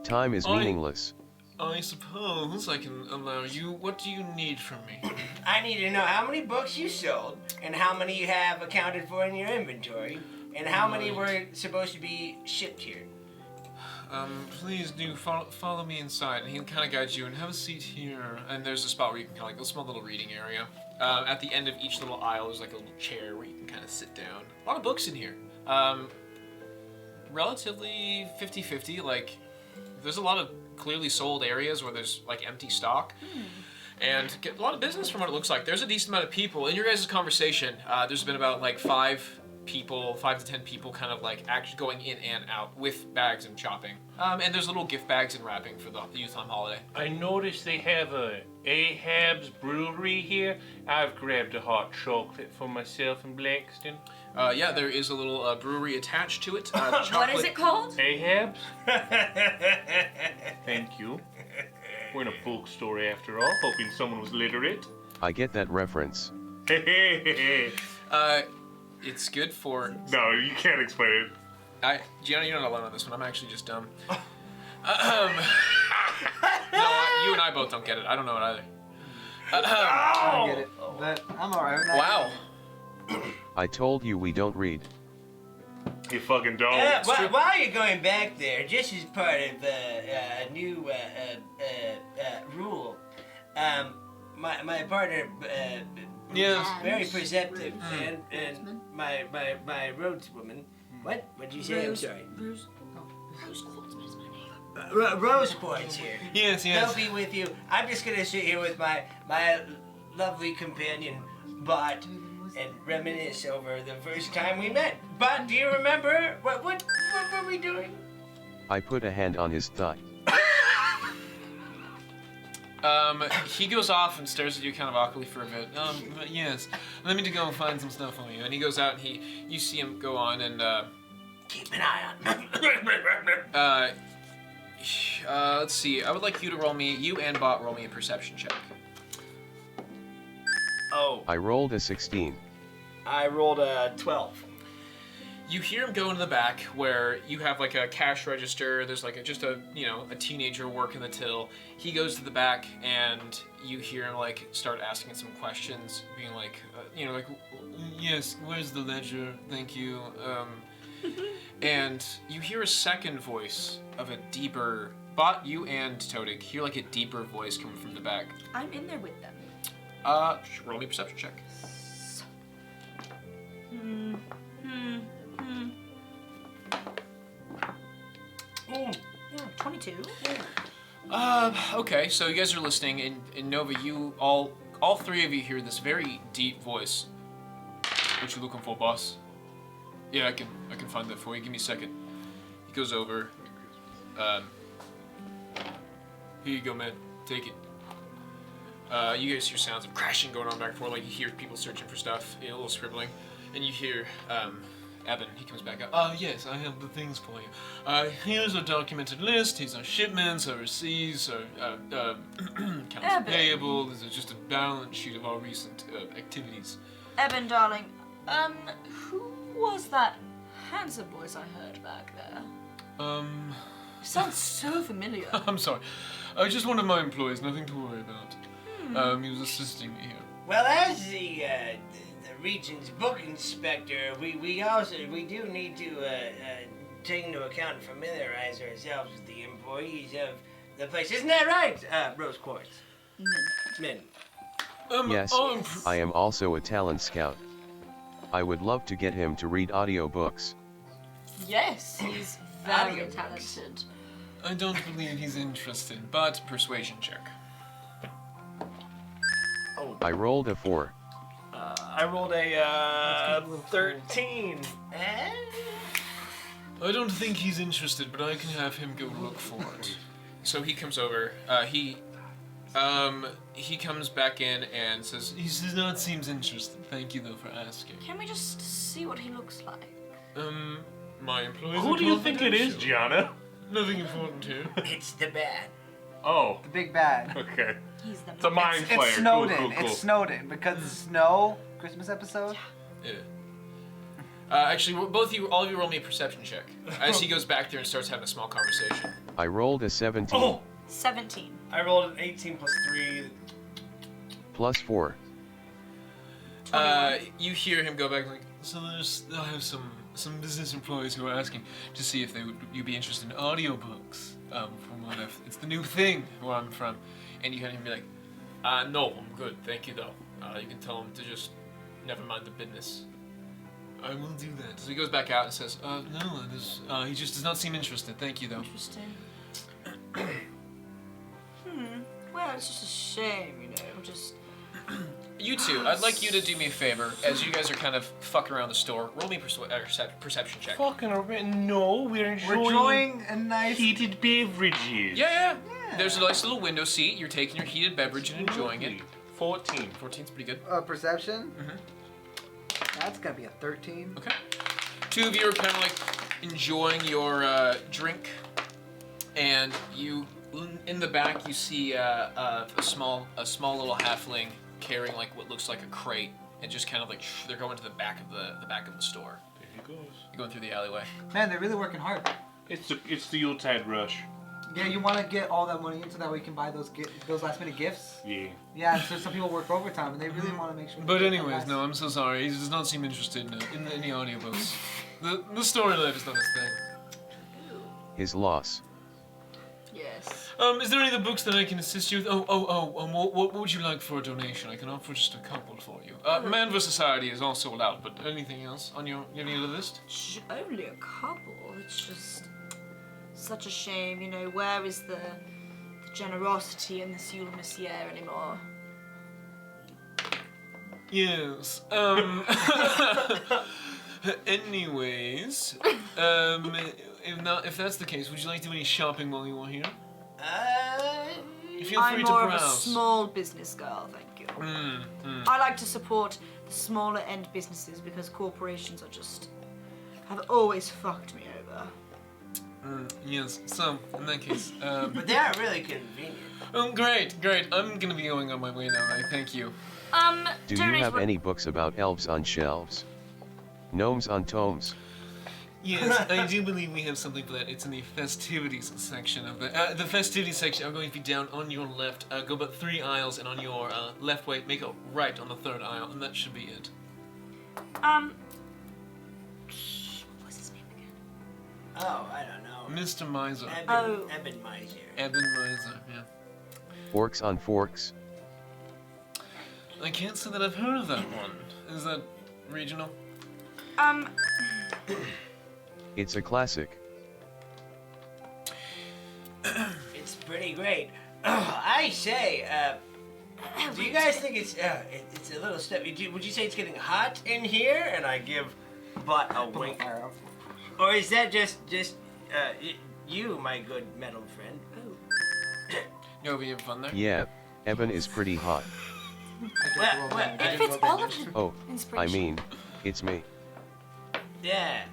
Speaker 7: Time is meaningless.
Speaker 6: I suppose I can allow you. What do you need from me?
Speaker 8: I need to know how many books you sold, and how many you have accounted for in your inventory, and how many were supposed to be shipped here.
Speaker 6: Please do follow me inside, and he'll kind of guide you, and have a seat here. And there's a spot where you can kind of a small little reading area. At the end of each little aisle, there's like a little chair where you can kind of sit down. A lot of books in here. Relatively 50-50, like, there's a lot of clearly sold areas where there's like empty stock, and get a lot of business from what it looks like. There's a decent amount of people in your guys' conversation. There's been about like 5 to 10 people kind of like actually going in and out with bags and shopping. And there's little gift bags and wrapping for the youth on holiday.
Speaker 4: I noticed they have a Ahab's brewery here. I've grabbed a hot chocolate for myself in Blackston.
Speaker 6: Yeah, there is a little brewery attached to it.
Speaker 5: What is it called?
Speaker 4: Ahab's? Thank you. We're in a bookstore after all, hoping someone was literate.
Speaker 7: I get that reference.
Speaker 6: It's good for...
Speaker 4: No, you can't explain it.
Speaker 6: Gianna, you're not alone on this one. I'm actually just dumb. No, you and I both don't get it. I don't know it either.
Speaker 3: I get it. But I'm alright with that.
Speaker 6: Wow.
Speaker 7: I told you we don't read.
Speaker 4: You fucking don't.
Speaker 8: While you're going back there, just as part of a new rule, my partner is very perceptive, and my roadswoman. What? What'd you say? I'm sorry.
Speaker 5: Rose Quartz is my name.
Speaker 8: Rose Quartz here.
Speaker 6: Yes.
Speaker 8: They'll be with you. I'm just gonna sit here with my lovely companion, Bott, and reminisce over the first time we met. Bott, do you remember what were we doing?
Speaker 7: I put a hand on his thigh.
Speaker 6: He goes off and stares at you kind of awkwardly for a bit. But yes, let me go and find some stuff for you. And he goes out and you see him go on and,
Speaker 8: keep an eye on me.
Speaker 6: Let's see. I would like you and Bott roll me a perception check.
Speaker 8: Oh.
Speaker 7: I rolled a 16.
Speaker 2: I rolled a 12.
Speaker 6: You hear him go into the back where you have like a cash register. There's like a teenager working the till. He goes to the back and you hear him like start asking some questions, being like, yes, where's the ledger? Thank you. And you hear a second voice of a deeper, Bott, you and Todig hear like a deeper voice coming from the back.
Speaker 5: I'm in there with them.
Speaker 6: Roll me a perception check.
Speaker 5: 22.
Speaker 6: Okay, so you guys are listening, and Nova, you all three of you hear this very deep voice. What you looking for, boss? Yeah, I can find that for you. Give me a second. He goes over. Here you go, man. Take it. You guys hear sounds of crashing going on back and forth, like you hear people searching for stuff, a little scribbling, and you hear Eben. He comes back up. Yes, I have the things for you. Here's a documented list. Here's our shipments, our receipts, our accounts payable. This is just a balance sheet of our recent activities.
Speaker 5: Eben, darling, who was that handsome voice I heard back there?
Speaker 6: It
Speaker 5: sounds so familiar.
Speaker 6: I'm sorry. Just one of my employees, nothing to worry about. He was assisting me here.
Speaker 8: Well, as the region's book inspector, we do need to take into account and familiarize ourselves with the employees of the place. Isn't that right, Rose Quartz? Min.
Speaker 7: Yes, I am also a talent scout. I would love to get him to read audiobooks.
Speaker 5: Yes, he's very talented.
Speaker 6: I don't believe he's interested, but persuasion check.
Speaker 7: I rolled a 4.
Speaker 2: I rolled a 13.
Speaker 6: I don't think he's interested, but I can have him go look for it. So he comes over. He comes back in and says, he does not seems interested. Thank you though for asking.
Speaker 5: Can we just see what he looks like?
Speaker 6: My employees.
Speaker 4: Who do you think it is, Gianna?
Speaker 6: Nothing important here.
Speaker 8: It's the bad.
Speaker 4: Oh.
Speaker 3: The big bad.
Speaker 4: Okay.
Speaker 5: He's the
Speaker 4: It's a mind flayer.
Speaker 3: It's Snowden.
Speaker 4: Cool.
Speaker 3: It's Snowden because the snow Christmas episode.
Speaker 6: Yeah. Actually, all of you roll me a perception check. As he goes back there and starts having a small conversation.
Speaker 7: I rolled a 17.
Speaker 2: Oh!
Speaker 5: 17.
Speaker 2: I rolled an 18 plus 3.
Speaker 7: Plus 4.
Speaker 6: You hear him go back like, so I have some business employees who are asking to see if you'd be interested in audiobooks. From what it's the new thing where I'm from. And you hear him be like, no, I'm good, thank you though. You can tell him to just never mind the business. I will do that. So he goes back out and says, no, he just does not seem interested, thank you though.
Speaker 5: Interesting. Well, it's just a shame, just...
Speaker 6: You two, I'd like you to do me a favor, as you guys are kind of fucking around the store. Roll me perception check.
Speaker 4: Fucking around. No, we're
Speaker 3: enjoying a nice
Speaker 4: heated beverages.
Speaker 6: Yeah. There's a nice little window seat. You're taking your heated beverage and enjoying it.
Speaker 4: 14.
Speaker 6: 14's pretty good.
Speaker 3: Perception? That's gonna be a 13.
Speaker 6: Okay. Two of you are kind of like enjoying your drink, and you, in the back, you see a small little halfling carrying like what looks like a crate, and just kind of like they're going to the back of the store.
Speaker 4: There he goes.
Speaker 6: You're going through the alleyway.
Speaker 3: Man, they're really working hard.
Speaker 4: It's the Yuletide rush.
Speaker 3: Yeah, you want to get all that money in so that way you can buy those last minute gifts.
Speaker 4: Yeah.
Speaker 3: Yeah, so some people work overtime and they really want to make sure.
Speaker 6: But anyways, no, I'm so sorry. He does not seem interested in any audiobooks. The story life is not his thing.
Speaker 7: His loss.
Speaker 5: Yes.
Speaker 6: Is there any other books that I can assist you with? What would you like for a donation? I can offer just a couple for you. Man vs. Society is also allowed, but anything else on your other list?
Speaker 5: Only a couple. It's just such a shame, where is the generosity in this Yule Monsieur anymore?
Speaker 6: Yes. Anyways, if that's the case, would you like to do any shopping while you are here? Feel free
Speaker 5: I'm
Speaker 6: to
Speaker 5: more of a
Speaker 6: browse.
Speaker 5: small business girl, thank you. I like to support the smaller end businesses because corporations have always fucked me over.
Speaker 6: Yes. So in that case,
Speaker 8: But they are really convenient.
Speaker 6: Great. I'm gonna be going on my way now. Thank you.
Speaker 7: Do you have any books about elves on shelves? Gnomes on tomes?
Speaker 6: Yes, I do believe we have something for that. It's in the festivities section of the festivities section. I'm going to be down on your left. Go about 3 aisles, and on your left way, make a right on the 3rd aisle, and that should be it.
Speaker 5: What's his name again?
Speaker 8: Oh, I don't know.
Speaker 6: Mr. Miser.
Speaker 8: Eben Miser.
Speaker 6: Eben Miser, yeah.
Speaker 7: Forks on forks?
Speaker 6: I can't say that I've heard of that one. Is that regional?
Speaker 7: It's a classic.
Speaker 8: It's pretty great. I say, do you guys think it's a little step? Would you say it's getting hot in here? And I give Bott a wink. Or is that just you, my good metal friend?
Speaker 6: You know, we have fun there?
Speaker 7: Yeah, Eben is pretty hot.
Speaker 5: It fits all of the
Speaker 7: Oh,
Speaker 5: inspiration.
Speaker 7: I mean, it's me.
Speaker 8: Yeah.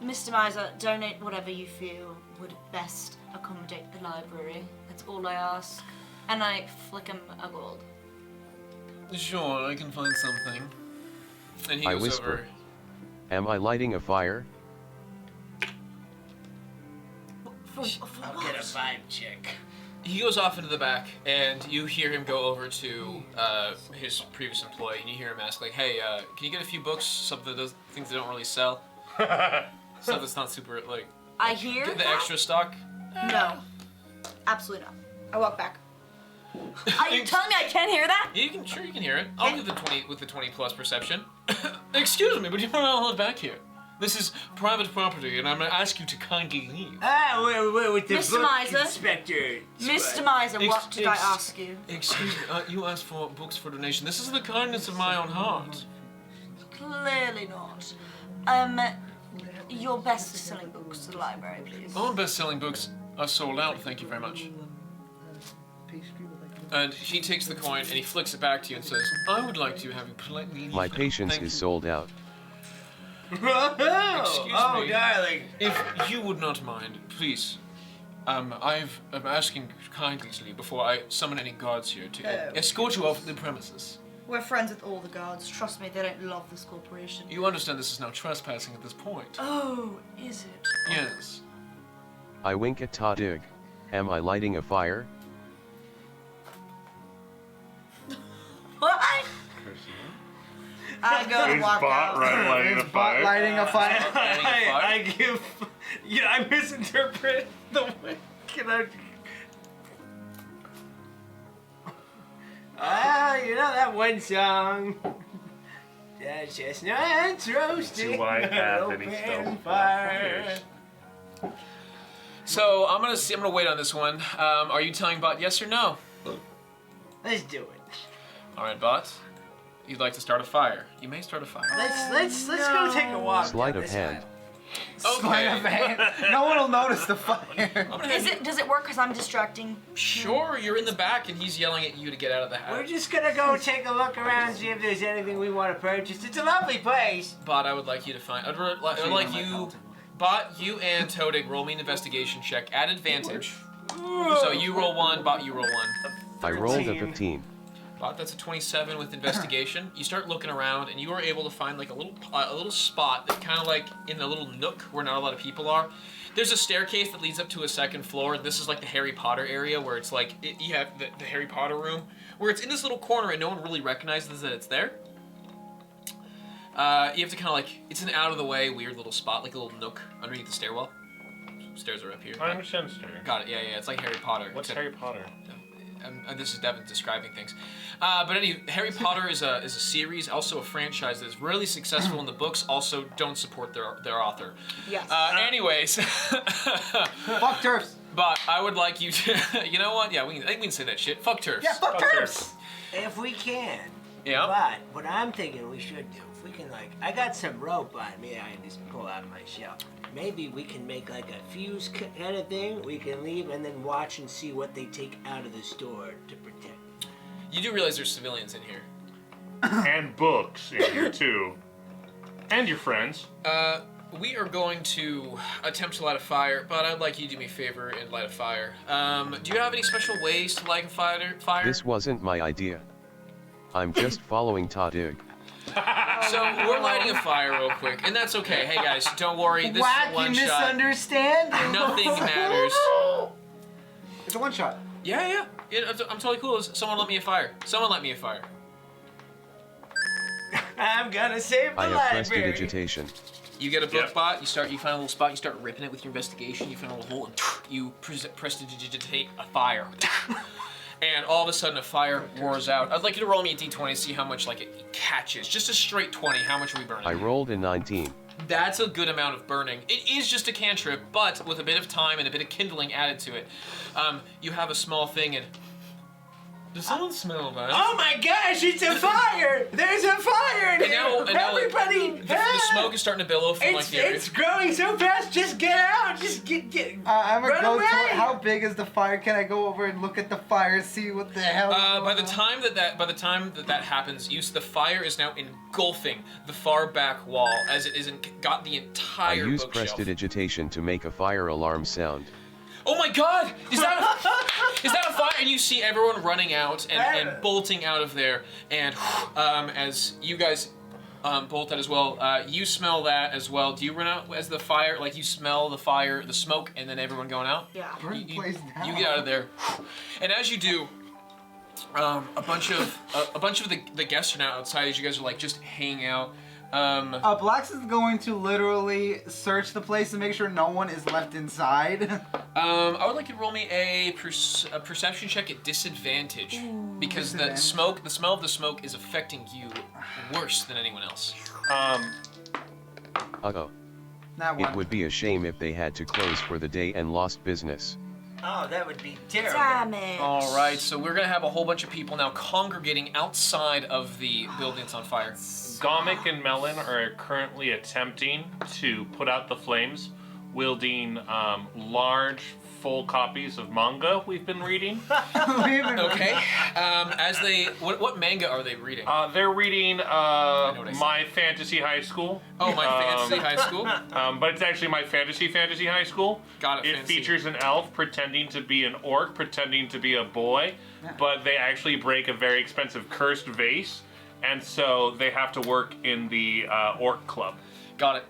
Speaker 5: Mr. Miser, donate whatever you feel would best accommodate the library. That's all I ask. And I flick him a gold.
Speaker 6: Sure, I can find something. And he
Speaker 7: I
Speaker 6: goes
Speaker 7: whisper.
Speaker 6: over.
Speaker 7: Am I lighting a fire?
Speaker 5: For
Speaker 8: I'll
Speaker 5: what?
Speaker 8: get a vibe check.
Speaker 6: He goes off into the back, and you hear him go over to his previous employee, and you hear him ask, like, "Hey, can you get a few books? Something that does things they don't really sell. Stuff that's not super like
Speaker 5: I hear
Speaker 6: get the
Speaker 5: that?
Speaker 6: extra stock."
Speaker 5: No. Absolutely not. I walk back. Are you telling me I can't hear that?
Speaker 6: You can you can hear it. I'll do the 20 with the 20 plus perception. Excuse me, but you want to hold back here. This is private property, and I'm gonna ask you to kindly leave.
Speaker 8: We're with the
Speaker 5: Mr.
Speaker 8: book
Speaker 5: Miser.
Speaker 8: inspector.
Speaker 5: Mr. Miser, what
Speaker 6: Ex-
Speaker 5: did I
Speaker 6: ex-
Speaker 5: ask you?
Speaker 6: Excuse me, you asked for books for donation. This is the kindness of my own heart.
Speaker 5: Clearly not. Your best-selling books to the library, please.
Speaker 6: All best-selling books are sold out. Thank you very much. And he takes the coin and he flicks it back to you and says, "I would like to have you politely leave
Speaker 7: My
Speaker 6: now.
Speaker 7: patience
Speaker 6: Thank
Speaker 7: is
Speaker 6: you."
Speaker 7: sold out.
Speaker 6: Excuse
Speaker 8: Oh,
Speaker 6: me.
Speaker 8: darling.
Speaker 6: If you would not mind, please. I'm asking kindly before I summon any guards here to escort you off the premises.
Speaker 5: We're friends with all the guards. Trust me, they don't love this corporation.
Speaker 6: You understand this is now trespassing at this point?
Speaker 5: Oh, is it?
Speaker 6: Yes.
Speaker 7: I wink at Tadig. Am I lighting a fire?
Speaker 5: What? I go to
Speaker 2: Is
Speaker 5: walk
Speaker 2: Bott
Speaker 5: out.
Speaker 2: lighting a
Speaker 3: Bot
Speaker 2: fire?
Speaker 3: lighting a fire.
Speaker 6: Lighting a fire?
Speaker 2: I give. Yeah, I misinterpret the way. Can I?
Speaker 8: You know that one song. Chestnuts roasting.
Speaker 2: Do I have
Speaker 8: open
Speaker 2: any stone
Speaker 8: fire.
Speaker 6: So I'm gonna wait on this one. Are you telling Bot yes or no?
Speaker 8: Let's do it.
Speaker 6: All right, Bot. You'd like to start a fire. You may start a fire.
Speaker 8: Let's go take a walk.
Speaker 7: Sleight
Speaker 8: down
Speaker 7: of
Speaker 8: this
Speaker 7: hand.
Speaker 8: aisle.
Speaker 3: Sleight of hand. No one will notice the fire.
Speaker 5: Does it work because I'm distracting?
Speaker 6: Sure, you're in the back and he's yelling at you to get out of the
Speaker 8: We're
Speaker 6: house.
Speaker 8: just gonna go take a look around, see if there's anything we want to purchase. It's a lovely place.
Speaker 6: Bot, I would like you to find. I'd like you, Bot, you and Todig roll me an investigation check at advantage. So you roll 1, Bot, you roll 1.
Speaker 7: I rolled a 15.
Speaker 6: Bot, that's a 27 with investigation. You start looking around, and you are able to find like a little spot that kind of like in a little nook where not a lot of people are. There's a staircase that leads up to a second floor. This is like the Harry Potter area where it's like you have the Harry Potter room where it's in this little corner and no one really recognizes that it's there. You have to kind of like it's an out of the way weird little spot, like a little nook underneath the stairwell. Stairs are up here.
Speaker 2: I understand, sir.
Speaker 6: Got it. Yeah. It's like Harry Potter.
Speaker 2: What's
Speaker 6: except-
Speaker 2: Harry Potter?
Speaker 6: this is Devin describing things. But anyway, Harry Potter is a series, also a franchise that is really successful in the books, also don't support their author.
Speaker 5: Yes.
Speaker 6: Anyways.
Speaker 3: Fuck turfs.
Speaker 6: But I would like you to, you know what? Yeah, I think we can say that shit. Fuck turfs.
Speaker 3: Yeah, fuck turfs.
Speaker 8: If we can.
Speaker 6: Yeah.
Speaker 8: But what I'm thinking we should do, if we can I got some rope on me I can just pull out of my shelf. Maybe we can make like a fuse kind of thing. We can leave and then watch and see what they take out of the store to protect.
Speaker 6: You do realize there's civilians in here.
Speaker 2: And books in here too. And your friends.
Speaker 6: We are going to attempt to light a fire, but I'd like you to do me a favor and light a fire. Do you have any special ways to light a fire?
Speaker 7: This wasn't my idea. I'm just following Tadig.
Speaker 6: So we're lighting a fire real quick, and that's okay. Hey guys, don't worry. This is
Speaker 3: Wacky
Speaker 6: one shot.
Speaker 3: misunderstanding.
Speaker 6: Nothing matters.
Speaker 3: It's a one shot.
Speaker 6: Yeah. I'm totally cool. Someone let me a fire. Someone let me a fire.
Speaker 8: I'm gonna save the
Speaker 7: I have
Speaker 8: library.
Speaker 7: prestidigitation.
Speaker 6: You get a book
Speaker 2: Yep.
Speaker 6: spot. You find a little spot. You start ripping it with your investigation. You find a little hole, and you prestidigitate a fire. And all of a sudden, a fire roars out. I'd like you to roll me a d20 to see how much like it catches. Just a straight 20. How much are we burning?
Speaker 7: I rolled a 19.
Speaker 6: That's a good amount of burning. It is just a cantrip, but with a bit of time and a bit of kindling added to it, you have a small thing. And does someone smell that?
Speaker 8: Oh my gosh, it's a fire! There's a fire in
Speaker 6: And now,
Speaker 8: here!
Speaker 6: like,
Speaker 8: Everybody!
Speaker 6: the smoke is starting to billow from like the area.
Speaker 8: It's growing so fast, just get out! Just get
Speaker 3: I'm a
Speaker 8: run
Speaker 3: go to
Speaker 8: away!
Speaker 3: it. How big is the fire? Can I go over and look at the fire, see what the hell?
Speaker 6: By the time that happens, the fire is now engulfing the far back wall as it got the
Speaker 7: I
Speaker 6: entire
Speaker 7: use
Speaker 6: bookshelf.
Speaker 7: prestidigitation to make a fire alarm sound.
Speaker 6: Oh my God! Is that a fire? And you see everyone running out and bolting out of there, and as you guys Bolt that as well. You smell that as well. Do you run out as the fire? Like you smell the fire, the smoke, and then everyone going out?
Speaker 5: Yeah.
Speaker 3: Burn the place down.
Speaker 6: You get out of there, and as you do, a bunch of the guests are now outside as you guys are like just hanging out.
Speaker 3: Blax is going to literally search the place to make sure no one is left inside.
Speaker 6: I would like you to roll me a perception check at disadvantage because the smell of the smoke is affecting you worse than anyone else.
Speaker 7: Uh-oh.
Speaker 3: That
Speaker 7: It
Speaker 3: one.
Speaker 7: would be a shame if they had to close for the day and lost business.
Speaker 8: Oh, that would be terrible.
Speaker 5: Damn it.
Speaker 6: All right, so we're gonna have a whole bunch of people now congregating outside of the building that's on fire.
Speaker 4: Gomic and Melon are currently attempting to put out the flames, wielding large, full copies of manga we've been reading.
Speaker 6: Okay. As they, what manga are they reading?
Speaker 4: They're reading
Speaker 6: what I said.
Speaker 4: My Fantasy High School.
Speaker 6: Oh, My Fantasy High School.
Speaker 4: But it's actually My Fantasy High School.
Speaker 6: Got it.
Speaker 4: It
Speaker 6: fancy.
Speaker 4: features an elf pretending to be an orc, pretending to be a boy, but they actually break a very expensive cursed vase, and so they have to work in the orc club.
Speaker 6: Got it.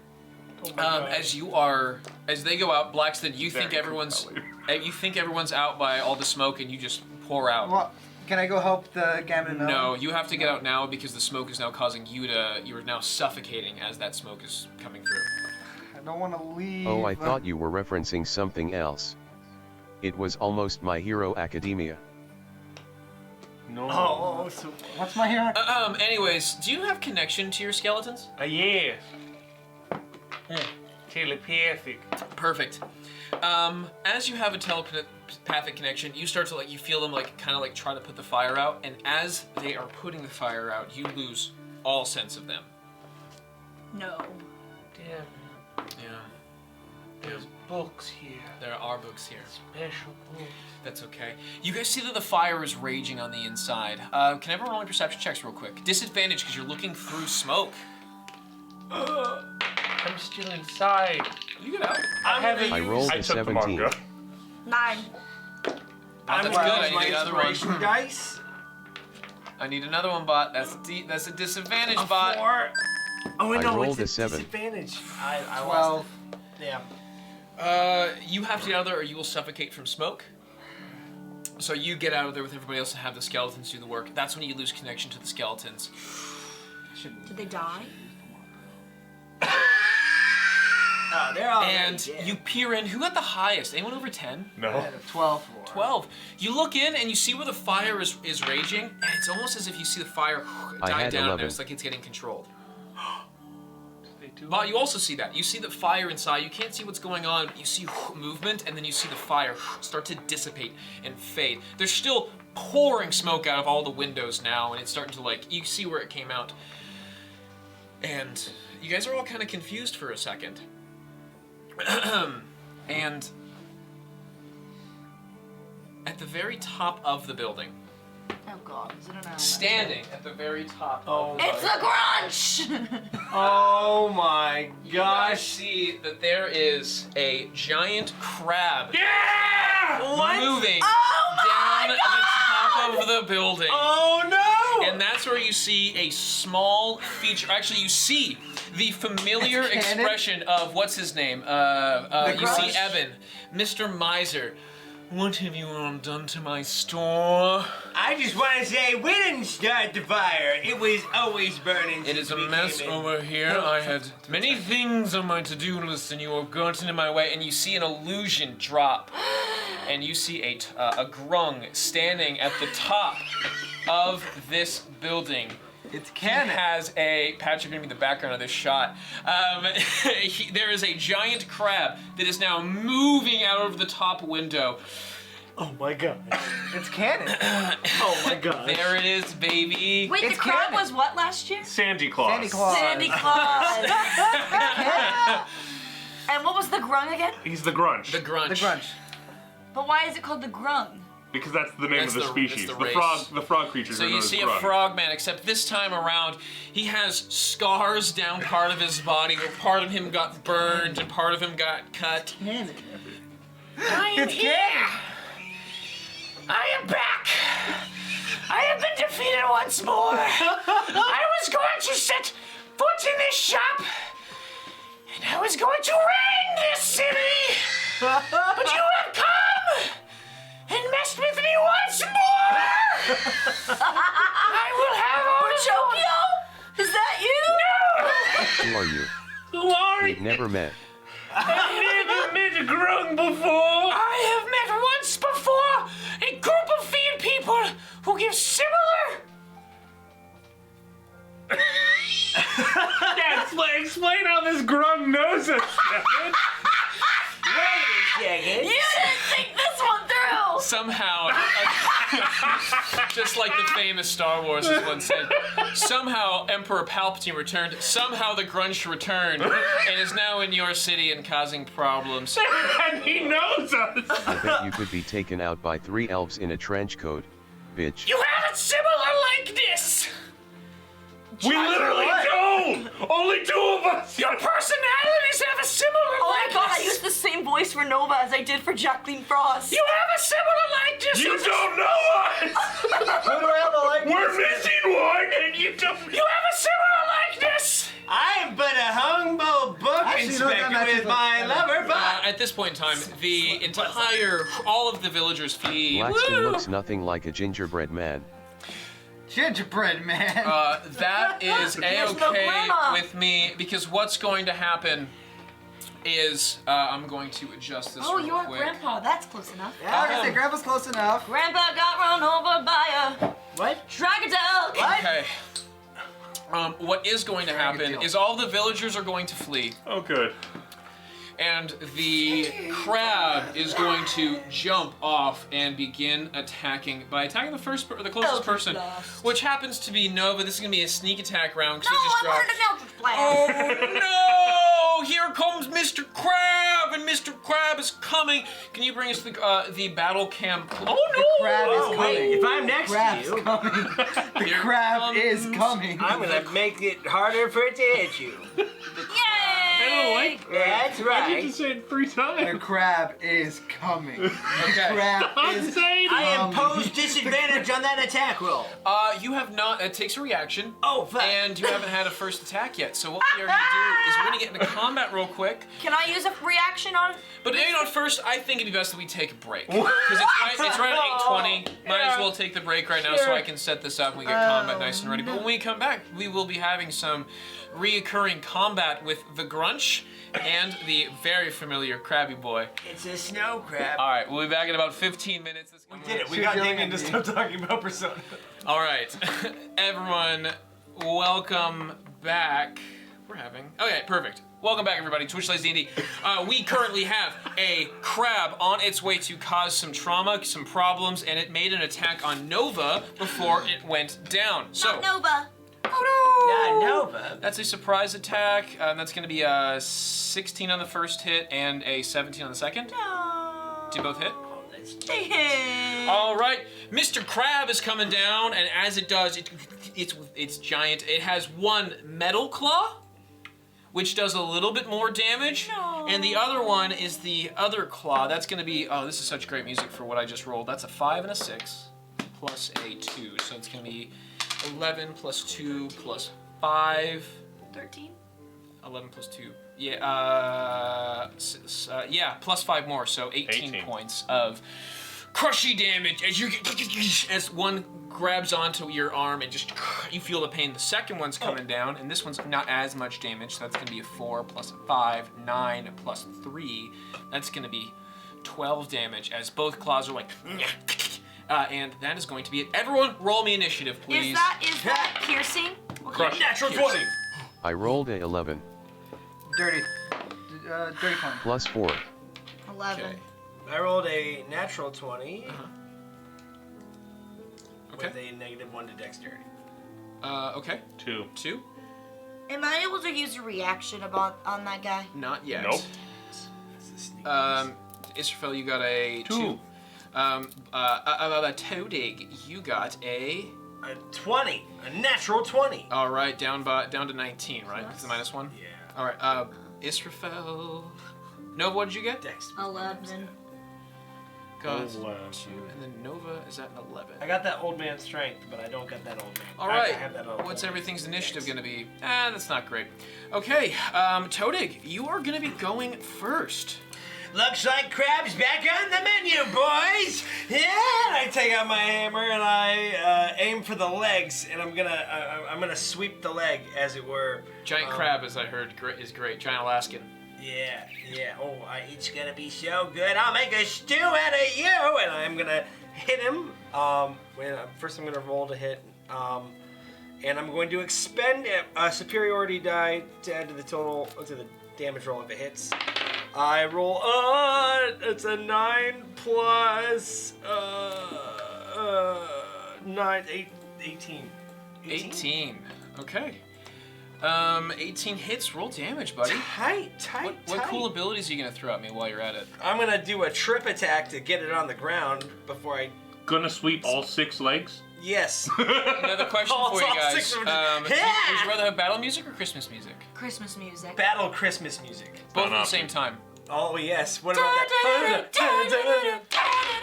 Speaker 6: As they go out, Blackston, you think
Speaker 4: Very
Speaker 6: everyone's out by all the smoke, and you just pour out.
Speaker 3: Well, can I go help the Gambit and Melon?
Speaker 6: No, you have to get out now because the smoke is now causing you're now suffocating as that smoke is coming through.
Speaker 3: I don't want to leave.
Speaker 7: Oh, I thought you were referencing something else. It was almost My Hero Academia.
Speaker 4: No.
Speaker 8: Oh, so
Speaker 3: What's my hair?
Speaker 6: Anyways, do you have connection to your skeletons?
Speaker 4: Yes. Telepathic.
Speaker 6: Perfect. As you have a telepathic connection, you start to you feel them kind of try to put the fire out, and as they are putting the fire out, you lose all sense of them.
Speaker 5: No.
Speaker 4: Damn.
Speaker 6: Yeah.
Speaker 4: There's books here.
Speaker 6: There are books here.
Speaker 4: Special books.
Speaker 6: That's okay. You guys see that the fire is raging on the inside. Can everyone roll me perception checks real quick? Disadvantage because you're looking through smoke.
Speaker 4: I'm still inside.
Speaker 6: You get out.
Speaker 7: I rolled
Speaker 4: I
Speaker 7: a
Speaker 4: took
Speaker 7: 17.
Speaker 4: the manga.
Speaker 5: 9.
Speaker 6: That's good. I need another one.
Speaker 8: inspiration dice.
Speaker 6: I need another one, Bot. That's a disadvantage,
Speaker 8: A
Speaker 6: Bot.
Speaker 8: 4. Oh,
Speaker 7: I
Speaker 8: no,
Speaker 7: rolled
Speaker 8: it's
Speaker 7: a 7.
Speaker 8: disadvantage. I
Speaker 3: 12.
Speaker 8: lost it. Yeah.
Speaker 6: You have to get out of there or you will suffocate from smoke. So you get out of there with everybody else and have the skeletons do the work. That's when you lose connection to the skeletons.
Speaker 5: Did they die?
Speaker 8: Oh, they're all
Speaker 6: And
Speaker 8: dead.
Speaker 6: you peer in. Who got the highest? Anyone over 10?
Speaker 4: No.
Speaker 3: 12.
Speaker 6: 12. You look in and you see where the fire is raging, and it's almost as if you see the fire
Speaker 7: I
Speaker 6: die
Speaker 7: had
Speaker 6: down.
Speaker 7: 11.
Speaker 6: And it's like it's getting controlled.
Speaker 4: They do.
Speaker 6: But you also see that. You see the fire inside. You can't see what's going on, but you see movement, and then you see the fire start to dissipate and fade. There's still pouring smoke out of all the windows now, and it's starting to you see where it came out. And you guys are all kind of confused for a second. And at the very top of the building,
Speaker 5: Oh god, is it an animal?
Speaker 6: standing at the very top of the
Speaker 5: It's the grunch!
Speaker 8: Oh my
Speaker 6: you guys
Speaker 8: gosh.
Speaker 6: see that there is a giant crab
Speaker 4: Yeah!
Speaker 6: moving
Speaker 5: Oh
Speaker 6: down the top of the building.
Speaker 8: Oh no!
Speaker 6: And that's where you see a small feature. Actually, you see the familiar
Speaker 3: It's canon?
Speaker 6: expression of what's his name? You see
Speaker 3: Grudge?
Speaker 6: Evan, Mr. Miser. What have you all done to my store?
Speaker 8: I just want to say we didn't start the fire. It was always burning.
Speaker 6: It is
Speaker 8: since
Speaker 6: a
Speaker 8: we
Speaker 6: mess
Speaker 8: came in.
Speaker 6: over here. I had many things on my to-do list, and you have gotten in my way. And you see an illusion drop, and you see a grung standing at the top of this building.
Speaker 3: It's
Speaker 6: He
Speaker 3: canon.
Speaker 6: has a Patrick gonna be the background of this shot. There is a giant crab that is now moving out of the top window.
Speaker 8: Oh my god.
Speaker 3: It's canon.
Speaker 8: Oh my god.
Speaker 6: There it is, baby.
Speaker 5: Wait,
Speaker 3: It's
Speaker 5: the crab
Speaker 3: canon.
Speaker 5: was what last year?
Speaker 4: Sandy Claus.
Speaker 3: Sandy Claus.
Speaker 5: Sandy Claus. And what was the grung again?
Speaker 4: He's the Grunch.
Speaker 6: The grunch.
Speaker 3: The grunch.
Speaker 5: But why is it called the grung?
Speaker 4: Because that's the name
Speaker 6: That's
Speaker 4: of the
Speaker 6: the-
Speaker 4: species.
Speaker 6: that's the
Speaker 4: The frog creatures
Speaker 6: So
Speaker 4: are known
Speaker 6: you
Speaker 4: as
Speaker 6: see a
Speaker 4: grunch.
Speaker 6: frogman, except this time around, he has scars down part of his body, where part of him got burned and part of him got cut.
Speaker 3: Canon.
Speaker 6: I am
Speaker 3: It's canon.
Speaker 6: I am back! I have been defeated once more! I was going to set this shop, and I was going to reign this city, but you have come and messed with me once more. I will have all
Speaker 5: Chokio? Is that you?
Speaker 7: Who are you?
Speaker 4: Who are
Speaker 7: We've
Speaker 4: you?
Speaker 7: never met.
Speaker 4: I've never met a grung before.
Speaker 6: I have met once before a group of fiend people who give similar.
Speaker 4: Yeah, explain how this grung knows us, Devin.
Speaker 8: Wait a second.
Speaker 5: You didn't think this one through!
Speaker 6: Somehow, just like the famous Star Wars is once said, somehow Emperor Palpatine returned, somehow the Grunch returned, and is now in your city and causing problems.
Speaker 4: And he knows us.
Speaker 7: I bet you could be taken out by 3 elves in a trench coat, bitch.
Speaker 6: You have a similar likeness!
Speaker 4: We literally don't. Only 2 of us.
Speaker 6: Your personalities have a similar
Speaker 5: Oh my
Speaker 6: likeness!
Speaker 5: god, I used the same voice for Nova as I did for Jacqueline Frost.
Speaker 6: You have a similar likeness!
Speaker 4: You don't know us.
Speaker 3: Who do I have a likeness?
Speaker 4: We're missing one, and you don't.
Speaker 6: You have a similar likeness!
Speaker 8: I am but a humble book
Speaker 3: Actually, you know what, that
Speaker 8: inspector
Speaker 3: matches
Speaker 8: with
Speaker 3: with-
Speaker 8: my lover, but
Speaker 6: At this point in time, the entire, all of the villagers flee.
Speaker 7: Blackston looks nothing like a gingerbread man.
Speaker 3: Gingerbread man.
Speaker 6: That is
Speaker 5: There's no
Speaker 6: A-okay
Speaker 5: grandma.
Speaker 6: with me, because what's going to happen is, I'm going to adjust this
Speaker 5: Oh,
Speaker 6: real
Speaker 5: you are
Speaker 6: quick.
Speaker 5: Grandpa. That's close enough.
Speaker 3: I was gonna say, Grandpa's close enough.
Speaker 5: Grandpa got run over by a
Speaker 8: what?
Speaker 5: dragadel.
Speaker 6: Okay. What is going to happen is all the villagers are going to flee,
Speaker 4: Oh, good.
Speaker 6: and the crab is going to jump off and begin attacking the the closest
Speaker 5: Eldritch
Speaker 6: person,
Speaker 5: Blast.
Speaker 6: which happens to be Nova. This is gonna be a sneak attack round because
Speaker 5: No,
Speaker 6: he just
Speaker 5: I wanted
Speaker 6: dropped.
Speaker 5: an Eldritch Blast.
Speaker 6: Oh no! Here comes Mr. Crab, and Mr. Crab is coming. Can you bring us the battle cam? Oh no!
Speaker 3: Crab is
Speaker 8: Oh,
Speaker 3: coming.
Speaker 8: wait, if I'm next
Speaker 3: Crab's
Speaker 8: to you,
Speaker 3: coming. The
Speaker 6: Here
Speaker 3: crab is
Speaker 6: comes-
Speaker 3: coming.
Speaker 8: I'm gonna make it harder for it to hit you.
Speaker 6: I don't like.
Speaker 8: That's
Speaker 4: I
Speaker 8: right.
Speaker 4: get to say it 3
Speaker 3: The
Speaker 4: times.
Speaker 3: crab is coming. The
Speaker 6: Okay.
Speaker 3: crab
Speaker 4: I'm
Speaker 3: is
Speaker 4: saying
Speaker 8: I impose disadvantage on that attack roll.
Speaker 6: You have not. It takes a reaction.
Speaker 8: Oh, fuck.
Speaker 6: And you haven't had a first attack yet. So what we are gonna do is we're gonna get into combat real quick.
Speaker 5: Can I use a reaction on?
Speaker 6: But maybe not first. I think it'd be best that we take a break because it's right at 8:20. Might as well take the break right now so I can set this up and we get combat nice and ready. But when we come back, we will be having some reoccurring combat with the Grunch and the very familiar Krabby Boy.
Speaker 8: It's a snow crab.
Speaker 6: All right, we'll be back in about 15 minutes.
Speaker 2: We did it. We got Damien to stop talking about Persona.
Speaker 6: All right, everyone, welcome back. Okay, perfect. Welcome back, everybody, to Slays D&D. We currently have a crab on its way to cause some trauma, some problems, and it made an attack on Nova before it went down. So,
Speaker 5: Not Nova.
Speaker 8: Not Nova.
Speaker 6: that's a surprise attack. That's going to be a 16 on the first hit and a 17 on the second.
Speaker 5: No.
Speaker 6: Do both hit?
Speaker 5: They hit.
Speaker 6: All right, Mr. Crab is coming down, and as it does, it's giant. It has one metal claw, which does a little bit more damage, and the other one is the other claw. That's going to be, oh, this is such great music for what I just rolled. That's a 5 and a 6 plus a 2, so it's going to be 11 plus 2 plus 5.
Speaker 5: 13.
Speaker 6: 11 plus 2. Yeah, yeah, plus 5 more, so 18 points of crushy damage as one grabs onto your arm and just you feel the pain. The second one's coming down, and this one's not as much damage, so that's going to be a 4 plus a 5, 9 plus 3. That's going to be 12 damage as both claws are like... and that is going to be it. Everyone, roll me initiative, please.
Speaker 5: Is that piercing?
Speaker 4: Crush.
Speaker 2: Natural 20.
Speaker 7: I rolled a 11,
Speaker 3: Dirty 20.
Speaker 7: plus 4.
Speaker 5: 11.
Speaker 6: Okay.
Speaker 8: I rolled a natural 20
Speaker 6: Okay.
Speaker 8: with a -1 to dexterity.
Speaker 6: Okay.
Speaker 4: 2.
Speaker 6: 2?
Speaker 5: Am I able to use a reaction on that guy?
Speaker 6: Not yet.
Speaker 4: Nope.
Speaker 8: That's a sneak.
Speaker 6: Israfel, you got a 2. Todig, you got a...
Speaker 8: A 20. A natural 20.
Speaker 6: All right, down to 19, right? Because the -1.
Speaker 8: Yeah.
Speaker 6: All right, Israfel. Nova, what did you get?
Speaker 8: Dex.
Speaker 5: 11.
Speaker 6: got 2,
Speaker 4: 11.
Speaker 6: and then Nova is at an 11.
Speaker 2: I got that old man strength, but I don't got that old man.
Speaker 6: All
Speaker 2: I
Speaker 6: right.
Speaker 2: have that old
Speaker 6: What's
Speaker 2: man.
Speaker 6: everything's initiative going to be? That's not great. Okay, Todig, you are going to be going first.
Speaker 8: Looks like crab's back on the menu, boys.
Speaker 2: Yeah, I take out my hammer and I aim for the legs, and I'm gonna sweep the leg, as it were.
Speaker 6: Giant crab, as I heard, is great. Giant Alaskan.
Speaker 2: Yeah. Oh, it's gonna be so good. I'll make a stew out of you, and I'm gonna hit him. First I'm gonna roll to hit. And I'm going to expend a superiority die to add to the total to the damage roll if it hits. I roll. It's a 9 plus 9, 18.
Speaker 6: 18. Okay. 18 hits. Roll damage, buddy.
Speaker 2: Tight.
Speaker 6: What cool abilities are you gonna throw at me while you're at it?
Speaker 2: I'm gonna do a trip attack to get it on the ground before I.
Speaker 4: Gonna sweep all 6 legs?
Speaker 2: Yes.
Speaker 6: Another question for you
Speaker 2: All
Speaker 6: guys.
Speaker 2: 6 of them.
Speaker 6: Would you rather have battle music or Christmas music?
Speaker 5: Christmas music.
Speaker 2: Battle Christmas music.
Speaker 6: Both at the same time.
Speaker 2: Oh yes. What about that?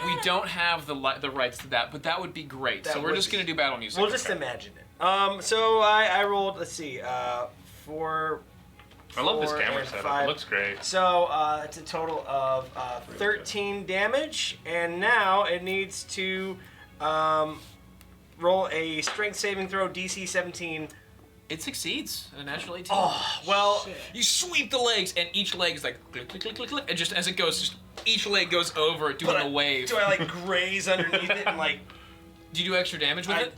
Speaker 6: We don't have the rights to that, but that would be great. So we're just gonna do battle music.
Speaker 2: We'll just imagine it. So I rolled. Let's see. 4.
Speaker 4: I love this
Speaker 2: 4
Speaker 4: camera
Speaker 2: and
Speaker 4: setup.
Speaker 2: 5.
Speaker 4: It looks great.
Speaker 2: So it's a total of 13 damage, and now it needs to roll a strength saving throw, DC 17.
Speaker 6: It succeeds. A natural 18.
Speaker 2: Oh, well,
Speaker 6: You sweep the legs, and each leg is like click, click, click, click, click, and just as it goes, just each leg goes over, doing a wave.
Speaker 2: Do I like graze underneath it and like?
Speaker 6: Do you do extra damage with it?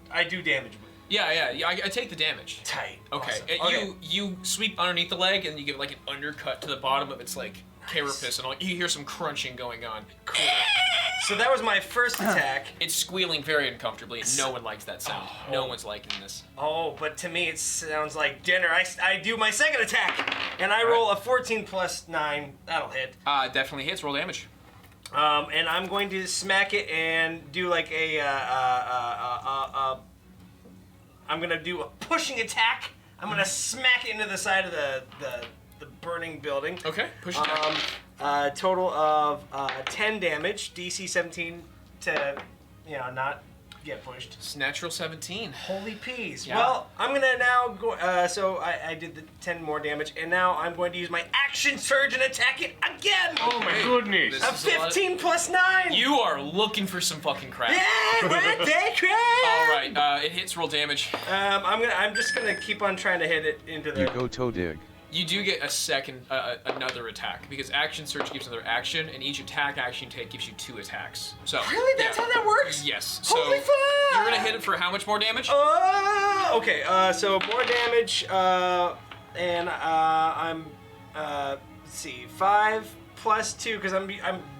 Speaker 2: I do damage with it.
Speaker 6: Yeah. I take the damage.
Speaker 2: Tight.
Speaker 6: Okay.
Speaker 2: Awesome.
Speaker 6: You sweep underneath the leg, and you give like an undercut to the bottom of its like carapace, and you hear some crunching going on. Cool.
Speaker 2: So that was my first attack.
Speaker 6: It's squealing very uncomfortably, and no one likes that sound. No one's liking this.
Speaker 2: Oh, but to me it sounds like dinner. I do my second attack, and I roll a 14 plus 9. That'll hit.
Speaker 6: Definitely hits. Roll damage.
Speaker 2: And I'm going to smack it and do like a I'm gonna do a pushing attack. I'm gonna smack it into the side of the burning building.
Speaker 6: Okay. Push it.
Speaker 2: Total of 10 damage. DC 17 to not get pushed.
Speaker 6: It's natural 17.
Speaker 2: Holy peas.
Speaker 6: Yeah.
Speaker 2: Well, I'm gonna now go. So I did the 10 more damage, and now I'm going to use my action surge and attack it again.
Speaker 4: Oh my goodness.
Speaker 6: This
Speaker 2: A
Speaker 6: is a lot of-
Speaker 2: 15 plus 9.
Speaker 6: You are looking for some fucking crap.
Speaker 2: Yeah, birthday crap.
Speaker 6: All right. It hits. Roll damage.
Speaker 2: I'm just gonna keep on trying to hit it into the.
Speaker 7: You go Todig.
Speaker 6: You do get a second, another attack, because action surge gives another action, and each attack action you take gives you 2 attacks. So
Speaker 2: Really? That's how that works?
Speaker 6: Yes. So
Speaker 2: Holy fuck!
Speaker 6: you're gonna hit it for how much more damage?
Speaker 2: Okay. So more damage. And I'm. Let's see. 5 plus 2 because I'm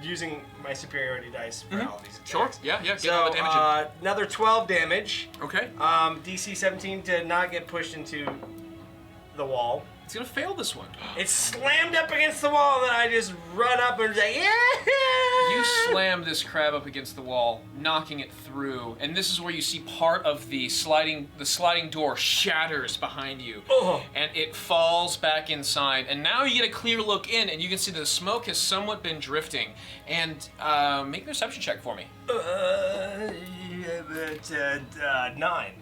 Speaker 2: using my superiority dice for all these attacks.
Speaker 6: Sure. Yeah. Get all
Speaker 2: So
Speaker 6: the damage
Speaker 2: another 12 damage.
Speaker 6: in. Okay.
Speaker 2: DC 17 to not get pushed into the wall.
Speaker 6: It's gonna fail this one.
Speaker 2: It's slammed up against the wall, and then I just run up and say, yeah!
Speaker 6: You slam this crab up against the wall, knocking it through, and this is where you see part of the sliding door shatters behind you, and it falls back inside. And now you get a clear look in, and you can see the smoke has somewhat been drifting. And make a perception check for me.
Speaker 2: 9.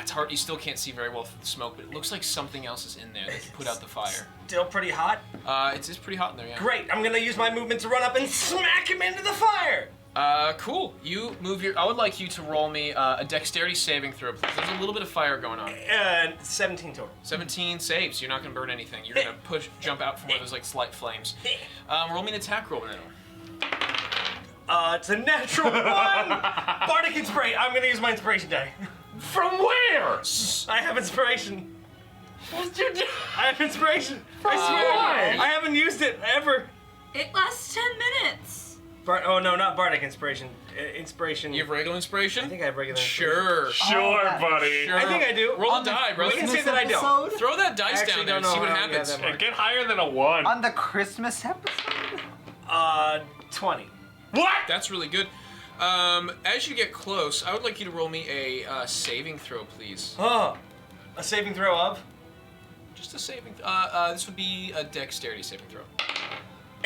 Speaker 6: It's hard. You still can't see very well through the smoke, but it looks like something else is in there that put out the fire.
Speaker 2: Still pretty hot?
Speaker 6: It's pretty hot in there, yeah.
Speaker 2: Great, I'm gonna use my movement to run up and smack him into the fire!
Speaker 6: Cool. You move your. I would like you to roll me a dexterity saving throw, please. There's a little bit of fire going on.
Speaker 2: 17 total.
Speaker 6: 17 saves. You're not gonna burn anything. You're gonna jump out from where there's like slight flames. Roll me an attack roll now.
Speaker 2: It's a natural 1! Bardic Inspiration. I'm gonna use my inspiration die.
Speaker 4: From where?
Speaker 2: I have inspiration.
Speaker 4: What you do?
Speaker 2: I have inspiration. I swear.
Speaker 4: Why?
Speaker 2: I haven't used it ever.
Speaker 5: It lasts 10 minutes.
Speaker 2: Oh no, not Bardic Inspiration. Inspiration.
Speaker 6: You have regular inspiration?
Speaker 2: I think I have regular inspiration.
Speaker 6: Sure.
Speaker 4: Sure, buddy.
Speaker 6: Sure.
Speaker 2: I think I do.
Speaker 6: Roll a
Speaker 3: On the
Speaker 6: die, brother.
Speaker 2: We can say that I don't.
Speaker 6: Throw that dice
Speaker 2: Actually,
Speaker 6: down there and
Speaker 2: don't
Speaker 6: see
Speaker 2: know
Speaker 6: what
Speaker 2: how you have
Speaker 6: happens.
Speaker 2: that much.
Speaker 4: Get higher than a 1.
Speaker 3: On the Christmas episode?
Speaker 2: 20.
Speaker 4: What?
Speaker 6: That's really good. As you get close, I would like you to roll me a saving throw, please.
Speaker 2: Oh, a saving throw of
Speaker 6: Just a saving. This would be a dexterity saving throw.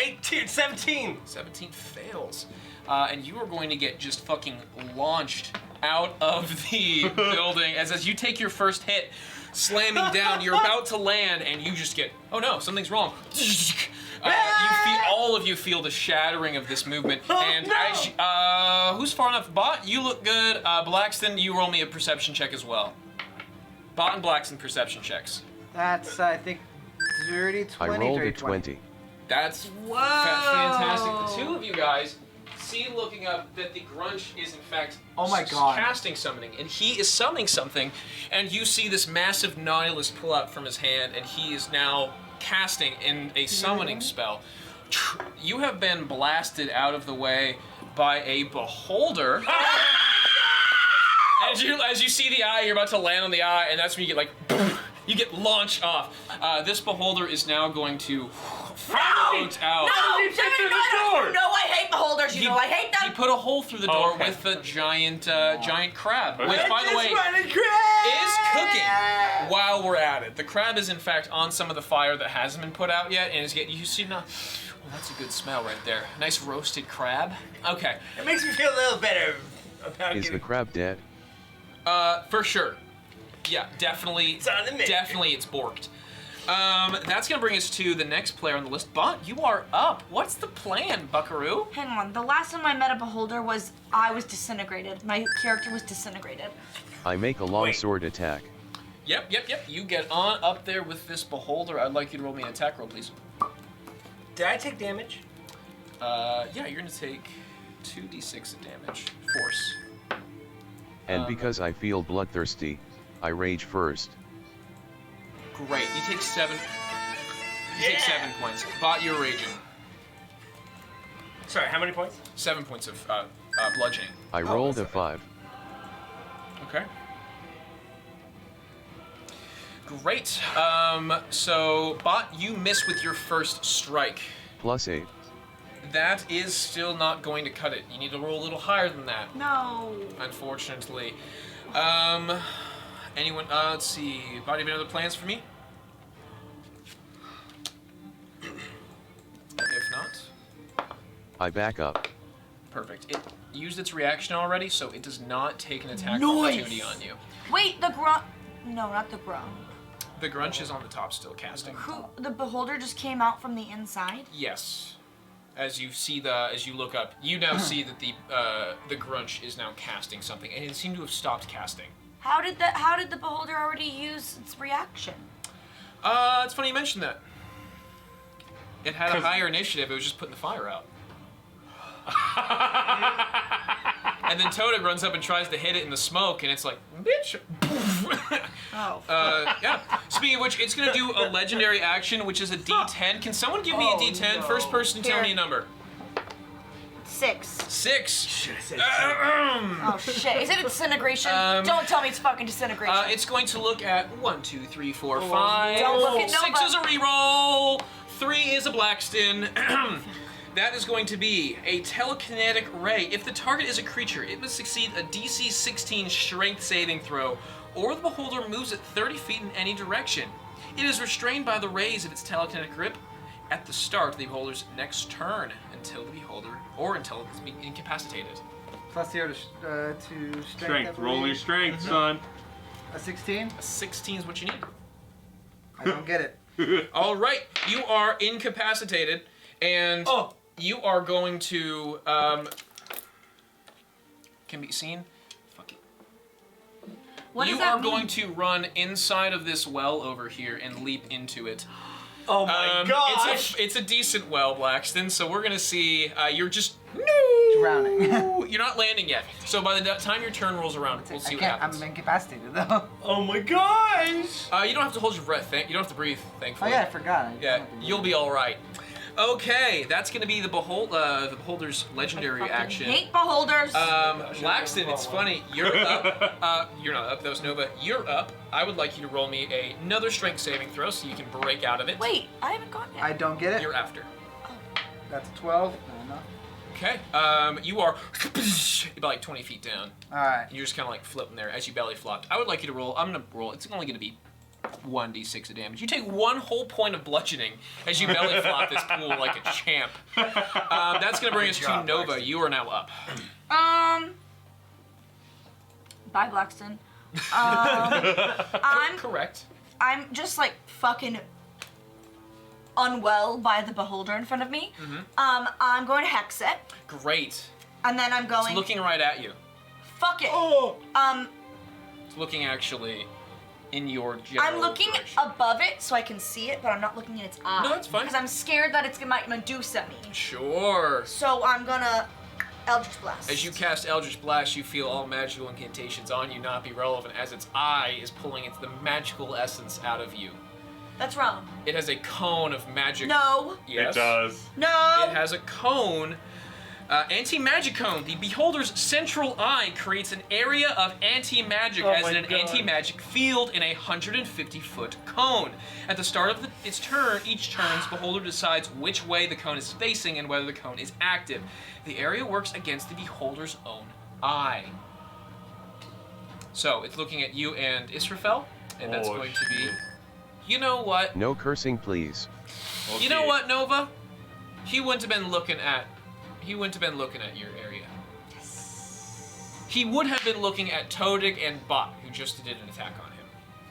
Speaker 2: 18, 17.
Speaker 6: 17 fails. And you are going to get just fucking launched out of the building as you take your first hit, slamming down. You're about to land, and you just get, oh no, something's wrong. All of you feel the shattering of this movement. And who's far enough? Bott, you look good. Blackston, you roll me a perception check as well. Bott and Blackston perception checks.
Speaker 3: That's, I think, dirty 20.
Speaker 7: I rolled
Speaker 3: dirty
Speaker 7: a 20.
Speaker 6: That's fantastic. The two of you guys see, looking up, that the Grunch is in fact casting summoning, and he is summoning something, and you see this massive nihilist pull out from his hand, and he is now casting in a summoning spell. You have been blasted out of the way by a beholder. As you see the eye, you're about to land on the eye, and that's when you get like, you get launched off. This beholder is now going to float out.
Speaker 5: No, I hate beholders. You know I hate them.
Speaker 6: He put a hole through the door with the giant crab, which, by the way, is cooking while we're at it. The crab is in fact on some of the fire that hasn't been put out yet, and is getting. You see now. Well, that's a good smell right there. Nice roasted crab. Okay.
Speaker 8: It makes me feel a little better about
Speaker 7: Is the crab dead?
Speaker 6: For sure. Yeah, definitely.
Speaker 8: It's on the menu.
Speaker 6: Definitely, it's borked. That's gonna bring us to the next player on the list. Bott, you are up. What's the plan, Buckaroo?
Speaker 5: Hang on. The last time I met a beholder was I was disintegrated. My character was disintegrated.
Speaker 7: I make a long sword attack.
Speaker 6: Yep. You get on up there with this beholder. I'd like you to roll me an attack roll, please.
Speaker 2: Did I take damage?
Speaker 6: Yeah, you're gonna take 2d6 of damage. Force.
Speaker 7: And because I feel bloodthirsty, I rage first.
Speaker 6: Great. You take 7. You take 7 points. Bott, you're raging.
Speaker 2: Sorry, how many points?
Speaker 6: 7 points of bludgeoning.
Speaker 7: I rolled a 5.
Speaker 6: Okay. Great. So Bott, you miss with your first strike.
Speaker 7: +8.
Speaker 6: That is still not going to cut it. You need to roll a little higher than that.
Speaker 5: No.
Speaker 6: Unfortunately. Anyone? Let's see. Bott, do you have any other plans for me? If not,
Speaker 7: I back up.
Speaker 6: perfect. It used its reaction already, so it does not take an attack opportunity on you.
Speaker 5: Wait, the grunt. No, not the grunt.
Speaker 6: The Grunch is on the top still casting.
Speaker 5: The beholder just came out from the inside?
Speaker 6: Yes. As you see as you look up, you now see that the Grunch is now casting something, and it seemed to have stopped casting.
Speaker 5: How did the beholder already use its reaction?
Speaker 6: It's funny you mentioned that. It had a higher initiative. It was just putting the fire out. And then Toad runs up and tries to hit it in the smoke, and it's like, bitch.
Speaker 5: Oh.
Speaker 6: Yeah. Speaking of which, it's gonna do a legendary action, which is a D10. Can someone give me a D10?
Speaker 5: No.
Speaker 6: First person, tell me a number.
Speaker 5: 6.
Speaker 6: 6.
Speaker 5: Oh shit! Is it disintegration? Don't tell me it's fucking disintegration.
Speaker 6: It's going to look at 1, 2, 3, 4, 5.
Speaker 5: Don't look at
Speaker 6: 6
Speaker 5: Nova.
Speaker 6: is a reroll. 3 is a Blackston. That is going to be a telekinetic ray. If the target is a creature, it must succeed a DC 16 strength saving throw, or the beholder moves it 30 feet in any direction. It is restrained by the rays of its telekinetic grip at the start of the beholder's next turn until the beholder, or until it's incapacitated.
Speaker 3: Plus 0 to strength. I
Speaker 4: Roll your
Speaker 3: believe.
Speaker 4: strength, son.
Speaker 3: A 16?
Speaker 6: A 16 is what you need.
Speaker 3: I don't get it.
Speaker 6: All right, you are incapacitated, and you are going to can be seen. Fuck it.
Speaker 5: What
Speaker 6: You
Speaker 5: does that
Speaker 6: are
Speaker 5: mean?
Speaker 6: going to run inside of this well over here and leap into it.
Speaker 2: Oh my gosh!
Speaker 6: It's a decent well, Blackston. So we're gonna see. You're just
Speaker 3: Drowning.
Speaker 6: You're not landing yet. So by the time your turn rolls around, we'll see what happens.
Speaker 3: I'm incapacitated though.
Speaker 2: Oh my gosh!
Speaker 6: You don't have to hold your breath. You don't have to breathe.
Speaker 3: Oh
Speaker 6: Thankfully.
Speaker 3: yeah, I forgot.
Speaker 6: Yeah, you'll be all right. Okay, that's gonna be the beholder's legendary action.
Speaker 5: Hate beholders.
Speaker 6: Laxton, it's funny. You're up. You're not up. That was Nova. You're up. I would like you to roll me another strength saving throw so you can break out of it.
Speaker 5: Wait, I haven't gone yet.
Speaker 3: I don't get it.
Speaker 6: You're after.
Speaker 3: That's a 12. No, no.
Speaker 6: Okay. You are about like 20 feet down.
Speaker 3: All right.
Speaker 6: You're just kind of like floating there as you belly flopped. I would like you to roll. I'm gonna roll. It's only gonna be 1d6 of damage. You take 1 whole point of bludgeoning as you belly flop this pool like a champ. That's gonna bring us to Nova. You are now up.
Speaker 5: Bye, Blackston. I'm
Speaker 6: Correct.
Speaker 5: I'm just like fucking unwell by the beholder in front of me. I'm going to hex it,
Speaker 6: Great.
Speaker 5: and then I'm going.
Speaker 6: It's looking right at you.
Speaker 5: Fuck it.
Speaker 6: It's looking actually in your general
Speaker 5: I'm looking
Speaker 6: direction.
Speaker 5: above it so I can see it, but I'm not looking in its eye.
Speaker 6: No, that's fine.
Speaker 5: Because I'm scared that it's gonna Medusa me.
Speaker 6: Sure.
Speaker 5: So I'm gonna Eldritch Blast.
Speaker 6: As you cast Eldritch Blast, you feel all magical incantations on you not be relevant as its eye is pulling the magical essence out of you.
Speaker 5: That's wrong.
Speaker 6: It has a cone of magic.
Speaker 5: No.
Speaker 6: Yes.
Speaker 4: It does.
Speaker 5: No.
Speaker 6: It has a cone. Anti-magic cone. The beholder's central eye creates an area of anti-magic as in an anti-magic field in a 150-foot cone. At the start of its turn, each turn's beholder decides which way the cone is facing and whether the cone is active. The area works against the beholder's own eye. So it's looking at you and Israfel, and that's going to be. You know what?
Speaker 7: No cursing, please.
Speaker 6: You know what, Nova? He wouldn't have been looking at your area. Yes. He would have been looking at Todig and Bott, who just did an attack on him.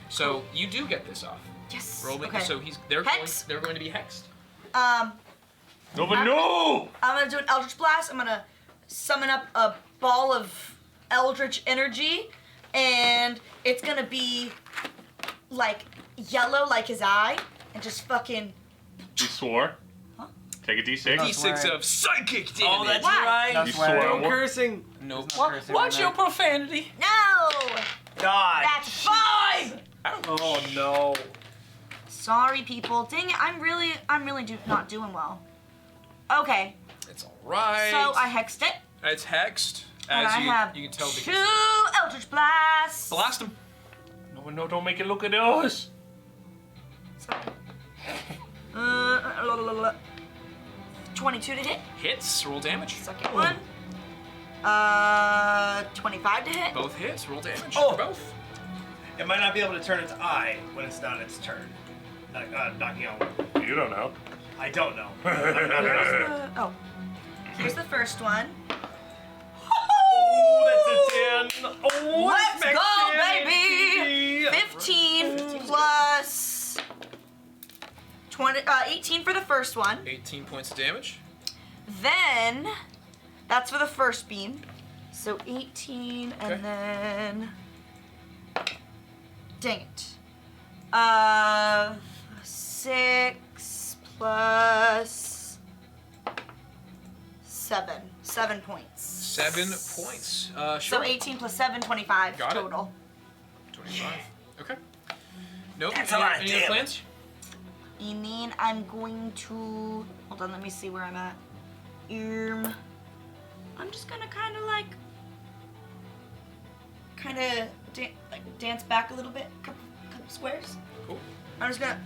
Speaker 6: So you do get this off.
Speaker 5: Yes.
Speaker 6: Roll me.
Speaker 5: Okay.
Speaker 6: So they're
Speaker 5: Hex.
Speaker 6: going to be hexed.
Speaker 4: Nova, no!
Speaker 5: I'm gonna do an Eldritch Blast. I'm gonna summon up a ball of Eldritch energy, and it's gonna be like yellow, like his eye, and just fucking.
Speaker 4: You swore.
Speaker 5: Huh?
Speaker 4: Take a d6.
Speaker 6: D6 of psychic damage.
Speaker 2: Oh, that's
Speaker 5: Why?
Speaker 2: right.
Speaker 3: That's
Speaker 4: You
Speaker 3: why I
Speaker 4: swore.
Speaker 2: No cursing.
Speaker 6: No.
Speaker 3: cursing
Speaker 6: Watch
Speaker 3: right
Speaker 6: your
Speaker 3: now.
Speaker 6: profanity.
Speaker 5: No.
Speaker 2: God.
Speaker 5: That's 5.
Speaker 2: Oh no.
Speaker 5: Sorry, people. Dang it! I'm really not doing well. Okay,
Speaker 6: It's all right.
Speaker 5: so I hexed it,
Speaker 6: It's hexed.
Speaker 5: and
Speaker 6: As
Speaker 5: I have
Speaker 6: you can tell
Speaker 5: 2
Speaker 6: because
Speaker 5: Eldritch Blasts.
Speaker 6: blast him.
Speaker 4: No, don't make it look at us.
Speaker 5: 22 to hit.
Speaker 6: Hits. Roll damage.
Speaker 5: Second one. 25 to hit.
Speaker 6: Both hits. Roll damage.
Speaker 2: Oh.
Speaker 6: For both.
Speaker 2: It might not be able to turn its eye when it's not its turn. Knocking out one.
Speaker 4: You don't know.
Speaker 2: I don't know.
Speaker 5: Oh, here's the first one.
Speaker 2: Oh, that's a 10. Oh,
Speaker 5: Let's
Speaker 2: max
Speaker 5: go,
Speaker 2: damage.
Speaker 5: baby! 15 plus 20, 18 for the first one.
Speaker 6: 18 points of damage.
Speaker 5: Then, that's for the first beam. So 18,
Speaker 6: Okay.
Speaker 5: and then... Dang it. 6 plus 7. 7 points.
Speaker 6: 7 points.
Speaker 5: So
Speaker 6: Sure.
Speaker 5: 18 plus 7, 25
Speaker 6: Got it.
Speaker 5: total.
Speaker 6: 25. Okay. Nope.
Speaker 2: That's a
Speaker 6: any,
Speaker 2: lot of
Speaker 6: any other
Speaker 2: damage.
Speaker 6: plans?
Speaker 5: And then I'm going to... Hold on, let me see where I'm at. I'm just gonna kind of dance back a little bit, couple squares.
Speaker 6: Cool.
Speaker 5: I'm just gonna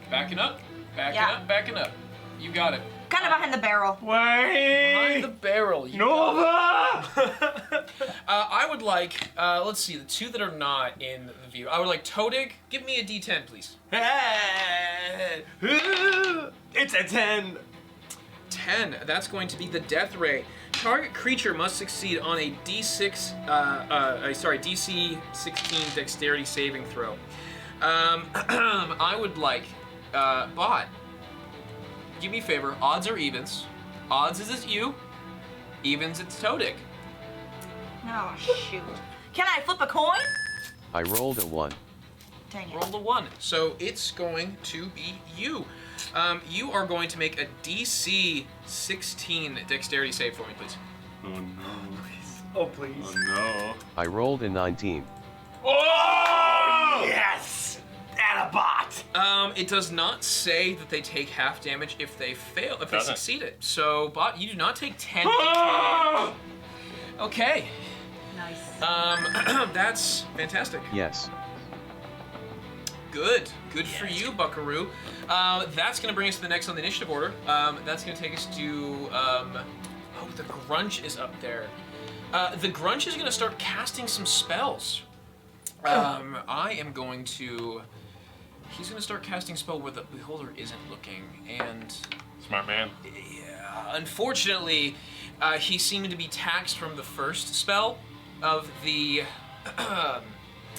Speaker 6: Backing up. Backing
Speaker 5: Yeah.
Speaker 6: up. Backing up. You got it.
Speaker 5: kind of behind the barrel.
Speaker 6: Behind the barrel. You got it. I would like, let's see, the 2 that are not in the view. I would like Todig. Give me a D10, please.
Speaker 2: It's a 10.
Speaker 6: 10. That's going to be the death ray. Target creature must succeed on a DC 16 dexterity saving throw. I would like, Bott, give me a favor. Odds or evens? Odds is it's you. Evens it's Todig.
Speaker 5: Oh, shoot. Can I flip a coin?
Speaker 7: I rolled a 1.
Speaker 5: Dang it.
Speaker 6: Roll the 1. So it's going to be you. You are going to make a DC 16 dexterity save for me, please.
Speaker 4: Oh no.
Speaker 2: Oh, please.
Speaker 4: Oh no.
Speaker 7: I rolled a 19.
Speaker 2: Oh, yes! And a bot.
Speaker 6: It does not say that they take half damage if they fail, if they
Speaker 4: Doesn't.
Speaker 6: succeed it. So, Bot, you do not take 10 damage. Okay.
Speaker 5: Nice.
Speaker 6: That's fantastic.
Speaker 7: Yes.
Speaker 6: Good. Good for you, Buckaroo. That's going to bring us to the next on the initiative order. That's going to take us to... oh, the Grunch is up there. The Grunch is going to start casting some spells. I am going to. He's going to start casting spell where the beholder isn't looking, and
Speaker 4: Smart man.
Speaker 6: yeah, unfortunately, he seemed to be taxed from the first spell of the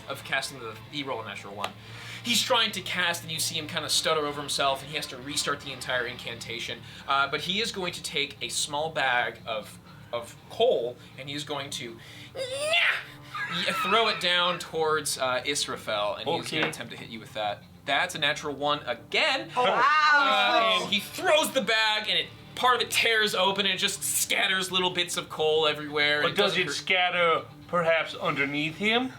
Speaker 6: of casting the. He rolled a natural one. He's trying to cast, and you see him kind of stutter over himself, and he has to restart the entire incantation. But he is going to take a small bag of coal, and he's going to throw it down towards Israfel, and he's going to attempt to hit you with that. That's a natural one again.
Speaker 5: Oh, wow.
Speaker 6: And he throws the bag, and part of it tears open, and it just scatters little bits of coal everywhere.
Speaker 4: But does it scatter perhaps underneath him?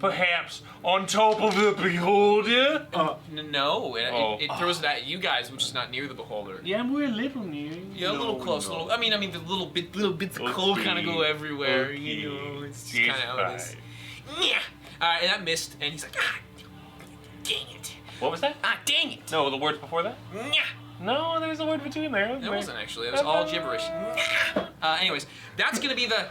Speaker 4: Perhaps on top of the beholder?
Speaker 6: No, it throws it at you guys, which is not near the beholder.
Speaker 4: Yeah, we're a little near.
Speaker 6: Yeah, a little close. Little. I mean, the little bits of coal kind of go everywhere. You know, it's kind of how it is. Yeah. And that missed, and he's like, dang it.
Speaker 4: What was that?
Speaker 6: Dang it.
Speaker 4: No, the words before that?
Speaker 6: Yeah.
Speaker 4: No, there's a word between there.
Speaker 6: That wasn't actually. It was all gibberish. Anyways, that's gonna be the.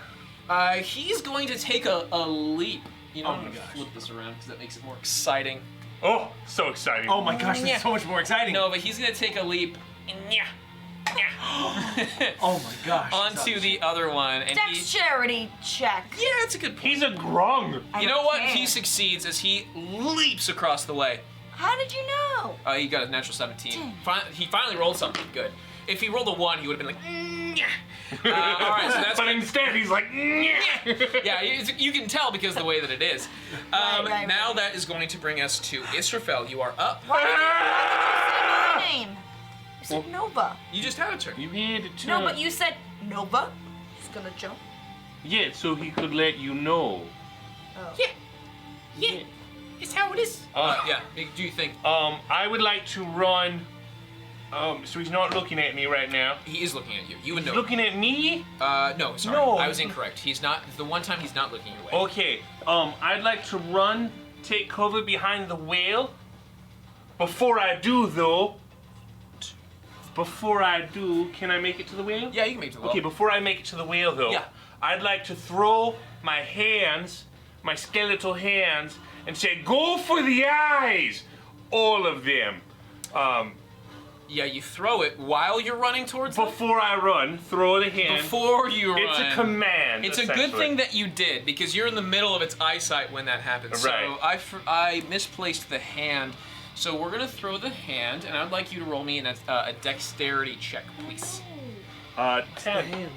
Speaker 6: He's going to take a leap. You know, I'm gonna flip this around because that makes it more exciting.
Speaker 4: Oh, so exciting.
Speaker 2: Oh my gosh, that's so much more exciting.
Speaker 6: No, but he's gonna take a leap.
Speaker 2: Oh my gosh.
Speaker 6: Onto the other one, and
Speaker 5: Dexterity check.
Speaker 6: Yeah, that's a good point.
Speaker 4: He's a grung.
Speaker 6: You know what? He succeeds as he leaps across the way.
Speaker 5: How did you know?
Speaker 6: He got a natural 17. He finally rolled something good. If he rolled a 1, he would have been like, all right, so that's.
Speaker 4: But instead, he's like,
Speaker 6: yeah, you can tell because of the way that it is.
Speaker 5: Right.
Speaker 6: Now that is going to bring us to Israfel. You are up.
Speaker 5: Why did you say my name? You said Nova.
Speaker 6: You just had a turn.
Speaker 4: You had a turn.
Speaker 5: No, but you said Nova. He's gonna jump.
Speaker 4: Yeah, so he could let you know.
Speaker 5: Oh.
Speaker 6: Yeah. It's how it is. Yeah. Do you think?
Speaker 4: I would like to run. So he's not looking at me right now.
Speaker 6: He is looking at you. You would
Speaker 4: He's
Speaker 6: know.
Speaker 4: looking at me?
Speaker 6: No, sorry.
Speaker 4: No.
Speaker 6: I was incorrect. He's not. The one time he's not looking your way.
Speaker 4: Okay. I'd like to run, take cover behind the whale. Before I do, though. Can I make it to the whale?
Speaker 6: Yeah, you can make it to the wall.
Speaker 4: Okay, before I make it to the whale, though,
Speaker 6: Yeah.
Speaker 4: I'd like to throw my hands, my skeletal hands, and say, "Go for the eyes, all of them."
Speaker 6: Yeah, you throw it while you're running towards them?
Speaker 4: Before I run, throw the hand.
Speaker 6: Before you run.
Speaker 4: It's a command.
Speaker 6: It's a good thing that you did, because you're in the middle of its eyesight when that happens.
Speaker 4: Right.
Speaker 6: So I misplaced the hand. So we're going to throw the hand, and I'd like you to roll me a dexterity check, please.
Speaker 4: 10.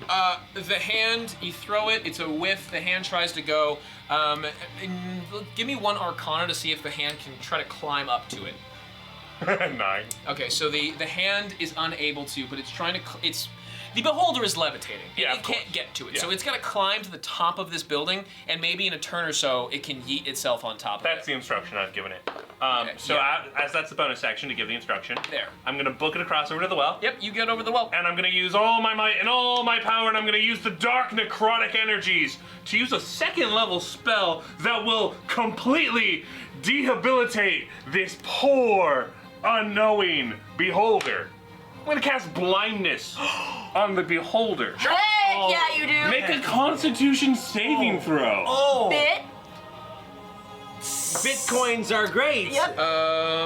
Speaker 6: The hand, you throw it, it's a whiff, the hand tries to go. Give me one arcana to see if the hand can try to climb up to it.
Speaker 4: 9.
Speaker 6: Okay, so the hand is unable to, but it's trying to. The beholder is levitating.
Speaker 4: Yeah,
Speaker 6: it can't get to it, so it's got to climb to the top of this building, and maybe in a turn or so, it can yeet itself on top of
Speaker 4: That's
Speaker 6: it.
Speaker 4: the instruction I've given it. As that's the bonus action to give the instruction.
Speaker 6: There.
Speaker 4: I'm gonna book it across over to the well.
Speaker 6: Yep, you get over the well.
Speaker 4: And I'm gonna use all my might and all my power, and I'm gonna use the dark necrotic energies to use a second level spell that will completely rehabilitate this poor, unknowing beholder. I'm gonna cast blindness on the beholder.
Speaker 5: Heck yeah, you do.
Speaker 4: Make a Constitution saving throw.
Speaker 2: Oh!
Speaker 5: Bit.
Speaker 2: Bitcoins are great.
Speaker 5: Yep.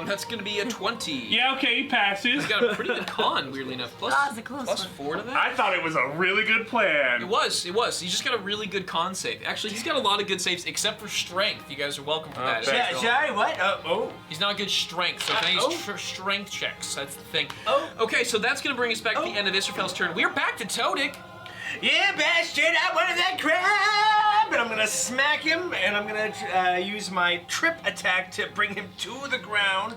Speaker 6: That's gonna be a 20.
Speaker 4: Yeah, okay, he passes.
Speaker 6: He's got a pretty good con, weirdly enough.
Speaker 5: That's a close
Speaker 6: plus
Speaker 5: one.
Speaker 6: 4 to that.
Speaker 4: I thought it was a really good plan.
Speaker 6: It was. He's just got a really good con save. Actually, he's got a lot of good saves, except for strength. You guys are welcome for that.
Speaker 4: thanks.
Speaker 2: Sorry, what?
Speaker 6: He's not good strength, so can I use strength checks? That's the thing.
Speaker 2: Oh.
Speaker 6: Okay, so that's gonna bring us back to the end of Israfel's turn. We're back to Todik.
Speaker 2: Yeah, bastard, I wanted that crab! And I'm gonna smack him, and I'm gonna use my trip attack to bring him to the ground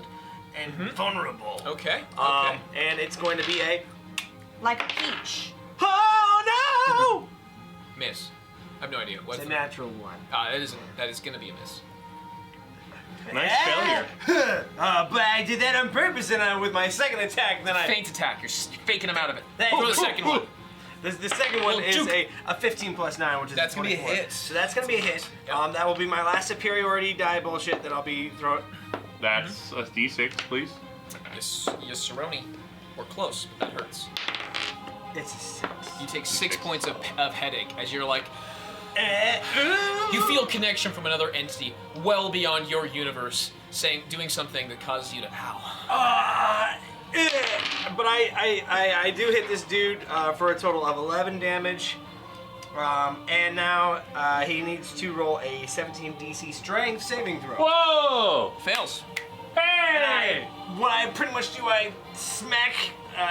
Speaker 2: and vulnerable.
Speaker 6: Okay.
Speaker 2: And it's going to be a...
Speaker 5: Like a peach.
Speaker 2: Oh, no!
Speaker 6: Miss. I have no idea. What's
Speaker 2: It's a
Speaker 6: the...
Speaker 2: natural one.
Speaker 6: That is gonna be a miss.
Speaker 4: Nice failure.
Speaker 2: But I did that on purpose, and with my second attack, then I...
Speaker 6: Feint attack. You're faking him out of it.
Speaker 2: Hey,
Speaker 6: Throw the second one.
Speaker 2: The second one is
Speaker 6: Duke.
Speaker 2: a 15 plus 9, which is
Speaker 6: That's
Speaker 2: a
Speaker 6: gonna be a
Speaker 2: 24.
Speaker 6: hit.
Speaker 2: So that's gonna be a hit.
Speaker 6: Yep.
Speaker 2: That will be my last superiority die bullshit that I'll be throwing.
Speaker 4: That's a d6, please.
Speaker 6: Yes, Cerrone. We're close, but that hurts.
Speaker 2: It's a 6.
Speaker 6: You take 6 points of headache as you're like, You feel connection from another entity well beyond your universe, doing something that causes you to ow.
Speaker 2: But I do hit this dude for a total of 11 damage. And now he needs to roll a 17 DC strength saving throw.
Speaker 4: Whoa!
Speaker 6: Fails.
Speaker 4: Hey!
Speaker 2: What I pretty much do, I smack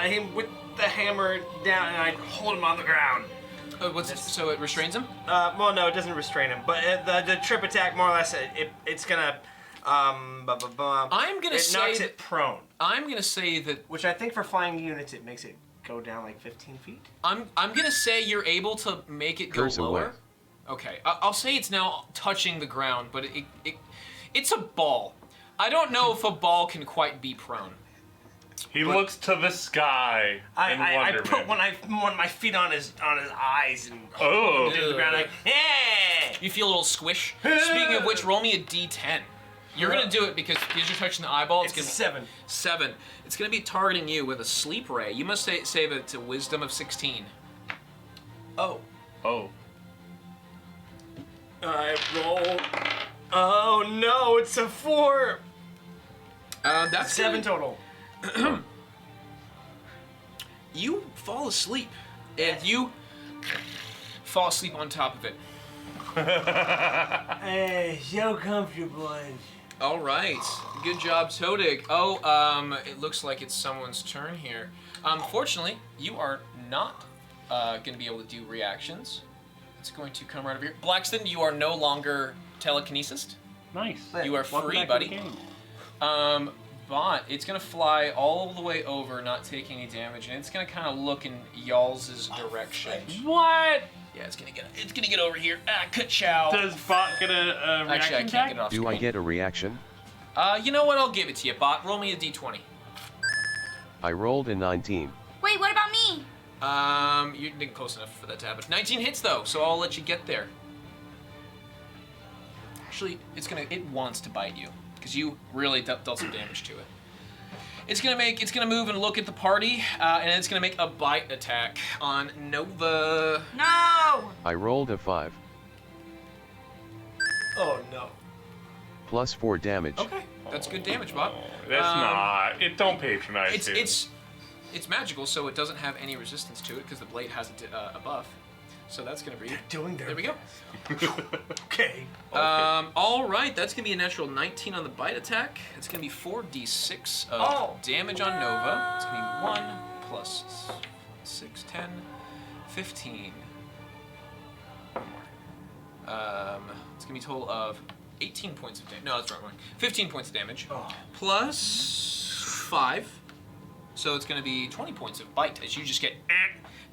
Speaker 2: him with the hammer down and I hold him on the ground.
Speaker 6: So it restrains him?
Speaker 2: Well, no, it doesn't restrain him. But the trip attack, more or less, it's gonna.
Speaker 6: I'm gonna
Speaker 2: it
Speaker 6: say
Speaker 2: knocks it prone.
Speaker 6: I'm gonna say that.
Speaker 2: Which I think for flying units, it makes it go down like 15 feet.
Speaker 6: I'm gonna say you're able to make it go
Speaker 7: Curse
Speaker 6: lower.
Speaker 7: away.
Speaker 6: Okay, I'll say it's now touching the ground, but it's a ball. I don't know if a ball can quite be prone.
Speaker 4: He looks to the sky in
Speaker 2: I
Speaker 4: wonderment.
Speaker 2: put one of my feet on his eyes and
Speaker 4: Oh.
Speaker 2: hold him to the ground like, yeah.
Speaker 6: You feel a little squish. Speaking of which, roll me a D10. You're gonna do it because you're touching the eyeball.
Speaker 2: It's
Speaker 6: gonna
Speaker 2: a 7.
Speaker 6: 7. It's gonna be targeting you with a sleep ray. You must save it to wisdom of 16.
Speaker 2: Oh.
Speaker 4: Oh.
Speaker 2: I roll. Oh no, it's a 4.
Speaker 6: That's
Speaker 2: 7
Speaker 6: gonna-
Speaker 2: total.
Speaker 6: You fall asleep, and you fall asleep on top of it.
Speaker 8: Hey, so comfortable.
Speaker 6: All right, good job, Todig. Oh, it looks like it's someone's turn here. Fortunately, you are not gonna be able to do reactions. It's going to come right over here. Blackston, you are no longer telekinesis.
Speaker 4: Nice.
Speaker 6: You are
Speaker 4: Welcome
Speaker 6: free,
Speaker 4: back to
Speaker 6: buddy.
Speaker 4: the game.
Speaker 6: Bott, it's gonna fly all the way over, not taking any damage, and it's gonna kind of look in y'all's direction.
Speaker 4: What?
Speaker 6: Yeah, it's gonna get over here. Ka-chow.
Speaker 4: Does Bott get a reaction
Speaker 6: Actually, I can't
Speaker 4: tag?
Speaker 6: get it off
Speaker 7: Do I
Speaker 6: screen.
Speaker 7: get a reaction?
Speaker 6: You know what? I'll give it to you, Bott. Roll me a d20.
Speaker 7: I rolled a 19.
Speaker 5: Wait, what about me?
Speaker 6: You didn't close enough for that to happen. 19 hits though, so I'll let you get there. Actually, it wants to bite you because you really dealt some damage to it. It's gonna move and look at the party, and it's gonna make a bite attack on Nova.
Speaker 5: No!
Speaker 7: I rolled a 5.
Speaker 2: Oh no.
Speaker 7: Plus 4 damage.
Speaker 6: Okay, that's good damage, Bob.
Speaker 4: That's not. It don't patronize him.
Speaker 6: It's magical, so it doesn't have any resistance to it because the blade has a buff. So that's gonna be.
Speaker 2: Doing their
Speaker 6: There we go.
Speaker 2: Okay.
Speaker 6: All right, that's gonna be a natural 19 on the bite attack. It's gonna be 4d6 of damage on Nova. It's gonna be 1 plus 6, 10, 15. It's gonna be a total of 18 points of damage. No, that's wrong. 15 points of damage. Plus 5. So it's gonna be 20 points of bite as you just get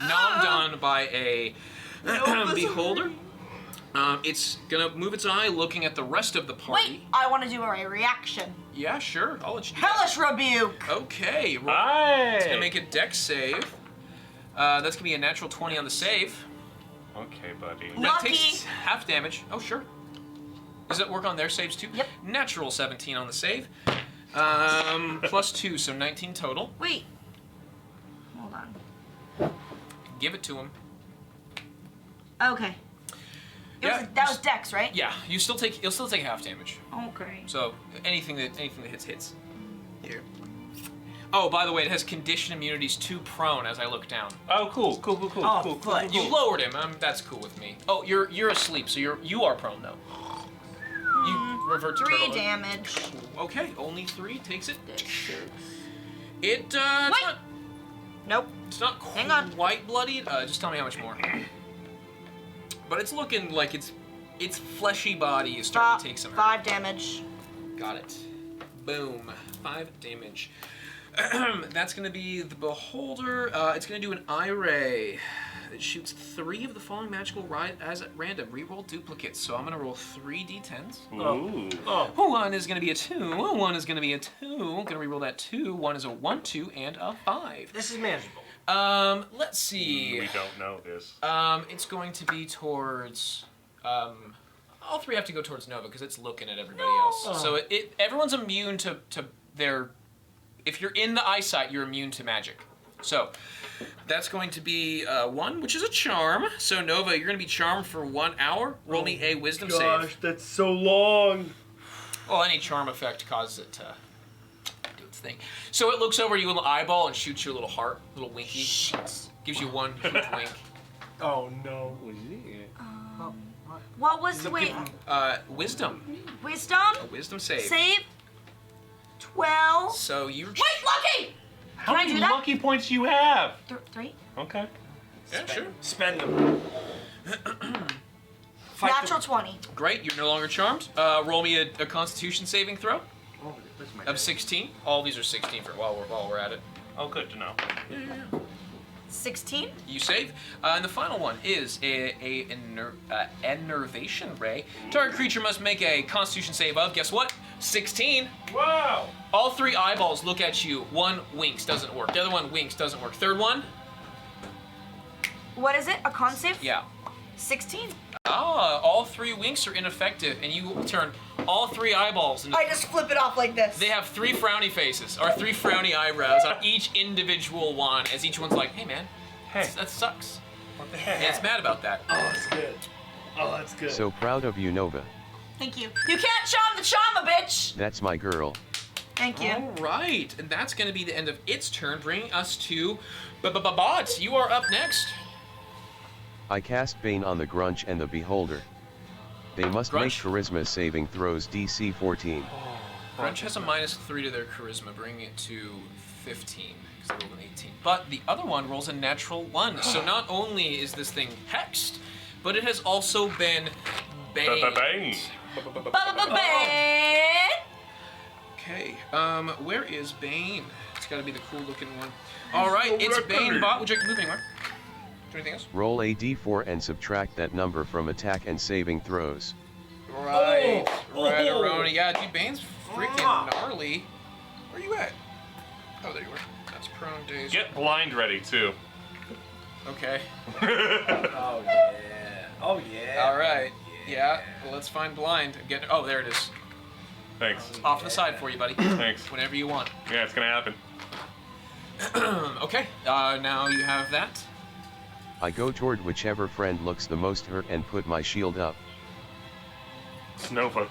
Speaker 6: nommed on by a beholder. It's gonna move its eye, looking at the rest of the party.
Speaker 5: Wait, I want to do a reaction.
Speaker 6: Yeah, sure. I'll let you do that.
Speaker 5: Hellish rebuke.
Speaker 6: Okay.
Speaker 4: Aye.
Speaker 6: It's gonna make a dex save. That's gonna be a natural 20 on the save.
Speaker 4: Okay, buddy.
Speaker 6: That
Speaker 5: Lucky.
Speaker 6: takes half damage. Oh, sure. Does it work on their saves too?
Speaker 5: Yep.
Speaker 6: Natural 17 on the save. Plus 2, so 19 total.
Speaker 5: Wait. Hold on.
Speaker 6: Give it to him.
Speaker 5: Okay. That was Dex, right?
Speaker 6: Yeah, you'll still take half damage.
Speaker 5: Okay.
Speaker 6: So anything that hits. Here. Oh, by the way, it has condition immunities to prone as I look down.
Speaker 4: Oh, cool.
Speaker 8: Oh, fuck.
Speaker 6: You lowered him. That's cool with me. Oh, you're asleep, so you are prone though. You revert to
Speaker 5: 3
Speaker 6: turtle.
Speaker 5: damage.
Speaker 6: Okay, only 3 takes it.
Speaker 5: Wait. Nope.
Speaker 6: It's not
Speaker 5: Hang on.
Speaker 6: quite bloodied. Just tell me how much more. But it's looking like its fleshy body is starting to take some hurt.
Speaker 5: 5 damage.
Speaker 6: Got it. Boom. 5 damage. That's going to be the Beholder. It's going to do an eye ray. It shoots 3 of the following magical as at random. Reroll duplicates. So I'm going to roll 3 d10s.
Speaker 4: Ooh.
Speaker 6: One is going to be a 2. One is going to be a 2. I'm going to reroll that 2. One is a 1, 2, and a 5.
Speaker 2: This is manageable.
Speaker 6: Let's see.
Speaker 4: We don't know this.
Speaker 6: It's going to be towards. All 3 have to go towards Nova because it's looking at everybody else. So everyone's immune to their. If you're in the eyesight, you're immune to magic. So That's going to be 1, which is a charm. So Nova, you're going to be charmed for 1 hour. Roll me a wisdom save.
Speaker 4: That's so long.
Speaker 6: Well, any charm effect causes it to do its thing. So it looks over you with a little eyeball and shoots you a little heart, a little winky. Gives you 1 huge wink.
Speaker 4: Oh no.
Speaker 5: What was
Speaker 6: Wisdom.
Speaker 5: wisdom?
Speaker 6: A wisdom save.
Speaker 5: Save 12.
Speaker 6: So you're.
Speaker 5: Wait, lucky!
Speaker 4: How
Speaker 5: Can I
Speaker 4: many
Speaker 5: do that?
Speaker 4: lucky points do you have?
Speaker 5: 3.
Speaker 4: Okay.
Speaker 6: Yeah, sure.
Speaker 2: Spend them.
Speaker 5: Natural 20.
Speaker 6: Great, you're no longer charmed. Roll me a Constitution saving throw of 16. All these are 16 for while we're at it.
Speaker 4: Oh, good to know.
Speaker 5: 16.
Speaker 6: You save. And the final one is enervation ray. Target creature must make a Constitution save of, guess what? 16.
Speaker 4: Wow.
Speaker 6: All 3 eyeballs look at you. 1 winks, doesn't work. The other one winks, doesn't work. Third one?
Speaker 5: What is it? A con save?
Speaker 6: Yeah.
Speaker 5: 16.
Speaker 6: All 3 winks are ineffective, and you turn all 3 eyeballs into.
Speaker 5: I just flip it off like this.
Speaker 6: They have 3 frowny faces, or 3 frowny eyebrows on each individual one, as each one's like, hey man, that sucks.
Speaker 4: What the heck?
Speaker 6: And it's mad about that.
Speaker 2: Oh, that's good.
Speaker 4: Oh, that's good.
Speaker 7: So proud of you, Nova.
Speaker 5: Thank you. You can't charm the charmer, bitch!
Speaker 7: That's my girl.
Speaker 5: Thank you.
Speaker 6: All right, and that's going to be the end of its turn, bringing us to Bott. You are up next.
Speaker 7: I cast Bane on the Grunch and the Beholder. They must make
Speaker 6: Grunch?
Speaker 7: charisma saving throws DC 14.
Speaker 6: Grunch has a -3 to their charisma, bringing it to 15, because they rolled an 18. But the other one rolls a natural 1, so not only is this thing hexed, but it has also been baned.
Speaker 4: Bang.
Speaker 6: Okay, where is Bane? It's gotta be the cool looking one. Alright, it's Bane. Bott, would you like to move anywhere? Do anything else?
Speaker 7: Roll a d4 and subtract that number from attack and saving throws.
Speaker 6: Right, right around. Yeah, dude, Bane's freaking gnarly. Where you at? Oh, there you are. That's prone days.
Speaker 4: Get blind ready too.
Speaker 6: Okay.
Speaker 2: Oh yeah. Oh yeah.
Speaker 6: All right. Yeah. Well, let's find blind. Get. Oh, there it is.
Speaker 4: Thanks.
Speaker 6: Off to the side for you, buddy.
Speaker 4: Thanks.
Speaker 6: Whenever you want.
Speaker 4: Yeah, it's gonna happen.
Speaker 6: Okay. Now you have that.
Speaker 7: I go toward whichever friend looks the most hurt and put my shield up.
Speaker 4: It's Nova.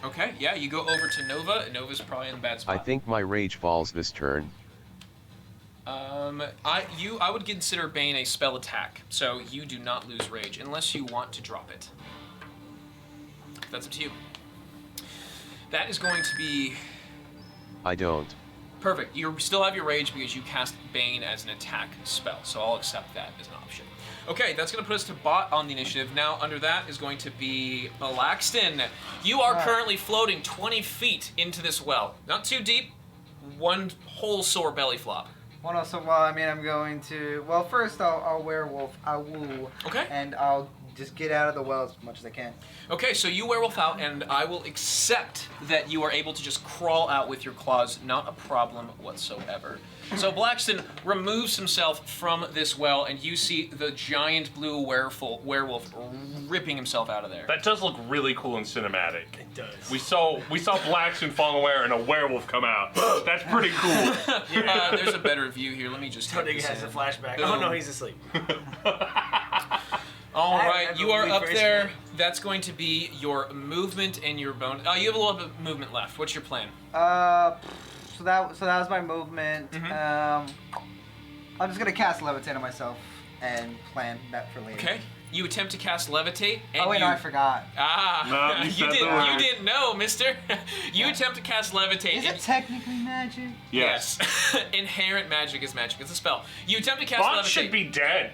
Speaker 6: Okay. Yeah. You go over to Nova. Nova's probably in the bad spot.
Speaker 7: I think my rage falls this turn.
Speaker 6: I would consider Bane a spell attack, so you do not lose rage unless you want to drop it. That's up to you. That is going to be
Speaker 7: I don't.
Speaker 6: perfect. You still have your rage because you cast Bane as an attack spell, so I'll accept that as an option. Okay, that's going to put us to Bott on the initiative. Now, under that is going to be Laxton. You are currently floating 20 feet into this well. Not too deep. One whole sore belly flop.
Speaker 3: Well, no, so, well, I mean, I'm going to... Well, first I'll werewolf. I'll woo.
Speaker 6: Okay.
Speaker 3: And I'll just get out of the well as much as I can.
Speaker 6: Okay, so you werewolf out, and I will accept that you are able to just crawl out with your claws. Not a problem whatsoever. So Blackston removes himself from this well, and you see the giant blue werewolf ripping himself out of there.
Speaker 4: That does look really cool and cinematic.
Speaker 2: It does.
Speaker 4: We saw Blackstone fall away and a werewolf come out. That's pretty cool.
Speaker 6: There's a better view here. Let me just take
Speaker 2: Tony
Speaker 6: this
Speaker 2: has a
Speaker 6: in.
Speaker 2: flashback.
Speaker 6: Boom.
Speaker 2: Oh no, he's asleep.
Speaker 6: All
Speaker 2: I
Speaker 6: right,
Speaker 2: remember
Speaker 6: you are
Speaker 2: when we
Speaker 6: up
Speaker 2: first
Speaker 6: there.
Speaker 2: met.
Speaker 6: That's going to be your movement and your bone. You have a little bit of movement left. What's your plan?
Speaker 3: So that was my movement. I'm just gonna cast levitate on myself and plan that for later.
Speaker 6: Okay. You attempt to cast levitate. And
Speaker 3: Oh wait,
Speaker 6: you...
Speaker 3: no, I forgot.
Speaker 6: Ah,
Speaker 4: No, you
Speaker 6: you
Speaker 4: said the word.
Speaker 6: didn't know, mister. You attempt to cast levitate.
Speaker 3: Is it technically magic?
Speaker 6: Yes. Inherent magic is magic. It's a spell. You attempt to cast
Speaker 4: Bott
Speaker 6: levitate.
Speaker 4: should be dead.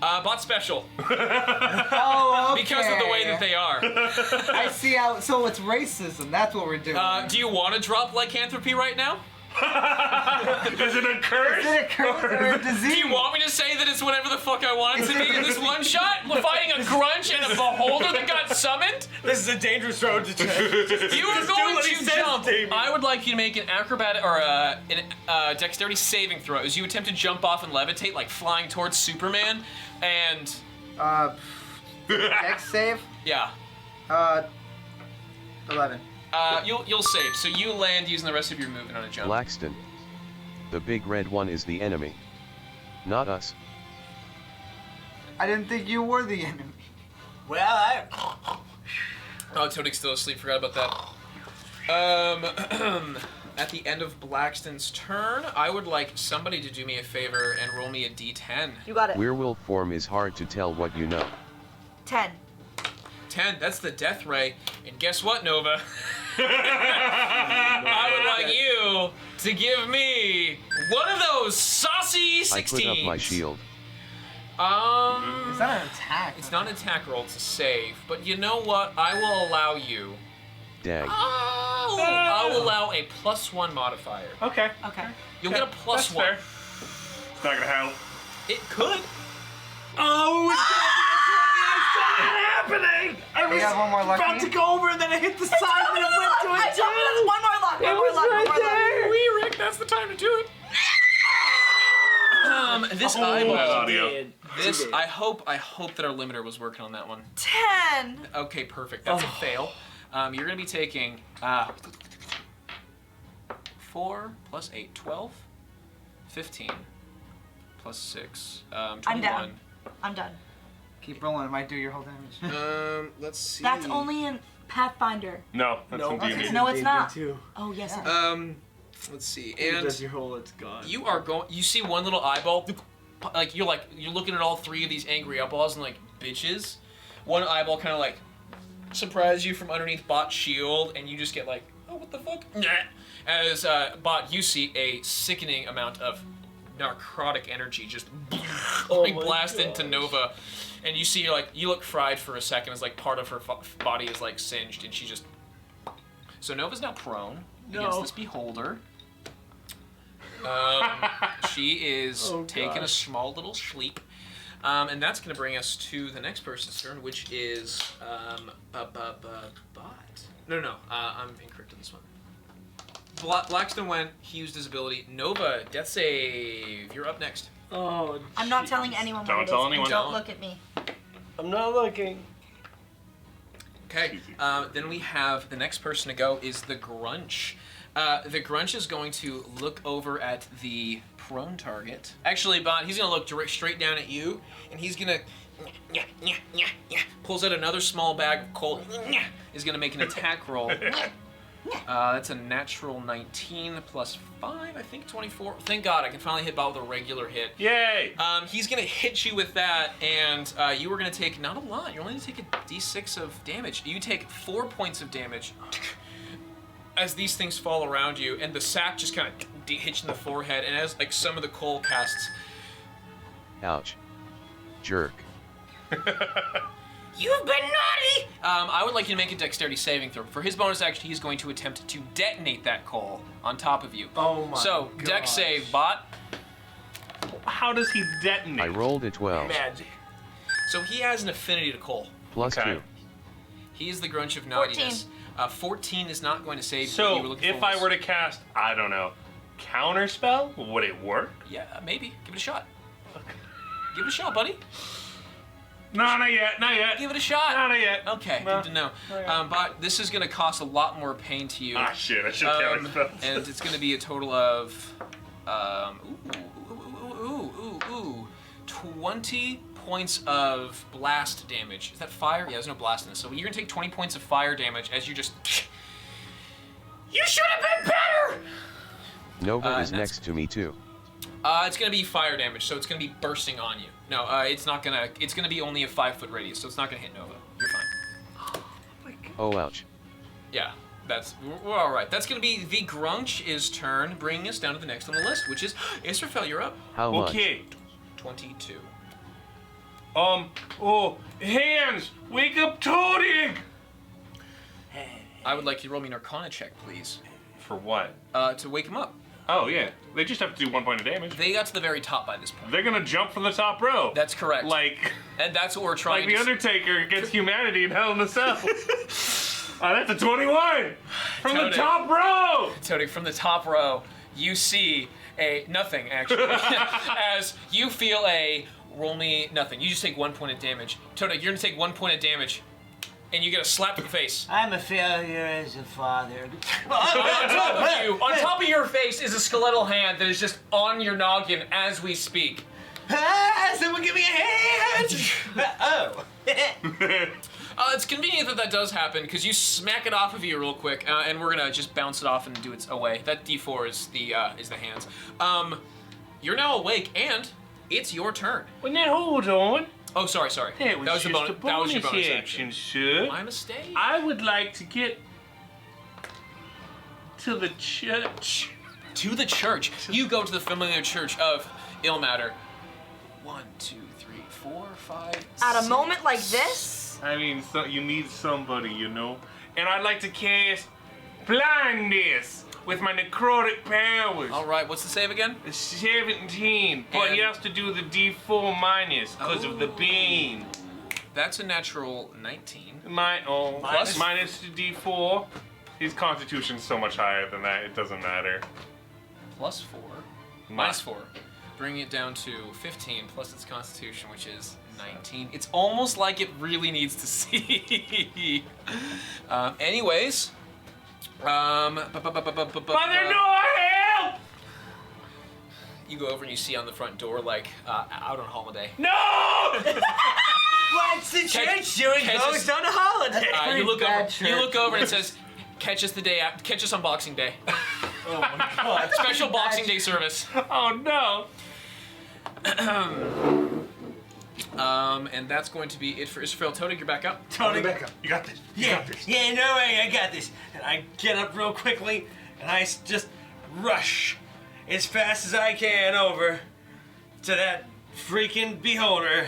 Speaker 6: Bot special.
Speaker 3: Oh, okay.
Speaker 6: Because of the way that they are.
Speaker 3: I see how. So it's racism. That's what we're doing.
Speaker 6: Do you want to drop lycanthropy right now?
Speaker 4: Is it a curse?
Speaker 3: Is it a curse or a disease?
Speaker 6: Do you want me to say that it's whatever the fuck I want it to be in this one shot? We're fighting a grunch and a beholder that got summoned?
Speaker 2: This is a dangerous road to tread.
Speaker 6: You are
Speaker 2: Just do
Speaker 6: going
Speaker 2: what he
Speaker 6: to
Speaker 2: says,
Speaker 6: jump.
Speaker 2: Damien.
Speaker 6: I would like you to make an acrobatic or an dexterity saving throw as you attempt to jump off and levitate like flying towards Superman. And
Speaker 3: Dex save.
Speaker 6: yeah,
Speaker 3: 11.
Speaker 6: you'll save. So you land using the rest of your movement on a jump.
Speaker 7: Blackston. The big red one is the enemy. Not us.
Speaker 3: I didn't think you were the enemy.
Speaker 8: Well, I.
Speaker 6: Oh, Toadic's still asleep. Forgot about that. At the end of Blackston's turn, I would like somebody to do me a favor and roll me a d10.
Speaker 5: You got it.
Speaker 7: Werewolf form is hard to tell what you know.
Speaker 5: 10.
Speaker 6: 10, that's the death ray. And guess what, Nova? I would like you to give me one of those saucy 16s.
Speaker 7: I put up my shield.
Speaker 3: Is that an attack?
Speaker 6: It's not an attack roll, it's a save. But you know what? I will allow you.
Speaker 7: Dag.
Speaker 6: I will allow a +1 modifier.
Speaker 4: Okay.
Speaker 5: Okay.
Speaker 6: You'll get a +1.
Speaker 4: That's fair. It's not gonna help.
Speaker 6: It could.
Speaker 2: Oh, it's not happening! I was
Speaker 3: have one more lucky?
Speaker 2: about to go over and then I hit the side and it went to it too!
Speaker 5: One more luck. One more luck. One more luck.
Speaker 6: Wee, Rick, that's the time to do it. This eyeball.
Speaker 4: Audio.
Speaker 6: This, I hope that our limiter was working on that one.
Speaker 5: 10.
Speaker 6: Okay, perfect. That's a fail. You're gonna be taking 4 plus 8, 12, 15, plus 6, 21.
Speaker 5: I'm down. I'm done.
Speaker 3: Keep rolling. It might do your whole damage.
Speaker 6: Let's see.
Speaker 5: That's only in Pathfinder.
Speaker 4: No, that's
Speaker 2: No,
Speaker 4: in D&D.
Speaker 5: No, it's not.
Speaker 2: Too.
Speaker 5: Oh, yes, it is.
Speaker 6: Let's see.
Speaker 2: It
Speaker 6: And
Speaker 2: does your whole, it's gone.
Speaker 6: you are going. You see one little eyeball. You're looking at all three of these angry eyeballs and like bitches. One eyeball kind of like surprises you from underneath Bott's shield, and you just get like, oh, what the fuck? As Bott, you see a sickening amount of narcotic energy just blast into Nova, and you see you look fried for a second as like part of her body is like singed, and she just. So Nova's now prone against this beholder. She is taking a small little sleep. And that's going to bring us to the next person's turn, which is Bott. No, I'm incorrect on this one. Blackstone went, he used his ability. Nova, death save. You're up next.
Speaker 2: Oh,
Speaker 5: I'm not telling anyone
Speaker 4: Don't
Speaker 5: what it
Speaker 4: tell
Speaker 5: is, and
Speaker 4: anyone.
Speaker 5: Don't look at me.
Speaker 2: I'm not looking.
Speaker 6: Okay, then we have the next person to go is the Grunch. The Grunch is going to look over at the prone target. Actually, Bott, he's going to look straight down at you, and he's going to pulls out another small bag of coal. Is going to make an attack roll. That's a natural 19 plus 5, I think 24. Thank God, I can finally hit Bott with a regular hit.
Speaker 4: Yay!
Speaker 6: He's going to hit you with that, and you are going to take not a lot. You're only going to take a d6 of damage. You take 4 points of damage as these things fall around you, and the sack just kind of hits you in the forehead, and as like some of the coal casts.
Speaker 7: Ouch. Jerk.
Speaker 6: You've been naughty! I would like you to make a dexterity saving throw. For his bonus action, he's going to attempt to detonate that coal on top of you.
Speaker 2: Oh my
Speaker 6: So,
Speaker 2: gosh.
Speaker 6: dex save, Bott.
Speaker 4: How does he detonate?
Speaker 7: I rolled a 12.
Speaker 2: Magic.
Speaker 6: So he has an affinity to coal.
Speaker 7: Plus
Speaker 4: Okay.
Speaker 7: 2.
Speaker 6: He is the Grunch of naughtiness. 14 is not going to save what you were
Speaker 4: So,
Speaker 6: looking
Speaker 4: if
Speaker 6: for.
Speaker 4: I were to cast, I don't know, counter spell, would it work?
Speaker 6: Yeah, maybe. Give it a shot. Give it a shot, buddy.
Speaker 4: No, not yet, not yet.
Speaker 6: Give it a shot.
Speaker 4: Not yet.
Speaker 6: Okay,
Speaker 4: No.
Speaker 6: good to know. But this is going to cost a lot more pain to you.
Speaker 4: Ah, shit, I should counter spell.
Speaker 6: And it's going to be a total of 20 points of blast damage. Is that fire? Yeah, there's no blast in this. So you're going to take 20 points of fire damage as you just. You should have been better!
Speaker 7: Nova is
Speaker 6: that's-
Speaker 7: next to me too.
Speaker 6: It's going to be fire damage, so it's going to be bursting on you. No, it's not going to. It's going to be only a 5-foot radius, so it's not going to hit Nova. You're fine.
Speaker 7: Oh, ouch.
Speaker 6: Yeah, we're all right. That's going to be the Grunch's turn, bringing us down to the next on the list, which is Israfel. You're up.
Speaker 7: How much?
Speaker 4: Okay.
Speaker 6: 22.
Speaker 4: Hands! Wake up, Toadie!
Speaker 6: I would like you to roll me an Arcana check, please,
Speaker 4: For what?
Speaker 6: to wake him up.
Speaker 4: Oh, yeah. They just have to do 1 point of damage.
Speaker 6: They got to the very top by this point.
Speaker 4: They're gonna jump from the top row.
Speaker 6: That's correct.
Speaker 4: Like,
Speaker 6: And that's what we're trying
Speaker 4: like the
Speaker 6: to
Speaker 4: Undertaker against humanity in Hell in the Cell. That's a 21! From the
Speaker 6: Toadie.
Speaker 4: top row!
Speaker 6: Toadie, from the top row, you see a nothing, actually. As you feel a roll me nothing. You just take 1 point of damage. Toadie, you're going to take 1 point of damage, and you get a slap to the face.
Speaker 8: I'm a failure as a father.
Speaker 6: On top of your face is a skeletal hand that is just on your noggin as we speak.
Speaker 2: Someone give me a hand! Oh.
Speaker 6: It's convenient that does happen because you smack it off of you real quick, and we're gonna just bounce it off and do its away. That D4 is the hands. You're now awake, and it's your turn.
Speaker 4: Well, now hold on.
Speaker 6: Oh, sorry.
Speaker 4: That was
Speaker 6: the
Speaker 4: just a
Speaker 6: that was your bonus
Speaker 4: action, sir.
Speaker 6: My mistake.
Speaker 4: I would like to get to the church.
Speaker 6: To the church. You go to the familiar church of Ilmater. 1, 2, 3, 4, 5.
Speaker 5: At a
Speaker 6: 6.
Speaker 5: moment like this,
Speaker 4: I mean, you need somebody, you know? And I'd like to cast blindness with my necrotic powers.
Speaker 6: All right, what's the save again?
Speaker 4: 17, but
Speaker 6: And-
Speaker 4: he has to do the D4 minus because of the beam.
Speaker 6: That's a natural 19.
Speaker 4: Plus minus the D4. His constitution's so much higher than that, it doesn't matter.
Speaker 6: Plus 4. Minus 4. Bringing it down to 15 plus its constitution, which is 19. It's almost like it really needs to see. Anyways.
Speaker 4: Mother, no help!
Speaker 6: You go over and you see on the front door, like, out on holiday.
Speaker 4: No!
Speaker 2: What's the church doing?
Speaker 6: catch
Speaker 2: Goes
Speaker 6: us-
Speaker 2: on a holiday.
Speaker 6: You look
Speaker 3: bad
Speaker 6: over. You look over and it says, "Catch us catch us on Boxing Day."
Speaker 2: Oh my god.
Speaker 6: Special Boxing Day service.
Speaker 4: Oh no!
Speaker 6: And that's going to be it for Israel. Todig, you're back up.
Speaker 2: Tony,
Speaker 4: You got this.
Speaker 2: yeah, no way, I got this. And I get up real quickly, and I just rush as fast as I can over to that freaking beholder.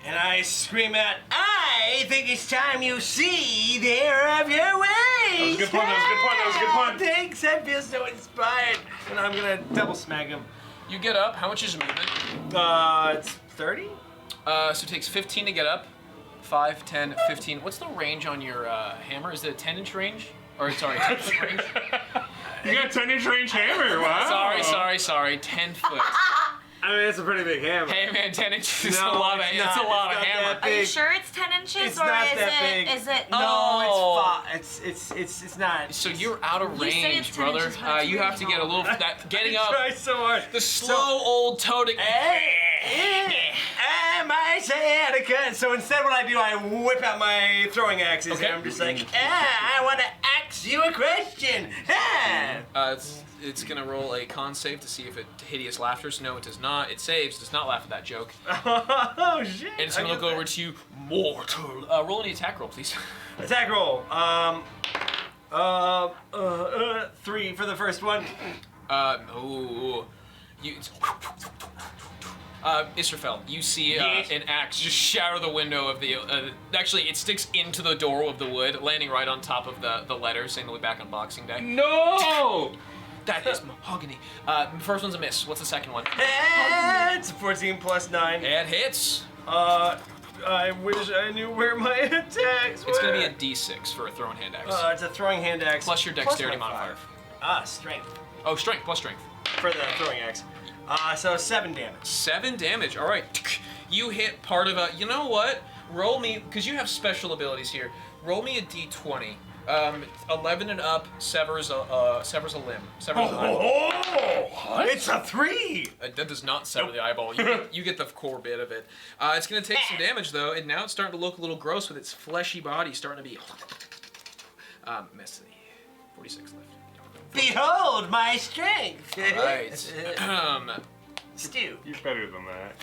Speaker 2: And I scream out, I think it's time you see the error of your ways.
Speaker 4: That was a good pun, that was a good pun.
Speaker 2: Thanks, I feel so inspired. And I'm gonna double smack him.
Speaker 6: You get up. How much is your movement?
Speaker 2: It's 30?
Speaker 6: So it takes 15 to get up. 5, 10, 15. What's the range on your hammer? Is it a 10-inch range? Or sorry, 10-foot range?
Speaker 4: You got a 10-inch range hammer, wow.
Speaker 6: Sorry. 10 foot.
Speaker 2: I mean, it's a pretty big hammer.
Speaker 6: Hey man, 10 inches is
Speaker 2: No,
Speaker 6: a lot of
Speaker 2: it's
Speaker 6: it's a
Speaker 2: not.
Speaker 6: lot
Speaker 2: It's
Speaker 6: of
Speaker 2: not
Speaker 6: hammer.
Speaker 2: that
Speaker 5: are you
Speaker 2: big.
Speaker 5: sure it's 10 inches
Speaker 2: It's
Speaker 5: or
Speaker 2: not
Speaker 5: is
Speaker 2: that
Speaker 5: it?
Speaker 2: big.
Speaker 5: Is it?
Speaker 2: No,
Speaker 6: Oh.
Speaker 2: it's not.
Speaker 6: So you're out of
Speaker 5: You say
Speaker 6: range,
Speaker 5: it's 10
Speaker 6: brother.
Speaker 5: inches, but it's
Speaker 6: You have to
Speaker 5: really
Speaker 6: get a little
Speaker 5: small.
Speaker 6: getting
Speaker 2: I
Speaker 6: up.
Speaker 2: try so hard.
Speaker 6: The slow old Todig.
Speaker 2: My sciatica. And so instead, what I do, I whip out my throwing axes,
Speaker 6: Okay.
Speaker 2: and I'm just like, I want to ask you a question.
Speaker 6: It's gonna roll a con save to see if it hideous laughter. So no, it does not. It saves. Does not laugh at that joke.
Speaker 2: Oh shit!
Speaker 6: And it's gonna look over to you, mortal. Roll any attack roll, please.
Speaker 2: Attack roll. 3 for the first one.
Speaker 6: Israfel, you see an axe just shatter the window of the. Actually, it sticks into the door of the wood, landing right on top of the letter, saying that we're back on Boxing Day.
Speaker 4: No!
Speaker 6: That is mahogany. First one's a miss. What's the second one?
Speaker 2: It's 14 plus 9.
Speaker 6: It hits.
Speaker 2: I wish I knew where my attacks were.
Speaker 6: It's gonna be a D6 for a thrown hand axe.
Speaker 2: It's a throwing hand axe.
Speaker 6: Plus your dexterity
Speaker 2: my
Speaker 6: modifier.
Speaker 2: 5. Strength.
Speaker 6: Oh, strength plus strength.
Speaker 2: For the throwing axe. So 7 damage.
Speaker 6: 7 damage. All right. You hit part of a. You know what? Roll me, because you have special abilities here. Roll me a D20. 11 and up severs a limb. Severs an eyeball.
Speaker 2: It's a 3.
Speaker 6: That does not sever the eyeball. You get the core bit of it. It's gonna take some damage though, and now it's starting to look a little gross with its fleshy body starting to be. Miss 46 left.
Speaker 2: Behold my strength.
Speaker 6: Right.
Speaker 2: Stu.
Speaker 4: You're better than that.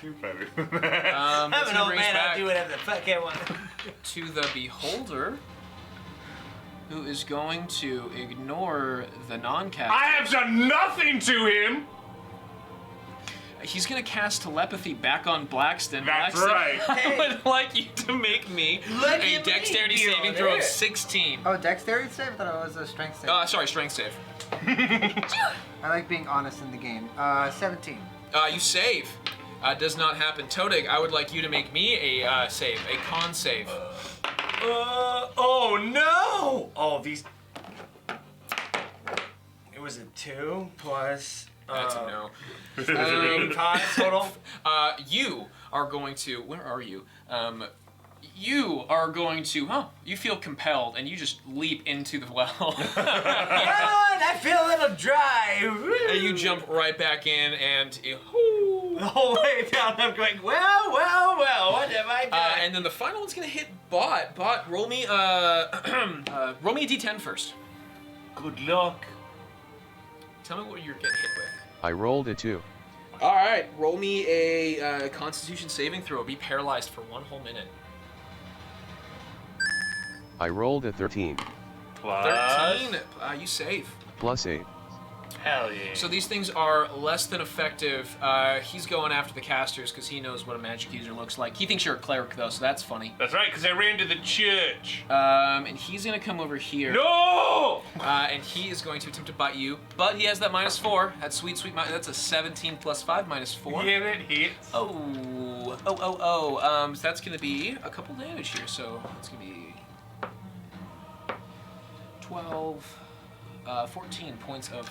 Speaker 6: That's
Speaker 2: I'm an
Speaker 6: gonna
Speaker 2: old
Speaker 6: bring us
Speaker 2: man. I'll
Speaker 6: back
Speaker 2: do whatever the fuck I want.
Speaker 6: to the beholder, who is going to ignore the non-cast.
Speaker 4: I have done nothing to him!
Speaker 6: He's gonna cast telepathy back on Blackston.
Speaker 4: That's
Speaker 6: Blackston,
Speaker 4: right.
Speaker 6: I would like you to make me
Speaker 2: Look
Speaker 6: a
Speaker 2: at
Speaker 6: dexterity
Speaker 2: me,
Speaker 6: saving throw of
Speaker 2: Fiona.
Speaker 6: 16.
Speaker 3: Oh, dexterity save? I thought it was a strength save.
Speaker 6: Sorry, strength save.
Speaker 3: I like being honest in the game. 17.
Speaker 6: You save. Does not happen. Todig, I would like you to make me a save, a con save.
Speaker 2: Oh no! Oh, these. It was a 2 plus.
Speaker 6: That's a no.
Speaker 2: 5 total.
Speaker 6: You are going to. Where are you? You are going to. Oh, you feel compelled, and you just leap into the well.
Speaker 2: I feel a little dry.
Speaker 6: And you jump right back in, and
Speaker 2: The whole way down, I'm going, well, what have I done?
Speaker 6: And then the final one's gonna hit Bott. Bott, roll me roll me a d10 first.
Speaker 4: Good luck.
Speaker 6: Tell me what you're getting hit with.
Speaker 7: I rolled a 2.
Speaker 6: All right, roll me a Constitution saving throw. Be paralyzed for 1 whole minute.
Speaker 7: I rolled a 13.
Speaker 4: Plus.
Speaker 6: 13. You save.
Speaker 7: Plus 8.
Speaker 4: Hell yeah.
Speaker 6: So these things are less than effective. He's going after the casters because he knows what a magic user looks like. He thinks you're a cleric though, so that's funny.
Speaker 4: That's right, because I ran to the church.
Speaker 6: And he's gonna come over here.
Speaker 4: No!
Speaker 6: And he is going to attempt to bite you, but he has that -4. That's sweet. That's a 17 plus 5 minus 4.
Speaker 4: Yeah, that hits.
Speaker 6: Oh. So that's gonna be a couple damage here. So it's gonna be 12, 14 points of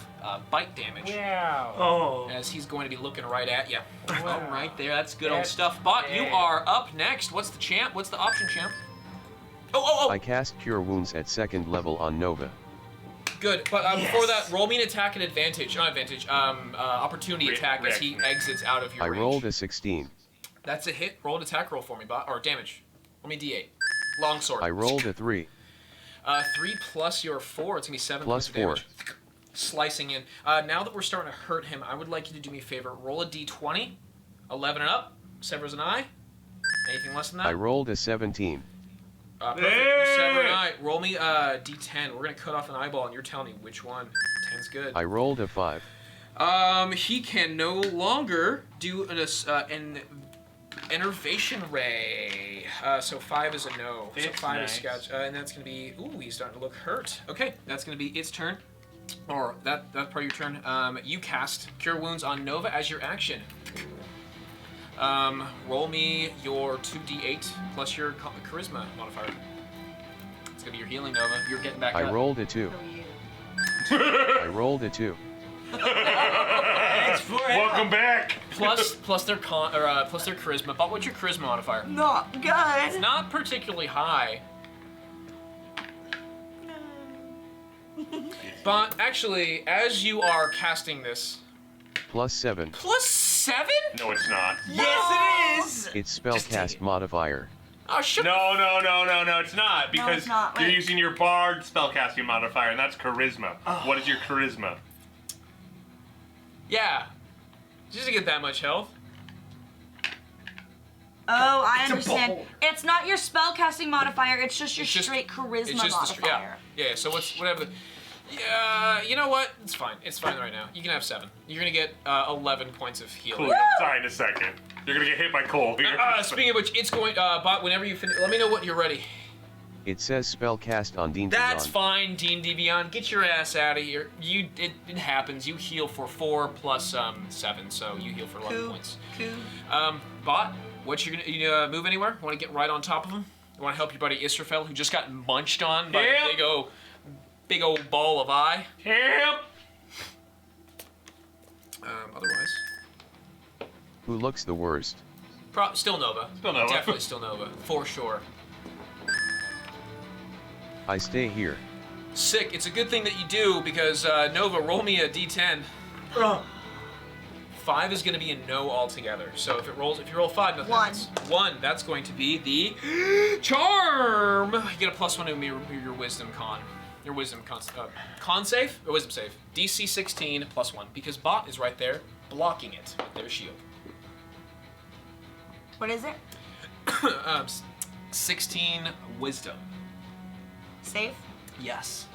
Speaker 6: bite damage.
Speaker 4: Wow. Oh.
Speaker 6: As he's going to be looking right at you. Wow. Right there, that's good old stuff. Bott, you are up next. What's the champ? What's the option, champ? Oh!
Speaker 7: I cast Cure Wounds at 2nd level on Nova.
Speaker 6: Good, but before that, roll me an attack at advantage. Not advantage, opportunity attack as he exits out of your
Speaker 7: I
Speaker 6: range.
Speaker 7: rolled a 16.
Speaker 6: That's a hit. Roll an attack roll for me, Bott. Or damage. Roll me d8. Longsword.
Speaker 7: I rolled a 3.
Speaker 6: 3 plus your 4, it's gonna be 7
Speaker 7: Plus
Speaker 6: points of damage. Slicing in. Now that we're starting to hurt him, I would like you to do me a favor. Roll a d20. 11 and up. Severs an eye. Anything less than that?
Speaker 7: I rolled a 17.
Speaker 6: Perfect. You sever an eye. Roll me a d10. We're gonna cut off an eyeball, and you're telling me which one. 10's good.
Speaker 7: I rolled a 5.
Speaker 6: He can no longer do an enervation ray. So 5 is a no. So 5 is sketch, and that's gonna be. Ooh, he's starting to look hurt. Okay, that's gonna be its turn, or that part of your turn. You cast Cure Wounds on Nova as your action. Roll me your 2d8 plus your charisma modifier. It's gonna be your healing, Nova. You're getting back up.
Speaker 7: I rolled a 2. I rolled a 2.
Speaker 4: Welcome back.
Speaker 6: Plus their plus their charisma. But what's your charisma modifier?
Speaker 5: Not good.
Speaker 6: It's not particularly high. But actually, as you are casting this,
Speaker 7: Plus 7.
Speaker 6: plus 7?
Speaker 4: No, it's not.
Speaker 2: Yes, it is!
Speaker 7: It's spellcast modifier.
Speaker 6: Oh, shut
Speaker 4: No, it's not. Because
Speaker 5: it's not.
Speaker 4: you're
Speaker 5: Wait.
Speaker 4: using your bard spellcasting modifier, and that's charisma. What is your charisma?
Speaker 6: Yeah. Just to get that much health.
Speaker 5: Oh, I
Speaker 2: It's a
Speaker 5: understand.
Speaker 2: bowl.
Speaker 5: It's not your spellcasting modifier. It's just your
Speaker 6: It's just-
Speaker 5: straight charisma
Speaker 6: It's just
Speaker 5: modifier.
Speaker 6: yeah. So whatever. Yeah, you know what? It's fine. It's fine right now. You can have 7. You're gonna get 11 points of healing.
Speaker 4: Cool. Sorry in a second. You're gonna get hit by coal here.
Speaker 6: Speaking of which, it's going. Bot, whenever you finish, let me know when you're ready.
Speaker 7: It says spellcast on D&D.
Speaker 6: That's fine, D&D Beyond. Get your ass out of here. It happens. You heal for 4 plus 7, so you heal for 11 points. Bot, what you move anywhere? Want to get right on top of him? You want to help your buddy Israfel, who just got munched on by
Speaker 4: Yep.
Speaker 6: a big old ball of eye?
Speaker 4: Yep.
Speaker 6: Otherwise,
Speaker 7: Who looks the worst?
Speaker 6: still Nova.
Speaker 4: Still Nova.
Speaker 6: Definitely still Nova, for sure.
Speaker 7: I stay here.
Speaker 6: Sick. It's a good thing that you do because Nova, roll me a d10. 5 is going to be a no altogether. So if you roll 5, nothing
Speaker 5: 1.
Speaker 6: happens. 1. That's going to be the charm. You get a +1 to your wisdom con. Your wisdom con save or wisdom save. DC 16 +1 because Bott is right there blocking it with their shield.
Speaker 5: What is it?
Speaker 6: 16 wisdom.
Speaker 5: Safe?
Speaker 6: Yes.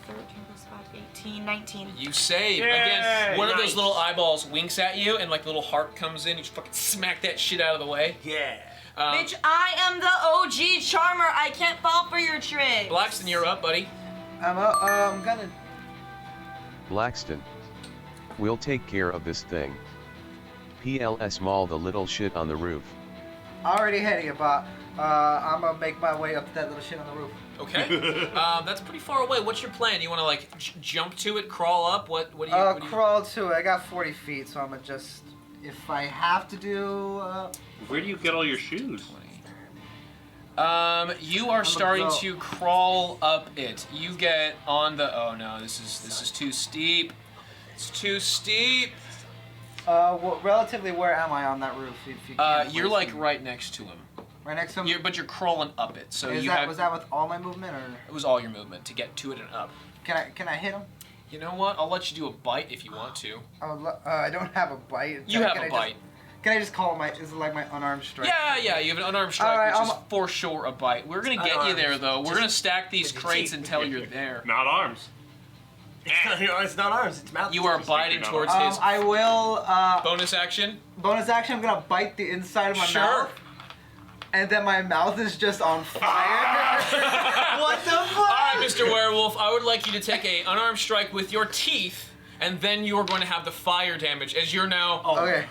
Speaker 5: 13 plus 5, 18, 19.
Speaker 6: You save.
Speaker 4: Yay!
Speaker 6: Again, one of those
Speaker 2: Nice.
Speaker 6: little eyeballs winks at you and like little heart comes in. You just fucking smack that shit out of the way.
Speaker 2: Yeah.
Speaker 5: Bitch, I am the OG charmer. I can't fall for your trick.
Speaker 6: Blackston, you're up, buddy.
Speaker 3: I'm gonna.
Speaker 7: Blackston. We'll take care of this thing. PLS Maul the little shit on the roof.
Speaker 3: Already heading about. I'm gonna make my way up to that little shit on the roof.
Speaker 6: Okay. That's pretty far away. What's your plan? You want to like jump to it, crawl up? What do you?
Speaker 3: Crawl to it. I got 40 feet, so I'm gonna just. If I have to do.
Speaker 4: Where do you get all your shoes?
Speaker 6: You are starting
Speaker 3: go.
Speaker 6: to crawl up it. You get on the. Oh no, this is too steep. It's too steep.
Speaker 3: Relatively, where am I on that roof? If you can't
Speaker 6: You're
Speaker 3: place
Speaker 6: like
Speaker 3: me?
Speaker 6: right next to him.
Speaker 3: Right next to him.
Speaker 6: But you're crawling up it, so
Speaker 3: Was
Speaker 6: you
Speaker 3: that
Speaker 6: have.
Speaker 3: was that with all my movement, or
Speaker 6: It was all your movement to get to it and up.
Speaker 3: can I hit him?
Speaker 6: You know what? I'll let you do a bite if you want to.
Speaker 3: I don't have a bite.
Speaker 6: You have a bite.
Speaker 3: Can I just call it my? Is it like my unarmed strike?
Speaker 6: Yeah, you have an unarmed strike,
Speaker 3: Alright,
Speaker 6: which is for sure a bite. We're gonna get you there though. We're gonna stack these crates until you're there.
Speaker 4: Not arms.
Speaker 2: It's not arms. It's mouth.
Speaker 6: You are biting towards his
Speaker 3: I will.
Speaker 6: bonus action.
Speaker 3: Bonus action. I'm gonna bite the inside of my mouth. And then my mouth is just on fire. What the fuck?
Speaker 6: Alright, Mr. Werewolf, I would like you to take a unarmed strike with your teeth, and then you are going to have the fire damage as you're now.
Speaker 3: Okay.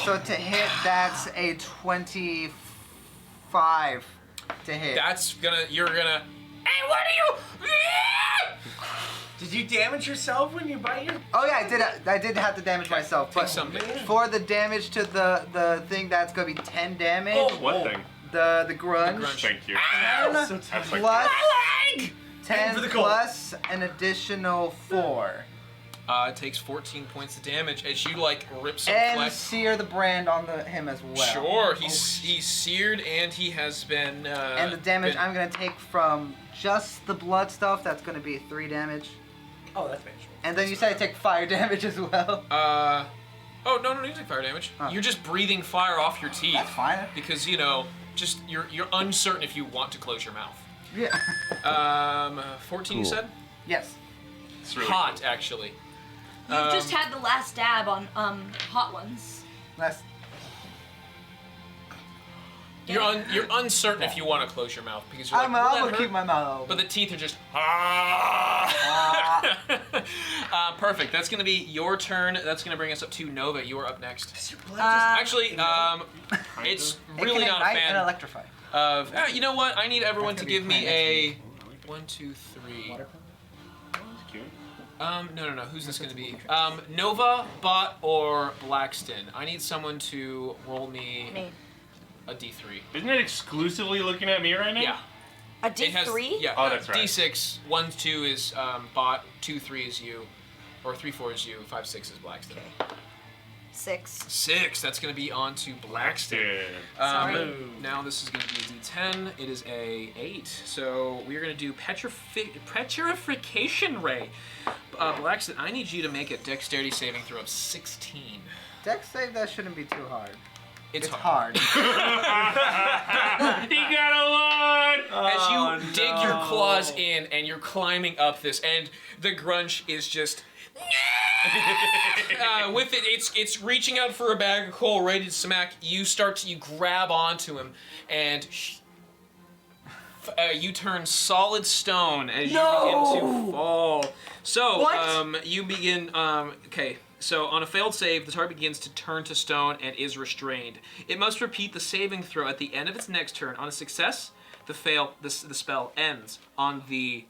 Speaker 3: So to hit, that's a 25 to hit.
Speaker 6: You're gonna. Hey, what are you?
Speaker 2: Did you damage yourself when you bite your?
Speaker 3: Oh yeah, I did have to damage myself.
Speaker 6: Take
Speaker 3: But
Speaker 6: some damage.
Speaker 3: for the damage to the thing, that's gonna be 10 damage.
Speaker 4: What thing?
Speaker 3: The grunge.
Speaker 4: Thank you.
Speaker 3: And
Speaker 2: So
Speaker 4: That's like
Speaker 3: plus
Speaker 2: Aim
Speaker 3: 10
Speaker 2: for the goal.
Speaker 3: plus an additional 4.
Speaker 6: It takes 14 points of damage as you like rip some
Speaker 3: And
Speaker 6: flesh.
Speaker 3: sear the brand on him as well.
Speaker 6: Sure, he's seared and he has been.
Speaker 3: And the damage I'm gonna take from just the blood stuff, that's gonna be 3 damage.
Speaker 2: Oh, that's manageable.
Speaker 3: And then you said I take fire damage as well.
Speaker 6: Oh no, you take fire damage.
Speaker 3: Oh.
Speaker 6: You're just breathing fire off your teeth.
Speaker 3: That's fine.
Speaker 6: Because just you're uncertain if you want to close your mouth.
Speaker 3: Yeah.
Speaker 6: 14 you
Speaker 7: Cool.
Speaker 6: said?
Speaker 3: Yes.
Speaker 4: It's really
Speaker 6: Hot actually.
Speaker 5: You just had the last dab on hot ones.
Speaker 3: That's
Speaker 6: You're uncertain if you want to close your mouth because you're like,
Speaker 3: I'm
Speaker 6: will that
Speaker 3: gonna
Speaker 6: hurt?
Speaker 3: keep my mouth
Speaker 6: But
Speaker 3: open.
Speaker 6: the teeth are just. Perfect. That's gonna be your turn. That's gonna bring us up to Nova. You are up next. Actually, it's really
Speaker 3: It can
Speaker 6: not a
Speaker 3: ignite and
Speaker 6: fan
Speaker 3: electrify.
Speaker 6: of. You know what? I need everyone to
Speaker 3: That's
Speaker 6: give
Speaker 3: gonna
Speaker 6: me
Speaker 3: be
Speaker 6: a 1, 2, 3.
Speaker 4: cute.
Speaker 6: No. Who's this gonna be? Nova, Bott, or Blackston. I need someone to roll me
Speaker 5: Me.
Speaker 6: a D3.
Speaker 4: Isn't it exclusively looking at me right now?
Speaker 6: Yeah.
Speaker 5: A
Speaker 6: It has,
Speaker 5: D3?
Speaker 6: yeah.
Speaker 4: Oh, that's right.
Speaker 6: D6. 1, 2 is Bott. 2, 3 is you, or 3, 4 is you. 5, 6 is Blackston.
Speaker 5: 6.
Speaker 6: 6. That's gonna be on to Blackston.
Speaker 4: Yeah.
Speaker 6: Now this is gonna be a D10. It is a 8. So we're gonna do petrification ray. Blackston, I need you to make a dexterity saving throw of 16.
Speaker 3: Dex save, that shouldn't be too hard.
Speaker 6: It's
Speaker 3: It's
Speaker 6: hard.
Speaker 3: hard.
Speaker 4: He got a one!
Speaker 6: As you dig your claws in and you're climbing up this, and the grunge is just with it, it's reaching out for a bag of coal, ready to smack. You grab onto him, and you turn solid stone as you begin to fall. So you begin. Okay. So on a failed save, the target begins to turn to stone and is restrained. It must repeat the saving throw at the end of its next turn. On a success, the spell ends. On a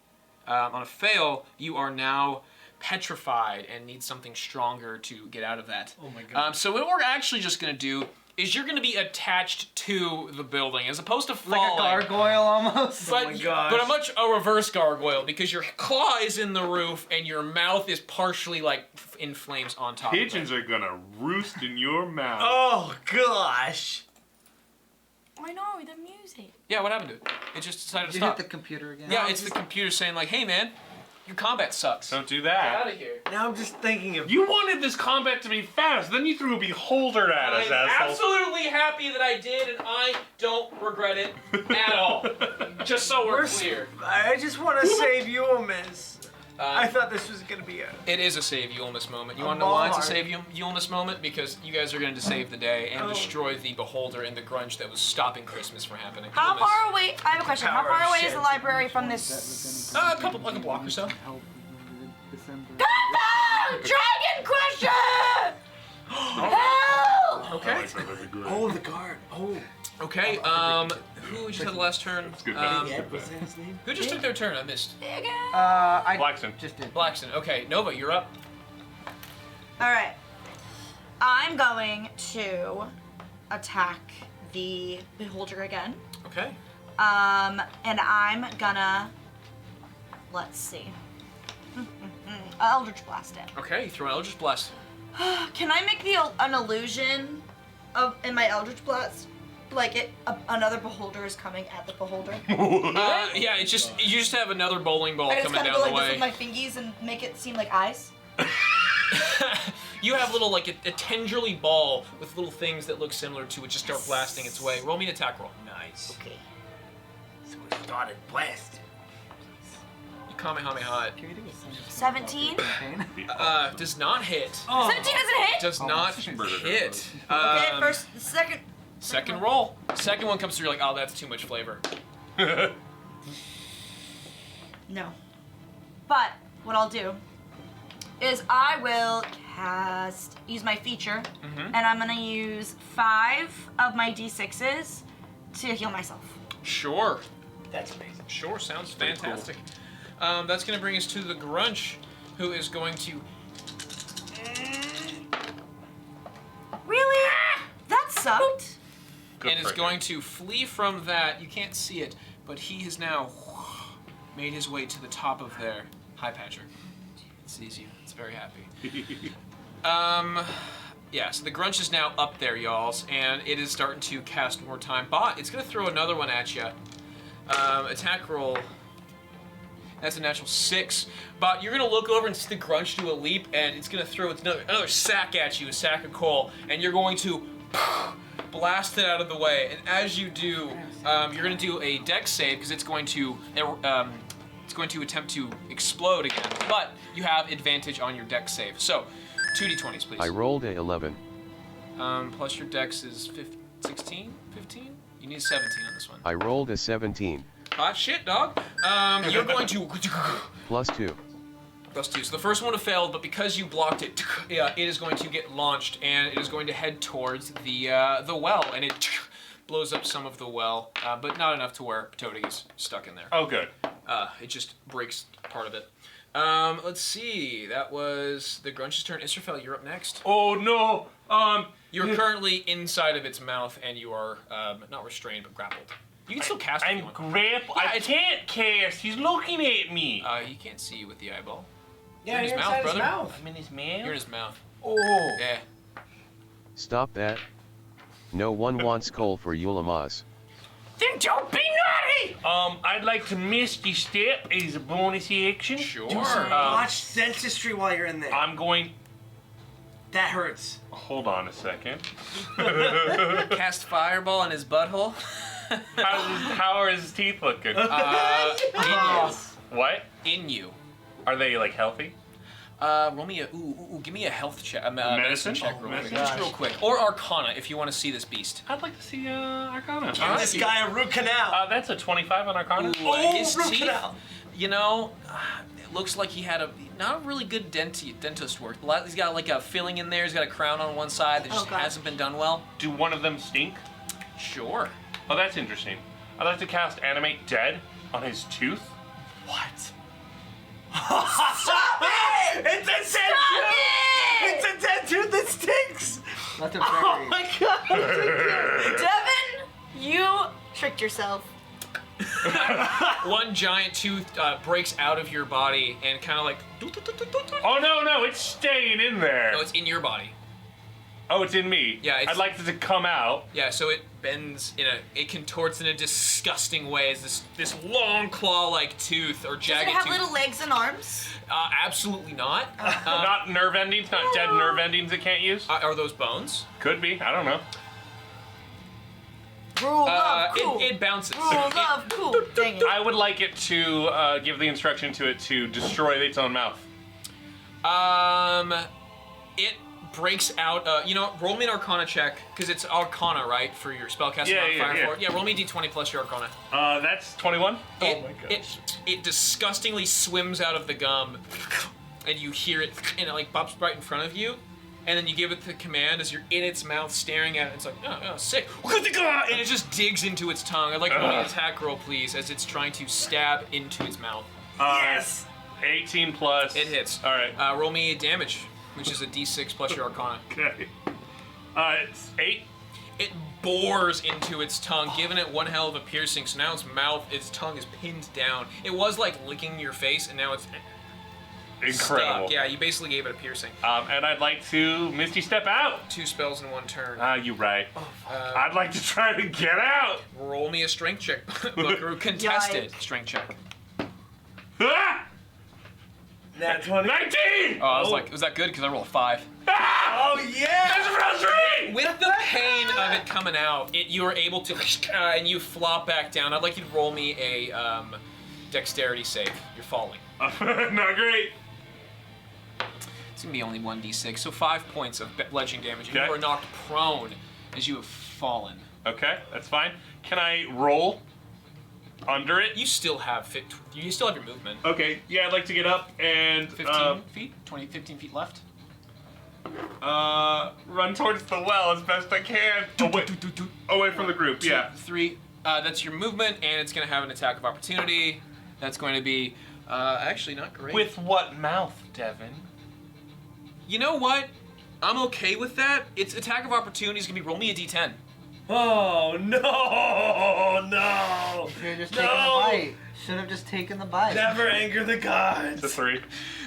Speaker 6: fail, you are now petrified and need something stronger to get out of that.
Speaker 2: Oh my god.
Speaker 6: So what we're actually just gonna do is you're gonna be attached to the building as opposed to falling.
Speaker 3: Like a gargoyle almost.
Speaker 6: But,
Speaker 2: Oh my gosh.
Speaker 6: but a reverse gargoyle because your claw is in the roof and your mouth is partially like in flames on top
Speaker 4: Pigeons
Speaker 6: of it.
Speaker 4: are gonna roost in your mouth.
Speaker 2: Oh gosh.
Speaker 5: I know, the music.
Speaker 6: Yeah, what happened to it? It just decided to
Speaker 3: Did you hit
Speaker 6: stop.
Speaker 3: the computer again?
Speaker 6: Yeah, it's the computer saying like, hey man, your combat sucks.
Speaker 4: Don't do
Speaker 6: Get out
Speaker 4: that.
Speaker 6: of here.
Speaker 2: Now I'm just thinking of.
Speaker 4: You wanted this combat to be fast, then you threw a beholder at us,
Speaker 6: I'm
Speaker 4: asshole.
Speaker 6: absolutely happy that I did and I don't regret it at all. Just so we're clear.
Speaker 2: I just want to save Yulmus. I thought this was gonna be a.
Speaker 6: It is a save Yulmus moment. You
Speaker 2: A
Speaker 6: want to know why it's a
Speaker 2: Mallhark.
Speaker 6: save Yulmus moment? Because you guys are going to save the day and
Speaker 2: Oh.
Speaker 6: destroy the beholder and the grunge that was stopping Christmas from happening.
Speaker 5: How
Speaker 6: Yulmus.
Speaker 5: far away? I have a question. How
Speaker 2: Power
Speaker 5: far
Speaker 2: of
Speaker 5: away
Speaker 2: shit.
Speaker 5: is the library from this?
Speaker 6: A couple, like a block or so.
Speaker 5: Dragon question! Help!
Speaker 6: Okay.
Speaker 2: Oh, the guard. Oh.
Speaker 6: Okay. Who just had the last turn?
Speaker 4: good.
Speaker 2: Yeah, what's that his name?
Speaker 6: Who just took their turn? I missed.
Speaker 3: I
Speaker 4: Blackson.
Speaker 3: just did.
Speaker 6: Blackston. Okay. Nova, you're up.
Speaker 5: Alright. I'm going to attack the beholder again.
Speaker 6: Okay.
Speaker 5: And I'm gonna. Let's see. Eldritch Blast it.
Speaker 6: Okay. You throw an Eldritch Blast.
Speaker 5: Can I make an illusion of in my Eldritch Blast? Like another beholder is coming at the beholder.
Speaker 6: Yeah, you just have another bowling ball
Speaker 5: I just
Speaker 6: coming
Speaker 5: kind of
Speaker 6: down
Speaker 5: go
Speaker 6: the
Speaker 5: like
Speaker 6: way.
Speaker 5: this with my fingies and make it seem like eyes.
Speaker 6: You have little like a tendrily ball with little things that look similar to it just start blasting its way. Roll me an attack roll.
Speaker 2: Nice.
Speaker 8: Okay. So it started blasting.
Speaker 6: You Kamehameha.
Speaker 5: 17.
Speaker 6: Does not hit.
Speaker 5: 17 doesn't hit.
Speaker 6: Does not hit.
Speaker 5: Okay, second.
Speaker 6: Second roll. Second one comes through, you're like, oh, that's too much flavor.
Speaker 5: No. But what I'll do is I will use my feature, and I'm gonna use 5 of my d6s to heal myself.
Speaker 6: Sure.
Speaker 2: That's amazing.
Speaker 6: Sure, sounds fantastic. That's gonna bring us to the Grunch, who is going to...
Speaker 5: Really? That sucked.
Speaker 6: and is going to flee from that. You can't see it, but he has now made his way to the top of there. Hi, Patrick. It sees you. It's very happy. Yeah, so the Grunch is now up there, y'alls, and it is starting to cast more time. Bott, it's going to throw another one at you. Attack roll. That's a natural 6. Bott, you're going to look over and see the Grunch do a leap, and it's going to throw another sack at you, a sack of coal, and you're going to blast it out of the way. And as you do, you're going to do a dex save, because it's going to attempt to explode again. But you have advantage on your dex save. So, 2d20s, please.
Speaker 7: I rolled a 11.
Speaker 6: Plus your dex is 16? 15? You need 17 on this one.
Speaker 7: I rolled a 17.
Speaker 6: Hot shit, dog. You're going to...
Speaker 7: Plus 2.
Speaker 6: Plus 2. So the first one have failed, but because you blocked it, it is going to get launched, and it is going to head towards the well, and it blows up some of the well, but not enough to where Toad is stuck in there.
Speaker 4: Oh, good.
Speaker 6: It just breaks part of it. Let's see. That was the Grunch's turn. Israfel, you're up next.
Speaker 4: Oh, no.
Speaker 6: You're currently inside of its mouth, and you are not restrained, but grappled. You can still cast if you
Speaker 4: I'm
Speaker 6: want.
Speaker 4: grappled. I can't cast. He's looking at me.
Speaker 6: He can't see you with the eyeball.
Speaker 2: Yeah,
Speaker 6: You're in his
Speaker 2: inside
Speaker 6: mouth, brother.
Speaker 2: mouth.
Speaker 4: I'm in his mouth.
Speaker 6: You're in his mouth.
Speaker 2: Oh.
Speaker 6: Yeah.
Speaker 7: Stop that. No one wants coal for Yulamaz.
Speaker 4: Then don't be naughty! I'd like to misty step as a bonus action.
Speaker 6: Sure.
Speaker 2: Watch Dentistry while you're in there.
Speaker 4: I'm going...
Speaker 2: That hurts.
Speaker 4: Hold on a second.
Speaker 6: Cast fireball in his butthole.
Speaker 4: How are his teeth looking? What?
Speaker 6: In you.
Speaker 4: Are they, like, healthy?
Speaker 6: Roll me give me a health check. Medicine check real quick. Just real quick. Or Arcana if you want to see this beast.
Speaker 4: I'd like to see Arcana.
Speaker 2: Give this guy a root canal.
Speaker 4: That's a 25 on Arcana.
Speaker 6: His
Speaker 2: root
Speaker 6: teeth,
Speaker 2: canal.
Speaker 6: you know, it looks like he had not a really good dentist work. He's got like a filling in there. He's got a crown on one side that just hasn't been done well.
Speaker 4: Do one of them stink?
Speaker 6: Sure.
Speaker 4: Oh, that's interesting. I'd like to cast Animate Dead on his tooth.
Speaker 2: What? Stop it! It's a dead tooth! It's a dead tooth that stinks!
Speaker 3: That's a
Speaker 2: Oh
Speaker 3: very...
Speaker 2: my god!
Speaker 5: Devin, you tricked yourself.
Speaker 6: One giant tooth breaks out of your body and kind of like.
Speaker 4: Oh, no, it's staying in there.
Speaker 6: No, it's in your body.
Speaker 4: Oh, it's in me.
Speaker 6: Yeah,
Speaker 4: I'd like it to come out.
Speaker 6: Yeah, so it bends it contorts in a disgusting way as this long claw-like tooth or
Speaker 5: Does
Speaker 6: jagged
Speaker 5: it have
Speaker 6: tooth.
Speaker 5: little legs and arms?
Speaker 6: Absolutely not.
Speaker 4: Not nerve endings, not dead nerve endings it can't use?
Speaker 6: Are those bones?
Speaker 4: Could be, I don't know.
Speaker 5: Rule of cool.
Speaker 6: It bounces.
Speaker 5: Rule of cool. Dang it.
Speaker 4: I would like it to give the instruction to it to destroy its own mouth.
Speaker 6: It breaks out. Roll me an Arcana check because it's Arcana, right, for your spellcasting modifier. Yeah, roll me a d20 plus your Arcana.
Speaker 4: That's 21.
Speaker 6: Oh my gosh. It disgustingly swims out of the gum, and you hear it, and it like pops right in front of you. And then you give it the command as you're in its mouth staring at it. It's like, oh, sick. And it just digs into its tongue. I'd like to roll an attack roll, please, as it's trying to stab into its mouth.
Speaker 2: Yes!
Speaker 4: 18 plus.
Speaker 6: It hits.
Speaker 4: All right.
Speaker 6: Roll me damage, which is a d6 plus your Arcana.
Speaker 4: Okay. It's 8.
Speaker 6: It bores into its tongue, giving it one hell of a piercing. So now its tongue is pinned down. It was like licking your face, and now it's
Speaker 4: Incredible.
Speaker 6: stuck. Yeah, you basically gave it a piercing.
Speaker 4: And I'd like to Misty Step out.
Speaker 6: 2 spells in 1 turn.
Speaker 4: You right. I'd like to try to get out.
Speaker 6: Roll me a strength check, Buckaroo. Contested
Speaker 5: Yikes.
Speaker 6: strength check.
Speaker 4: Ah!
Speaker 2: Nat 20.
Speaker 4: 19!
Speaker 6: Oh, I was like, was that good? Because I rolled a 5.
Speaker 4: Ah!
Speaker 2: Oh, yeah!
Speaker 4: That's a round 3!
Speaker 6: With the pain of it coming out, you are able to, and you flop back down. I'd like you to roll me a dexterity save. You're falling.
Speaker 4: Not great.
Speaker 6: It's gonna be only 1d6, so 5 points of bludgeoning damage. And
Speaker 4: Okay.
Speaker 6: you are knocked prone as you have fallen.
Speaker 4: Okay, that's fine. Can I roll under it?
Speaker 6: You still have you still have your movement.
Speaker 4: Okay, yeah, I'd like to get up and
Speaker 6: 15 feet? 15 feet left?
Speaker 4: run towards the well as best I can. Away from the group, yeah.
Speaker 6: 3. That's your movement, and it's going to have an attack of opportunity. That's going to be actually not great.
Speaker 4: With what mouth, Devin?
Speaker 6: You know what? I'm okay with that. Its attack of opportunity is going to be roll me a d10.
Speaker 2: Oh, no! No!
Speaker 3: Should have just taken the bite. Should have just taken the bite.
Speaker 2: Never anger the
Speaker 4: It's a
Speaker 2: gods.
Speaker 4: 3.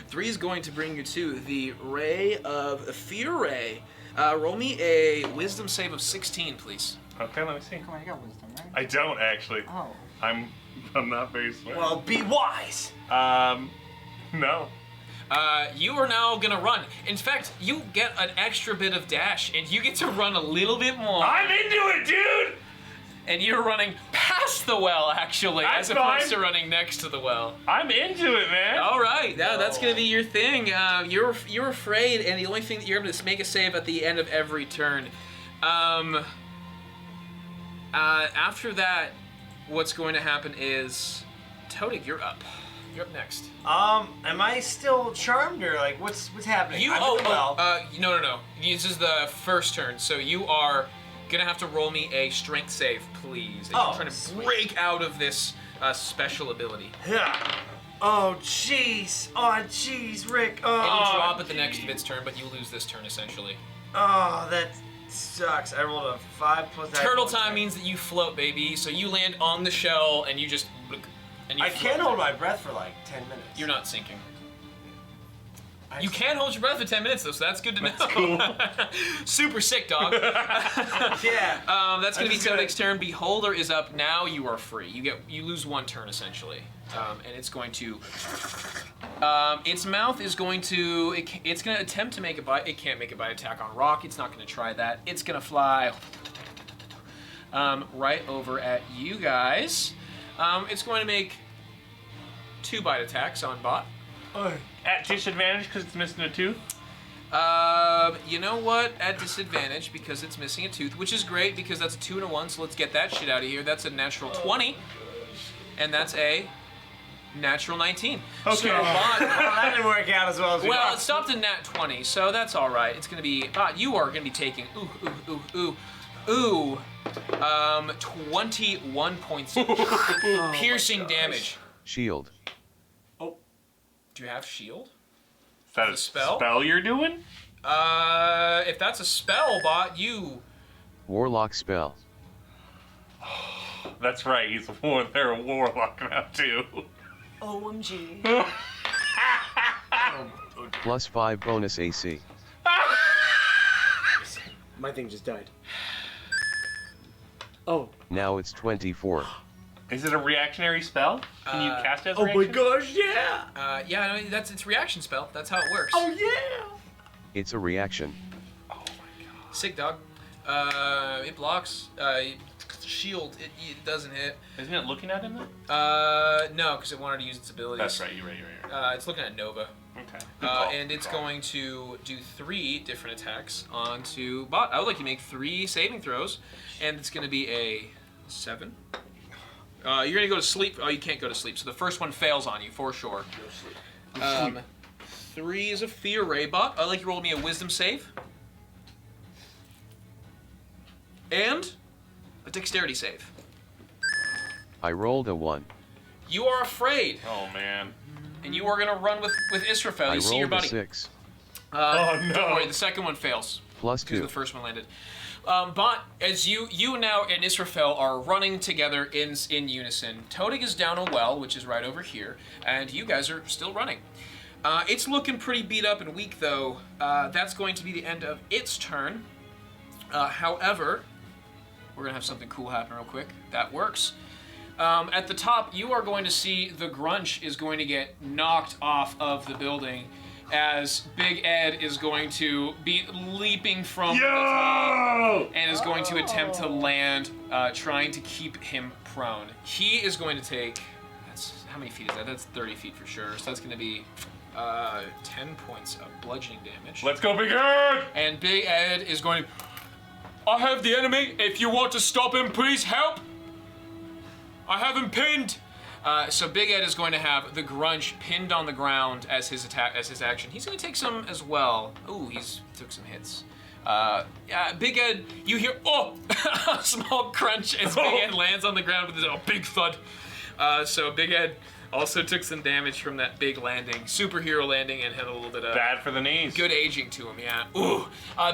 Speaker 6: 3 is going to bring you to the Ray of Fear Ray. Roll me a Wisdom save of 16, please.
Speaker 4: Okay, let me see.
Speaker 3: Come on, you got wisdom, right?
Speaker 4: I don't actually.
Speaker 3: Oh.
Speaker 4: I'm not very smart.
Speaker 2: Well, be wise.
Speaker 4: No.
Speaker 6: You are now gonna run. In fact, you get an extra bit of dash, and you get to run a little bit more.
Speaker 4: I'm into it, dude!
Speaker 6: And you're running past the well, actually,
Speaker 4: That's
Speaker 6: as opposed
Speaker 4: fine.
Speaker 6: to running next to the well.
Speaker 4: I'm into it, man.
Speaker 6: All right, that's gonna be your thing. You're afraid, and the only thing that you're able to make a save at the end of every turn. After that, what's going to happen is, Todig, you're up. You're up next.
Speaker 2: Am I still charmed or like what's happening? I'm in the well.
Speaker 6: No. This is the first turn, so you are gonna have to roll me a strength save, please. As you're trying to break out of this special ability.
Speaker 2: Yeah. Oh jeez. Oh jeez, Rick. Oh.
Speaker 6: It'll drop at the next of its turn, but you lose this turn essentially.
Speaker 2: Oh, that sucks. I rolled a 5 plus.
Speaker 6: Turtle time means that you float, baby. So you land on the shell and you just. And you
Speaker 2: I
Speaker 6: float.
Speaker 2: can't hold my breath for like 10 minutes.
Speaker 6: You're not sinking. You can hold your breath for 10 minutes though, so that's good to know.
Speaker 4: Cool.
Speaker 6: Super sick, dog.
Speaker 2: Yeah.
Speaker 6: That's gonna be Todic's turn. Beholder is up. Now you are free. You lose 1 turn essentially, and it's going to. Its mouth is going to. It's gonna attempt to make a bite. It can't make a bite attack on rock. It's not gonna try that. It's gonna fly. Right over at you guys. It's going to make 2 bite attacks on Bott.
Speaker 4: At disadvantage because it's missing a tooth?
Speaker 6: You know what? At disadvantage because it's missing a tooth, which is great because that's a 2 and a 1, so let's get that shit out of here. That's a natural 20, and that's a natural 19.
Speaker 4: Okay.
Speaker 6: So, Bott,
Speaker 2: Well, that didn't work out as well as we
Speaker 6: well, it
Speaker 2: thought.
Speaker 6: stopped in nat 20, so that's all right. It's going to be, Bott, you are going to be taking, 21 points of piercing damage.
Speaker 7: Shield.
Speaker 6: Do you have shield?
Speaker 4: Is that a spell you're doing?
Speaker 6: If that's a spell, Bott, you...
Speaker 7: Warlock spell.
Speaker 4: That's right, they're a warlock now too.
Speaker 5: OMG.
Speaker 7: +5 bonus AC.
Speaker 2: My thing just died.
Speaker 7: Now it's 24.
Speaker 4: Is it a reactionary spell? Can you cast it as a
Speaker 2: Oh my
Speaker 4: reaction?
Speaker 2: gosh, yeah!
Speaker 6: Yeah, no, that's its reaction spell. That's how it works.
Speaker 2: Oh yeah!
Speaker 7: It's a reaction.
Speaker 6: Sick, dog. It blocks. Shield, it doesn't hit.
Speaker 4: Isn't it looking at him then?
Speaker 6: No, because it wanted to use its abilities.
Speaker 4: That's right, you're right.
Speaker 6: It's looking at Nova.
Speaker 4: Okay. Good call,
Speaker 6: And it's
Speaker 4: good call.
Speaker 6: going to do 3 different attacks onto Bott. I would like you to make 3 saving throws, and it's going to be a 7. You're going to go to sleep. Oh, you can't go to sleep. So the first one fails on you, for sure. 3 is a fear ray, Bott. I'd like you to roll me a wisdom save. And a dexterity save.
Speaker 7: I rolled a 1.
Speaker 6: You are afraid,
Speaker 4: Oh man.
Speaker 6: and you are going to run with Israfel.
Speaker 7: I
Speaker 6: You see your
Speaker 7: rolled a
Speaker 6: buddy.
Speaker 7: 6.
Speaker 4: Oh, no.
Speaker 6: Don't worry, the second one fails.
Speaker 7: Plus
Speaker 6: Because
Speaker 7: 2.
Speaker 6: the first one landed. Bott, as you now and Israfel are running together in unison, Todig is down a well, which is right over here, and you guys are still running. It's looking pretty beat up and weak, though. That's going to be the end of its turn. However, we're going to have something cool happen real quick. That works. At the top, you are going to see the Grunch is going to get knocked off of the building as Big Ed is going to be leaping from the top and is going to attempt to land, trying to keep him prone. He is going to take, how many feet is that? That's 30 feet for sure. So that's going to be 10 points of bludgeoning damage.
Speaker 4: Let's go, Big Ed!
Speaker 6: And Big Ed is going to, I have the enemy. If you want to stop him, please help. I have him pinned. So Big Ed is going to have the Grunch pinned on the ground as his attack, as his action. He's going to take some as well. Ooh, he's took some hits. Big Ed, you hear a small crunch as Big Ed lands on the ground with a big thud. So Big Ed also took some damage from that big landing, superhero landing, and had a little bit of
Speaker 4: bad for the knees.
Speaker 6: Good aging to him, yeah. Ooh,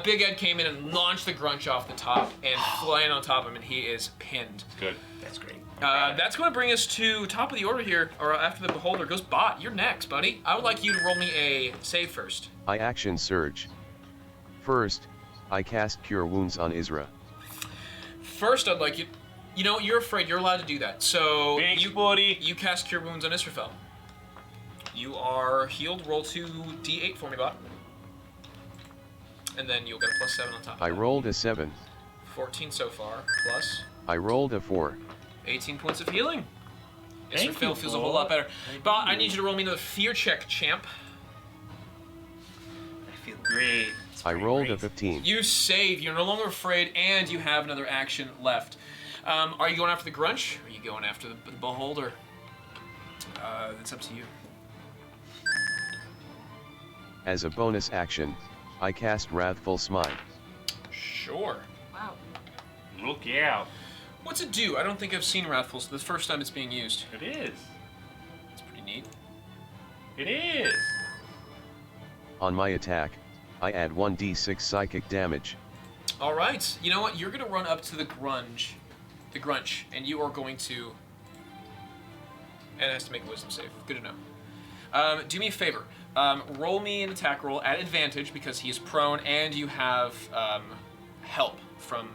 Speaker 6: Big Ed came in and launched the Grunch off the top and flying on top of him, and he is pinned.
Speaker 4: Good.
Speaker 2: That's great.
Speaker 6: That's going to bring us to top of the order here, or after the Beholder goes Bott. You're next, buddy. I would like you to roll me a save first.
Speaker 7: I action surge. First, I cast Cure Wounds on Isra.
Speaker 6: First, I'd like you. You know, you're afraid. You're allowed to do that. So
Speaker 4: Thanks, buddy.
Speaker 6: You cast Cure Wounds on Israfel. You are healed. Roll 2d8 for me, Bott. And then you'll get a +7 on top.
Speaker 7: I rolled a 7.
Speaker 6: 14 so far. Plus
Speaker 7: I rolled a 4.
Speaker 6: 18 points of healing.
Speaker 4: Thank
Speaker 6: Israfel
Speaker 4: you,
Speaker 6: feels a
Speaker 4: Bo.
Speaker 6: whole lot better. Bott, I need you to roll me another fear check, champ.
Speaker 2: I feel great.
Speaker 7: I rolled a 15.
Speaker 6: You save. You're no longer afraid, and you have another action left. Are you going after the Grunch, or are you going after the Beholder? It's up to you.
Speaker 7: As a bonus action, I cast Wrathful Smite.
Speaker 6: Sure.
Speaker 5: Wow.
Speaker 4: Look out.
Speaker 6: What's it do? I don't think I've seen Wrathful. So the first time it's being used.
Speaker 4: It is.
Speaker 6: It's pretty neat.
Speaker 4: It is.
Speaker 7: On my attack, I add 1d6 psychic damage.
Speaker 6: All right. You know what? You're gonna run up to the Grunch, and you are going to. And it has to make a wisdom save. Good to know. Do me a favor. Roll me an attack roll at advantage because he is prone, and you have help from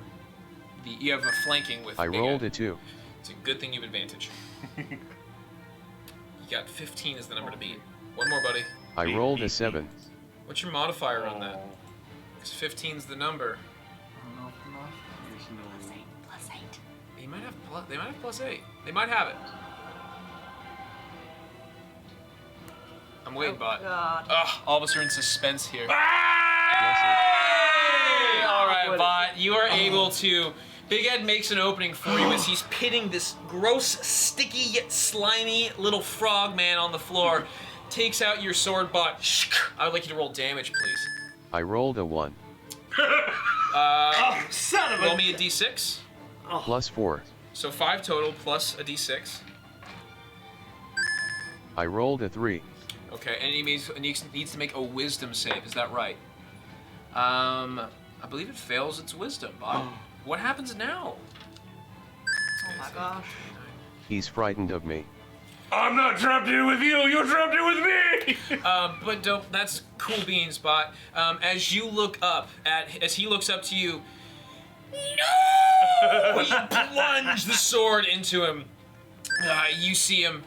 Speaker 6: the. You have a flanking with.
Speaker 7: I rolled a 2.
Speaker 6: It's a good thing you have advantage. You got 15 is the number to beat. One more, buddy.
Speaker 7: I rolled a 7.
Speaker 6: What's your modifier on that? Because 15's the number.
Speaker 5: +8.
Speaker 6: They might have +8. They might have it. I'm waiting, Bott.
Speaker 5: God.
Speaker 6: Ugh, all of us are in suspense here.
Speaker 7: Bless
Speaker 6: Hey! All right, Bott, you are able to. Big Ed makes an opening for you as he's pitting this gross, sticky, yet slimy little frog man on the floor. Takes out your sword, Bott. I would like you to roll damage, please.
Speaker 7: I rolled a 1.
Speaker 2: Son of
Speaker 6: Roll me a d6.
Speaker 7: Plus 4.
Speaker 6: So 5 total plus a d6.
Speaker 7: I rolled a 3.
Speaker 6: Okay, and he needs to make a wisdom save. Is that right? I believe it fails its wisdom, Bott. What happens now?
Speaker 5: Oh my gosh.
Speaker 7: He's frightened of me.
Speaker 4: I'm not trapped in with you. You're trapped in with me.
Speaker 6: But don't, that's cool beans, Bott. As you look up as he looks up to you, no! You plunge the sword into him. You see him.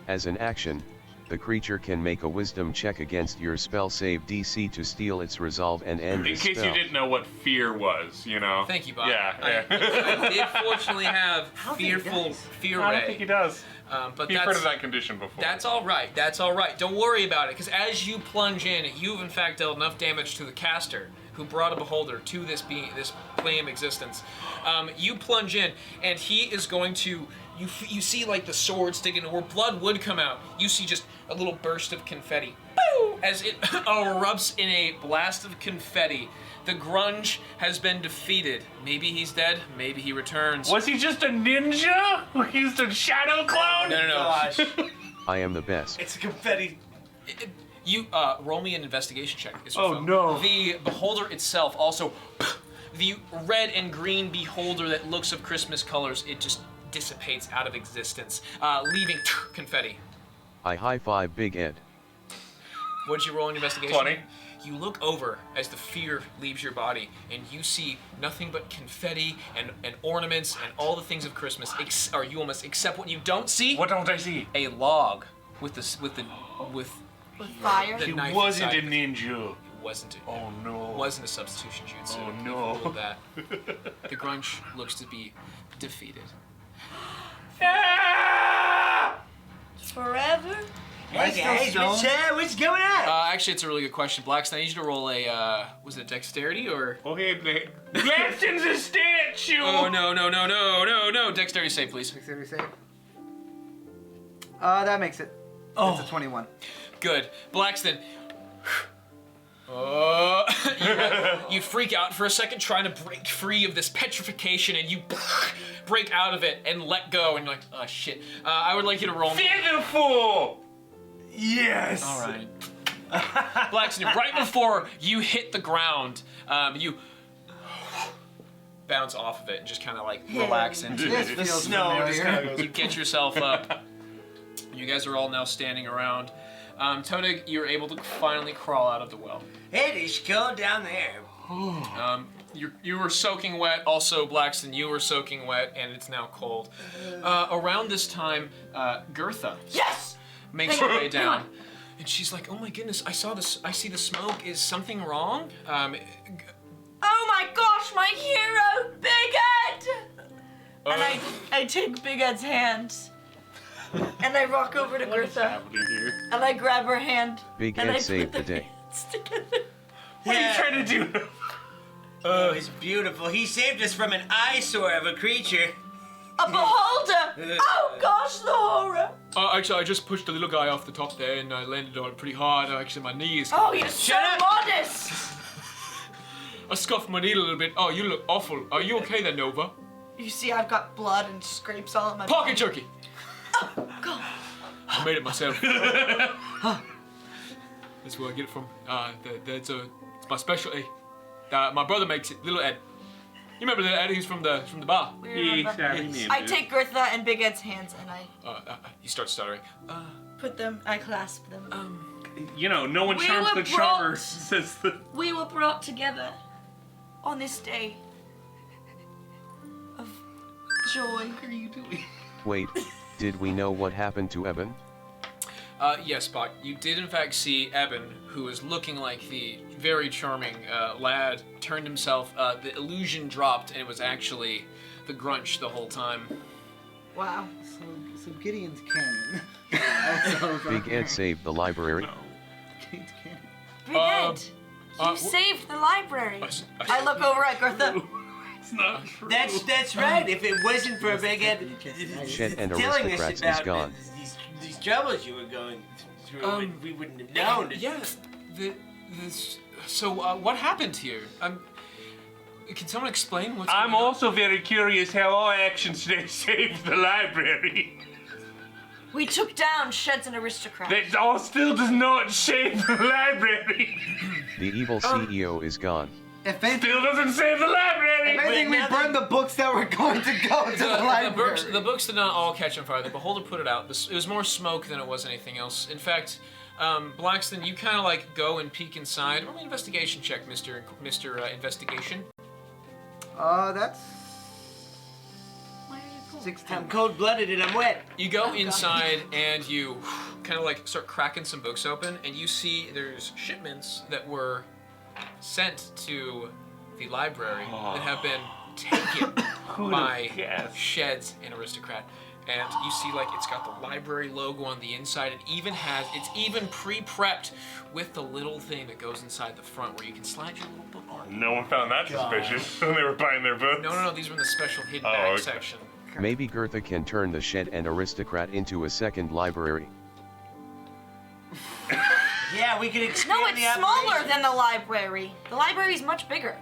Speaker 7: As an action, the creature can make a wisdom check against your spell save DC to steal its resolve and end the
Speaker 4: In case
Speaker 7: spell.
Speaker 4: you didn't know what fear was, you know.
Speaker 6: Thank you, Bott.
Speaker 4: Yeah.
Speaker 6: I did fortunately have
Speaker 2: think he
Speaker 6: fearful
Speaker 2: does.
Speaker 6: fear
Speaker 4: I
Speaker 6: ray.
Speaker 4: don't think he does.
Speaker 6: But
Speaker 4: You've
Speaker 6: that's,
Speaker 4: heard of that condition before.
Speaker 6: That's all right. That's all right. Don't worry about it, because as you plunge in, you've in fact dealt enough damage to the caster who brought a beholder to this plane of existence. You plunge in, and he is going to. You see like the sword sticking where blood would come out. You see just a little burst of confetti, Boo! As it erupts in a blast of confetti. The Grunge has been defeated. Maybe he's dead. Maybe he returns.
Speaker 4: Was he just a ninja who used a shadow clone?
Speaker 6: No.
Speaker 2: Gosh.
Speaker 7: I am the best.
Speaker 2: It's confetti.
Speaker 6: You roll me an investigation check.
Speaker 4: Oh, no.
Speaker 6: The beholder itself also, the red and green beholder that looks of Christmas colors, it just dissipates out of existence, leaving confetti.
Speaker 7: I high-five Big Ed.
Speaker 6: What'd you roll in investigation?
Speaker 4: 20.
Speaker 6: You look over as the fear leaves your body, and you see nothing but confetti and ornaments and all the things of Christmas. Or you almost except what you don't see.
Speaker 4: What don't I see?
Speaker 6: A log with
Speaker 5: Fire.
Speaker 6: the
Speaker 4: He
Speaker 6: knife
Speaker 4: wasn't a
Speaker 6: inside.
Speaker 4: ninja.
Speaker 6: It wasn't.
Speaker 4: Oh no.
Speaker 6: It wasn't a substitution jutsu.
Speaker 4: Oh,
Speaker 6: You
Speaker 4: no.
Speaker 6: ruled that. The grunge looks to be defeated.
Speaker 5: Forever.
Speaker 8: Hey guys, what's going on?
Speaker 6: Actually, it's a really good question. Blackston, I need you to roll a, was it a dexterity or?
Speaker 4: Okay, Blade. Blackston's a statue!
Speaker 6: Oh, no. Dexterity save, please.
Speaker 3: Dexterity save. That makes it. It's a 21.
Speaker 6: Good. Blackston. You freak out for a second trying to break free of this petrification, and you break out of it and let go, and you're like, oh shit. I would like you to roll.
Speaker 4: Featherful! Yes!
Speaker 6: All right. Blackston, right before you hit the ground, you bounce off of it and just kind of like relax into
Speaker 3: This
Speaker 6: it.
Speaker 3: feels
Speaker 2: snow
Speaker 3: familiar.
Speaker 2: just kinda goes-
Speaker 6: You get yourself up. You guys are all now standing around. Tonig, you're able to finally crawl out of the well.
Speaker 8: It is cold down there.
Speaker 6: You were soaking wet. Also, Blackston, you were soaking wet, and it's now cold. Around this time, Gertha makes her way down, and she's like, "Oh my goodness! I see the smoke. Is something wrong?"
Speaker 5: Oh my gosh, my hero, Big Ed! And I take Big Ed's hand. And I walk over to Gertha. And I grab her hand.
Speaker 7: Big
Speaker 5: and
Speaker 7: Ed
Speaker 5: I
Speaker 7: saved
Speaker 5: put
Speaker 7: the day.
Speaker 5: hands together.
Speaker 2: What are you trying
Speaker 4: to do?
Speaker 8: It was beautiful. He saved us from an eyesore of a creature.
Speaker 5: A beholder! Oh gosh, the horror!
Speaker 6: Actually, I just pushed the little guy off the top there, and I landed on it pretty hard. Actually, my knees.
Speaker 5: Oh, you're so modest!
Speaker 6: I scuffed my knee a little bit. Oh, you look awful. Are you okay then, Nova?
Speaker 5: You see, I've got blood and scrapes all on my
Speaker 6: Pocket
Speaker 5: body.
Speaker 6: jerky.
Speaker 5: Oh, God.
Speaker 6: I made it myself. That's where I get it from. It's my specialty. My brother makes it, Little Ed. You remember Little Ed? He's from the bar.
Speaker 5: I take Gertha and Big Ed's hands and I
Speaker 6: He starts stuttering.
Speaker 5: I clasp them.
Speaker 4: You know, no one
Speaker 5: We
Speaker 4: charms
Speaker 5: were
Speaker 4: the charmer,
Speaker 5: brought-
Speaker 4: says the...
Speaker 5: We were brought together on this day of joy.
Speaker 4: What are you doing?
Speaker 7: Wait, did we know what happened to Eben?
Speaker 6: Yes, Bott. You did in fact see Eben, who was looking like the very charming lad, turned himself. The illusion dropped, and it was actually the Grunch the whole time.
Speaker 5: Wow.
Speaker 3: So Gideon's canon.
Speaker 7: Big Ed saved the library.
Speaker 3: Gideon's canon.
Speaker 5: Big Ed, you saved the library. I look over at Gertha.
Speaker 4: It's not true.
Speaker 8: That's right. If it wasn't for Big Ed
Speaker 7: Shed and
Speaker 8: telling us
Speaker 7: aristocrats is
Speaker 8: about
Speaker 7: gone.
Speaker 8: these troubles you were going through, we wouldn't have known.
Speaker 6: Yeah. So what happened here? Can someone explain what's
Speaker 4: I'm
Speaker 6: going on?
Speaker 4: also very curious how our actions today saved the library.
Speaker 5: We took down Shed's an aristocrat.
Speaker 4: That all still does not save the library.
Speaker 7: The evil CEO is gone.
Speaker 3: If anything,
Speaker 4: Still doesn't save the library.
Speaker 3: if anything, we burned the books that were going to go to the library.
Speaker 6: The books did not all catch on fire. The beholder put it out. It was more smoke than it was anything else. In fact, Blackston, you kind of like go and peek inside. Roll me an investigation check, Mr. Investigation.
Speaker 3: That's
Speaker 5: Why are you cool?
Speaker 3: 16.
Speaker 8: I'm cold-blooded and I'm wet.
Speaker 6: You go inside and you kind of like start cracking some books open, and you see there's shipments that were sent to the library that have been taken by Sheds and Aristocrat. And you see like it's got the library logo on the inside. It's even pre-prepped with the little thing that goes inside the front where you can slide your little bookmark.
Speaker 4: No one found that suspicious when they were buying their books.
Speaker 6: No, these were in the special hidden bag
Speaker 4: okay.
Speaker 6: section.
Speaker 7: Maybe Gertha can turn the Shed and Aristocrat into a second library.
Speaker 8: Yeah, we could expand
Speaker 5: No, it's
Speaker 8: the
Speaker 5: smaller
Speaker 8: operation.
Speaker 5: than the library. The library's much bigger.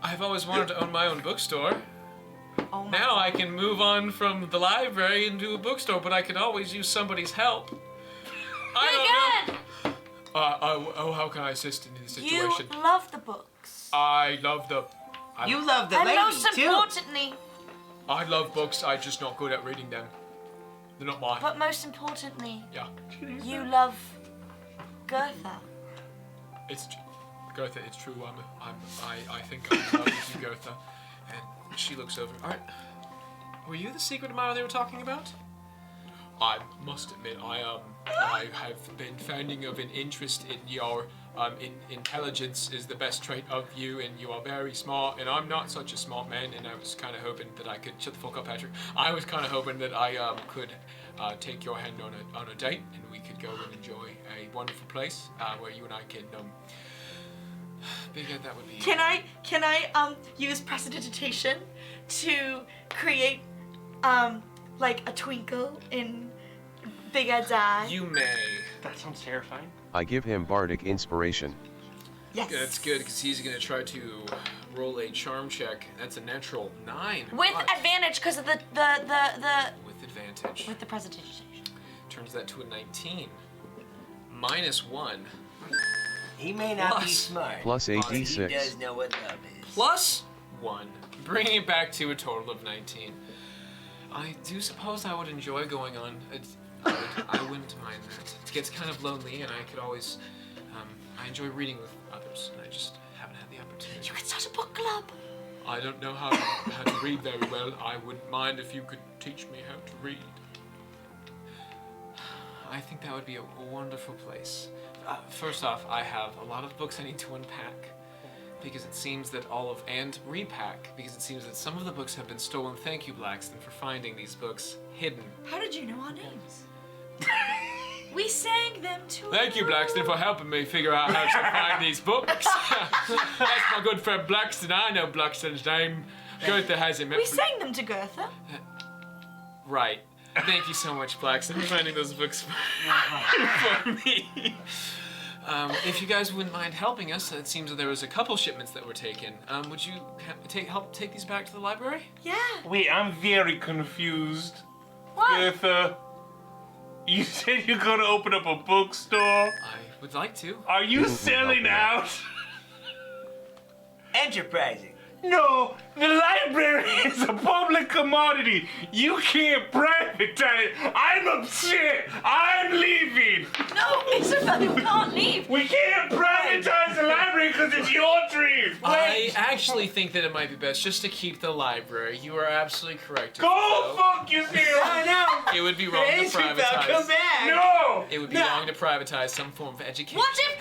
Speaker 6: I've always wanted to own my own bookstore.
Speaker 5: Oh my
Speaker 6: Now I can move on from the library into a bookstore, but I could always use somebody's help. I don't know. How can I assist in this
Speaker 5: You
Speaker 6: situation?
Speaker 5: love the books.
Speaker 6: I love
Speaker 8: You love the
Speaker 5: And
Speaker 8: lady
Speaker 5: most
Speaker 8: too.
Speaker 5: importantly,
Speaker 6: I love books. I'm just not good at reading them. They're not mine.
Speaker 5: but most importantly,
Speaker 6: Yeah.
Speaker 5: you love Gertha.
Speaker 6: It's Gertha. It's true. I think I'm in love with you, Gertha. And she looks over. All right. Were you the secret admirer they were talking about? I must admit, I have been finding of an interest in your intelligence is the best trait of you, and you are very smart, and I'm not such a smart man, and I was kind of hoping that I could shut the fuck up, Patrick. I was kind of hoping that I could take your hand on a date, and we could go and enjoy a wonderful place where you and I can Big Ed, that would be.
Speaker 5: Can I use prestidigitation to create like a twinkle in Big Ed's eye?
Speaker 6: You may.
Speaker 4: That sounds terrifying.
Speaker 7: I give him bardic inspiration.
Speaker 5: Yes.
Speaker 6: That's good, because he's going to try to roll a charm check. That's a natural 9.
Speaker 5: With
Speaker 6: but
Speaker 5: advantage because of the
Speaker 6: with advantage.
Speaker 5: with the prestidigitation.
Speaker 6: Turns that to a 19. -1.
Speaker 8: He may not be
Speaker 6: Plus.
Speaker 8: smart.
Speaker 7: Plus a
Speaker 8: but he
Speaker 7: d6.
Speaker 8: does know what love is.
Speaker 6: +1. Bringing it back to a total of 19. I do suppose I would enjoy going on. I wouldn't mind that. It gets kind of lonely, and I could always. I enjoy reading with others, and I just haven't had the opportunity.
Speaker 5: You could start a book club.
Speaker 6: I don't know how to read very well. I wouldn't mind if you could teach me how to read. I think that would be a wonderful place. First off, I have a lot of books I need to unpack. Because it seems that and repack, because it seems that some of the books have been stolen. Thank you, Blackston, for finding these books hidden.
Speaker 5: How did you know our names? We sang them to
Speaker 6: Thank you, Blackston, for helping me figure out how to find these books. That's my good friend Blackston. I know Blackston's name. Gertha has him.
Speaker 5: We sang them to Gertha.
Speaker 6: Right. Thank you so much, Blackston, for finding those books for me. If you guys wouldn't mind helping us, it seems that there was a couple shipments that were taken. Would you help take these back to the library?
Speaker 5: Yeah.
Speaker 4: Wait, I'm very confused.
Speaker 5: What?
Speaker 4: Gertha, you said you're gonna open up a bookstore?
Speaker 6: I would like to.
Speaker 4: Are you selling out?
Speaker 8: Enterprising.
Speaker 4: No, the library is a public commodity. You can't privatize. I'm upset. I'm leaving.
Speaker 5: No, Isabel, you can't leave.
Speaker 4: We can't privatize the library because it's your dream.
Speaker 6: I actually think that it might be best just to keep the library. You are absolutely correct.
Speaker 4: Go fuck yourself.
Speaker 8: I know.
Speaker 6: It would be wrong to
Speaker 8: Isabel,
Speaker 6: privatize.
Speaker 8: come back.
Speaker 4: No.
Speaker 6: It would be wrong to privatize some form of education.
Speaker 5: What if?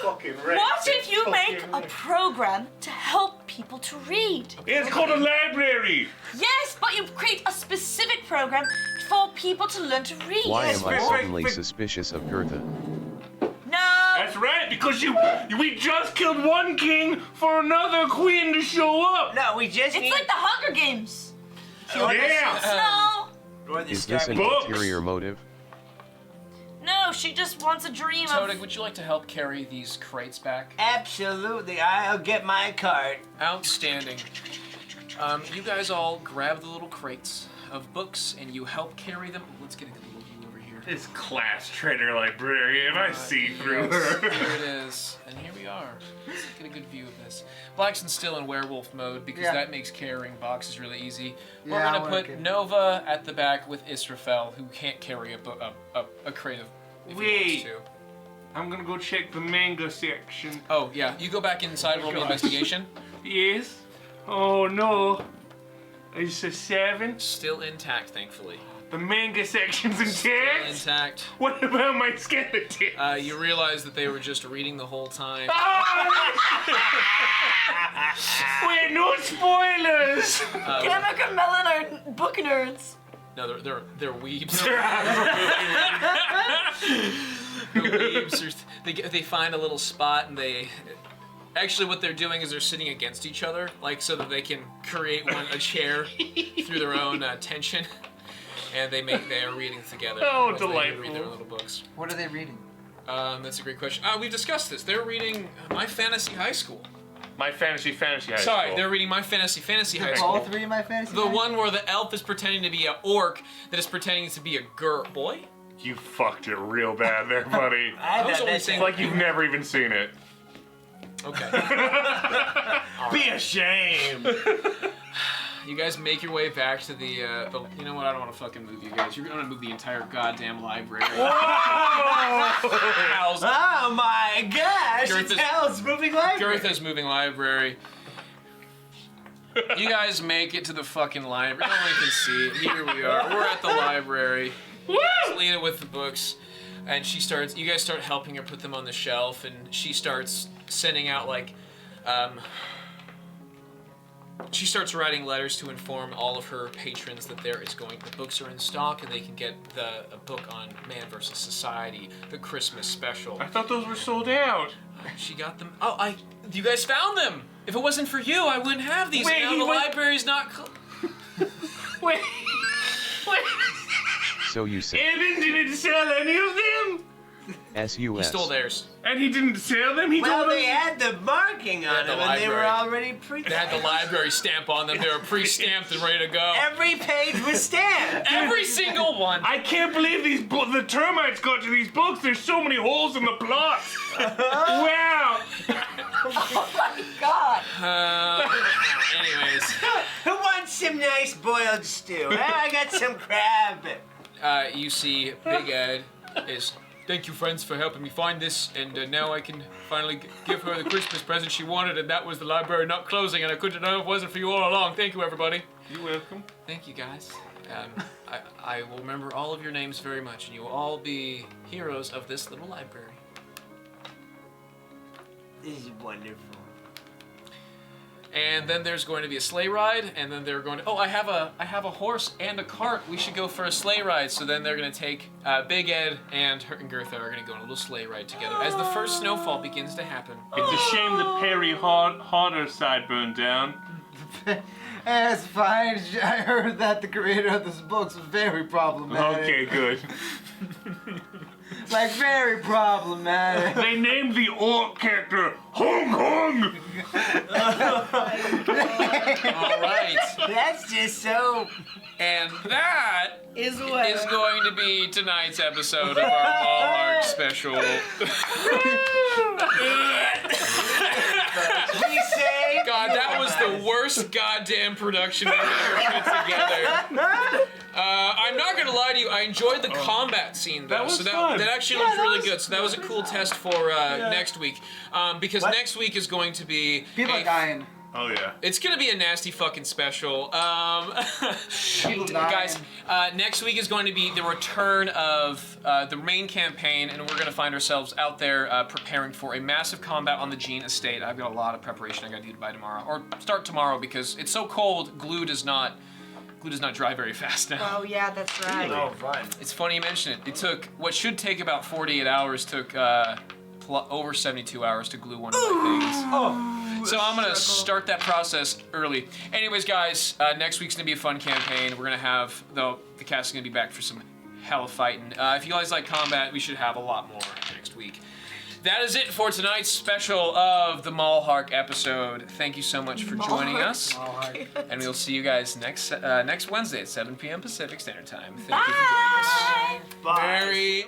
Speaker 4: Fucking right.
Speaker 5: What if you make a
Speaker 4: Fucking
Speaker 5: program to help people to read?
Speaker 4: It's called a library.
Speaker 5: Yes, but you create a specific program for people to learn to read.
Speaker 7: Why am I
Speaker 8: for-
Speaker 7: suddenly
Speaker 8: for-
Speaker 7: suspicious of Gertha?
Speaker 5: No.
Speaker 4: That's right, because we just killed one king for another queen to show up.
Speaker 8: No, we just
Speaker 5: It's
Speaker 8: need.
Speaker 5: like the Hunger Games.
Speaker 4: Yeah.
Speaker 5: No.
Speaker 8: Or the
Speaker 7: Is this an
Speaker 8: starving.
Speaker 4: Books.
Speaker 7: ulterior motive?
Speaker 5: No, she just wants a dream
Speaker 6: Todig,
Speaker 5: of.
Speaker 6: would you like to help carry these crates back?
Speaker 8: Absolutely. I'll get my cart.
Speaker 6: Outstanding. You guys all grab the little crates of books and you help carry them. Let's get a good little view over here.
Speaker 4: This class traitor librarian, I see through
Speaker 6: Yes,
Speaker 4: her.
Speaker 6: Here it is. And here we are. Let's get a good view of this. Blackson's still in werewolf mode because
Speaker 3: Yeah.
Speaker 6: that makes carrying boxes really easy. We're
Speaker 3: Yeah, I
Speaker 6: gonna
Speaker 3: wanna
Speaker 6: put
Speaker 3: get-
Speaker 6: Nova at the back with Israfel, who can't carry a crate of if he
Speaker 4: Wait.
Speaker 6: wants to.
Speaker 4: I'm gonna go check the manga section.
Speaker 6: Oh yeah, you go back inside, roll me investigation.
Speaker 4: Yes? Oh no. It's a 7.
Speaker 6: Still intact, thankfully.
Speaker 4: The manga section's
Speaker 6: Still
Speaker 4: intact.
Speaker 6: intact.
Speaker 4: What about my skeleton?
Speaker 6: You realize that they were just reading the whole time.
Speaker 4: Wait, no spoilers.
Speaker 5: Can I make a melon or book nerds?
Speaker 6: No, they're weebs. The weebs are, they find a little spot and they. Actually, what they're doing is they're sitting against each other, like so that they can create a chair through their own tension, and they are reading together.
Speaker 4: Oh,
Speaker 6: as they
Speaker 4: delightful.
Speaker 6: read their little books.
Speaker 3: What are they reading?
Speaker 6: That's a great question. We've discussed this. They're reading My Fantasy High School.
Speaker 4: My fantasy high
Speaker 6: Sorry,
Speaker 4: school.
Speaker 6: they're reading My Fantasy High
Speaker 3: All
Speaker 6: School.
Speaker 3: three of my fantasy.
Speaker 6: The
Speaker 3: guys?
Speaker 6: one where the elf is pretending to be an orc that is pretending to be a boy.
Speaker 4: You fucked it real bad there, buddy.
Speaker 6: I was
Speaker 8: thought
Speaker 6: only
Speaker 8: that's
Speaker 6: saying
Speaker 4: It's like you've never even seen it.
Speaker 6: Okay.
Speaker 8: Be ashamed.
Speaker 6: You guys make your way back to the you know what? I don't want to fucking move you guys. You're gonna move the entire goddamn library. Hal's,
Speaker 8: Oh my gosh!
Speaker 6: Gertha's-
Speaker 8: It's Hell's moving library.
Speaker 6: Gertha's moving library. You guys make it to the fucking library. No one can see it. Here we are. We're at the library. You guys lean it with the books, and you guys start helping her put them on the shelf, and she starts sending out like, she starts writing letters to inform all of her patrons that the books are in stock and they can get a book on Man vs. Society, the Christmas special.
Speaker 4: I thought those were sold out.
Speaker 6: She got them. Oh, you guys found them. If it wasn't for you, I wouldn't have these.
Speaker 4: Wait,
Speaker 6: Now the library's not.
Speaker 4: Wait.
Speaker 7: So you say.
Speaker 4: Evan didn't sell any of them?
Speaker 7: SUS.
Speaker 6: He stole theirs.
Speaker 4: And he didn't sell them? He
Speaker 8: Well,
Speaker 4: told
Speaker 8: they
Speaker 4: us?
Speaker 8: had the marking on
Speaker 6: had the
Speaker 8: them, and they were
Speaker 6: library.
Speaker 8: already pre.
Speaker 6: They had the library stamp on them. They were pre-stamped and ready to go.
Speaker 8: Every page was stamped.
Speaker 6: Every single one.
Speaker 4: I can't believe the termites got to these books. There's so many holes in the plot. Wow.
Speaker 5: God.
Speaker 6: Anyways,
Speaker 8: Who wants some nice boiled stew? I got some crab.
Speaker 6: you see Big Ed is. Thank you, friends, for helping me find this, and now I can finally give her the Christmas present she wanted, and that was the library not closing, and I couldn't know if it wasn't for you all along. Thank you, everybody.
Speaker 4: You're welcome.
Speaker 6: Thank you, guys. I will remember all of your names very much, and you will all be heroes of this little library.
Speaker 8: This is wonderful.
Speaker 6: And then there's going to be a sleigh ride, and then they're going to. Oh, I have a horse and a cart. We should go for a sleigh ride. So then they're going to take Big Ed and her and Gertha are going to go on a little sleigh ride together as the first snowfall begins to happen.
Speaker 4: It's a shame the Perry Hodder side burned down.
Speaker 3: It's fine. I heard that the creator of this book's very problematic.
Speaker 4: Okay, good.
Speaker 3: Like, very problematic.
Speaker 4: They named the orc character Hong Hong!
Speaker 6: All right.
Speaker 8: That's just so.
Speaker 6: And that
Speaker 5: Is what?
Speaker 6: is going to be tonight's episode of our Mallhark special.
Speaker 8: We say.
Speaker 6: God, that was the worst goddamn production we've ever put together. I'm not gonna lie to you, I enjoyed the combat scene though.
Speaker 4: That was
Speaker 6: so
Speaker 4: fun.
Speaker 6: that actually looked really good. So that was a cool test for next week. Because next week is going to be
Speaker 3: People are dying.
Speaker 4: Oh, yeah.
Speaker 6: It's gonna be a nasty fucking special.
Speaker 3: People
Speaker 6: Guys,
Speaker 3: dying.
Speaker 6: next week is going to be the return of the main campaign, and we're going to find ourselves out there preparing for a massive combat on the Jean estate. I've got a lot of preparation I got to do by tomorrow, or start tomorrow because it's so cold. Glue does not dry very fast now.
Speaker 5: Oh yeah, that's right.
Speaker 2: Oh, fun.
Speaker 6: It's funny you mention it. It took what should take about 48 hours took over 72 hours to glue one of my things.
Speaker 2: Oh.
Speaker 6: So I'm gonna start that process early. Anyways, guys, next week's gonna be a fun campaign. We're gonna have the cast is gonna be back for some hella fighting. If you guys like combat, we should have a lot more next week. That is it for tonight's special of the Mallhark episode. Thank you so much for joining us, and we'll see you guys next Wednesday at 7 p.m. Pacific Standard Time. Thank you for joining us.
Speaker 8: Bye.
Speaker 6: Very.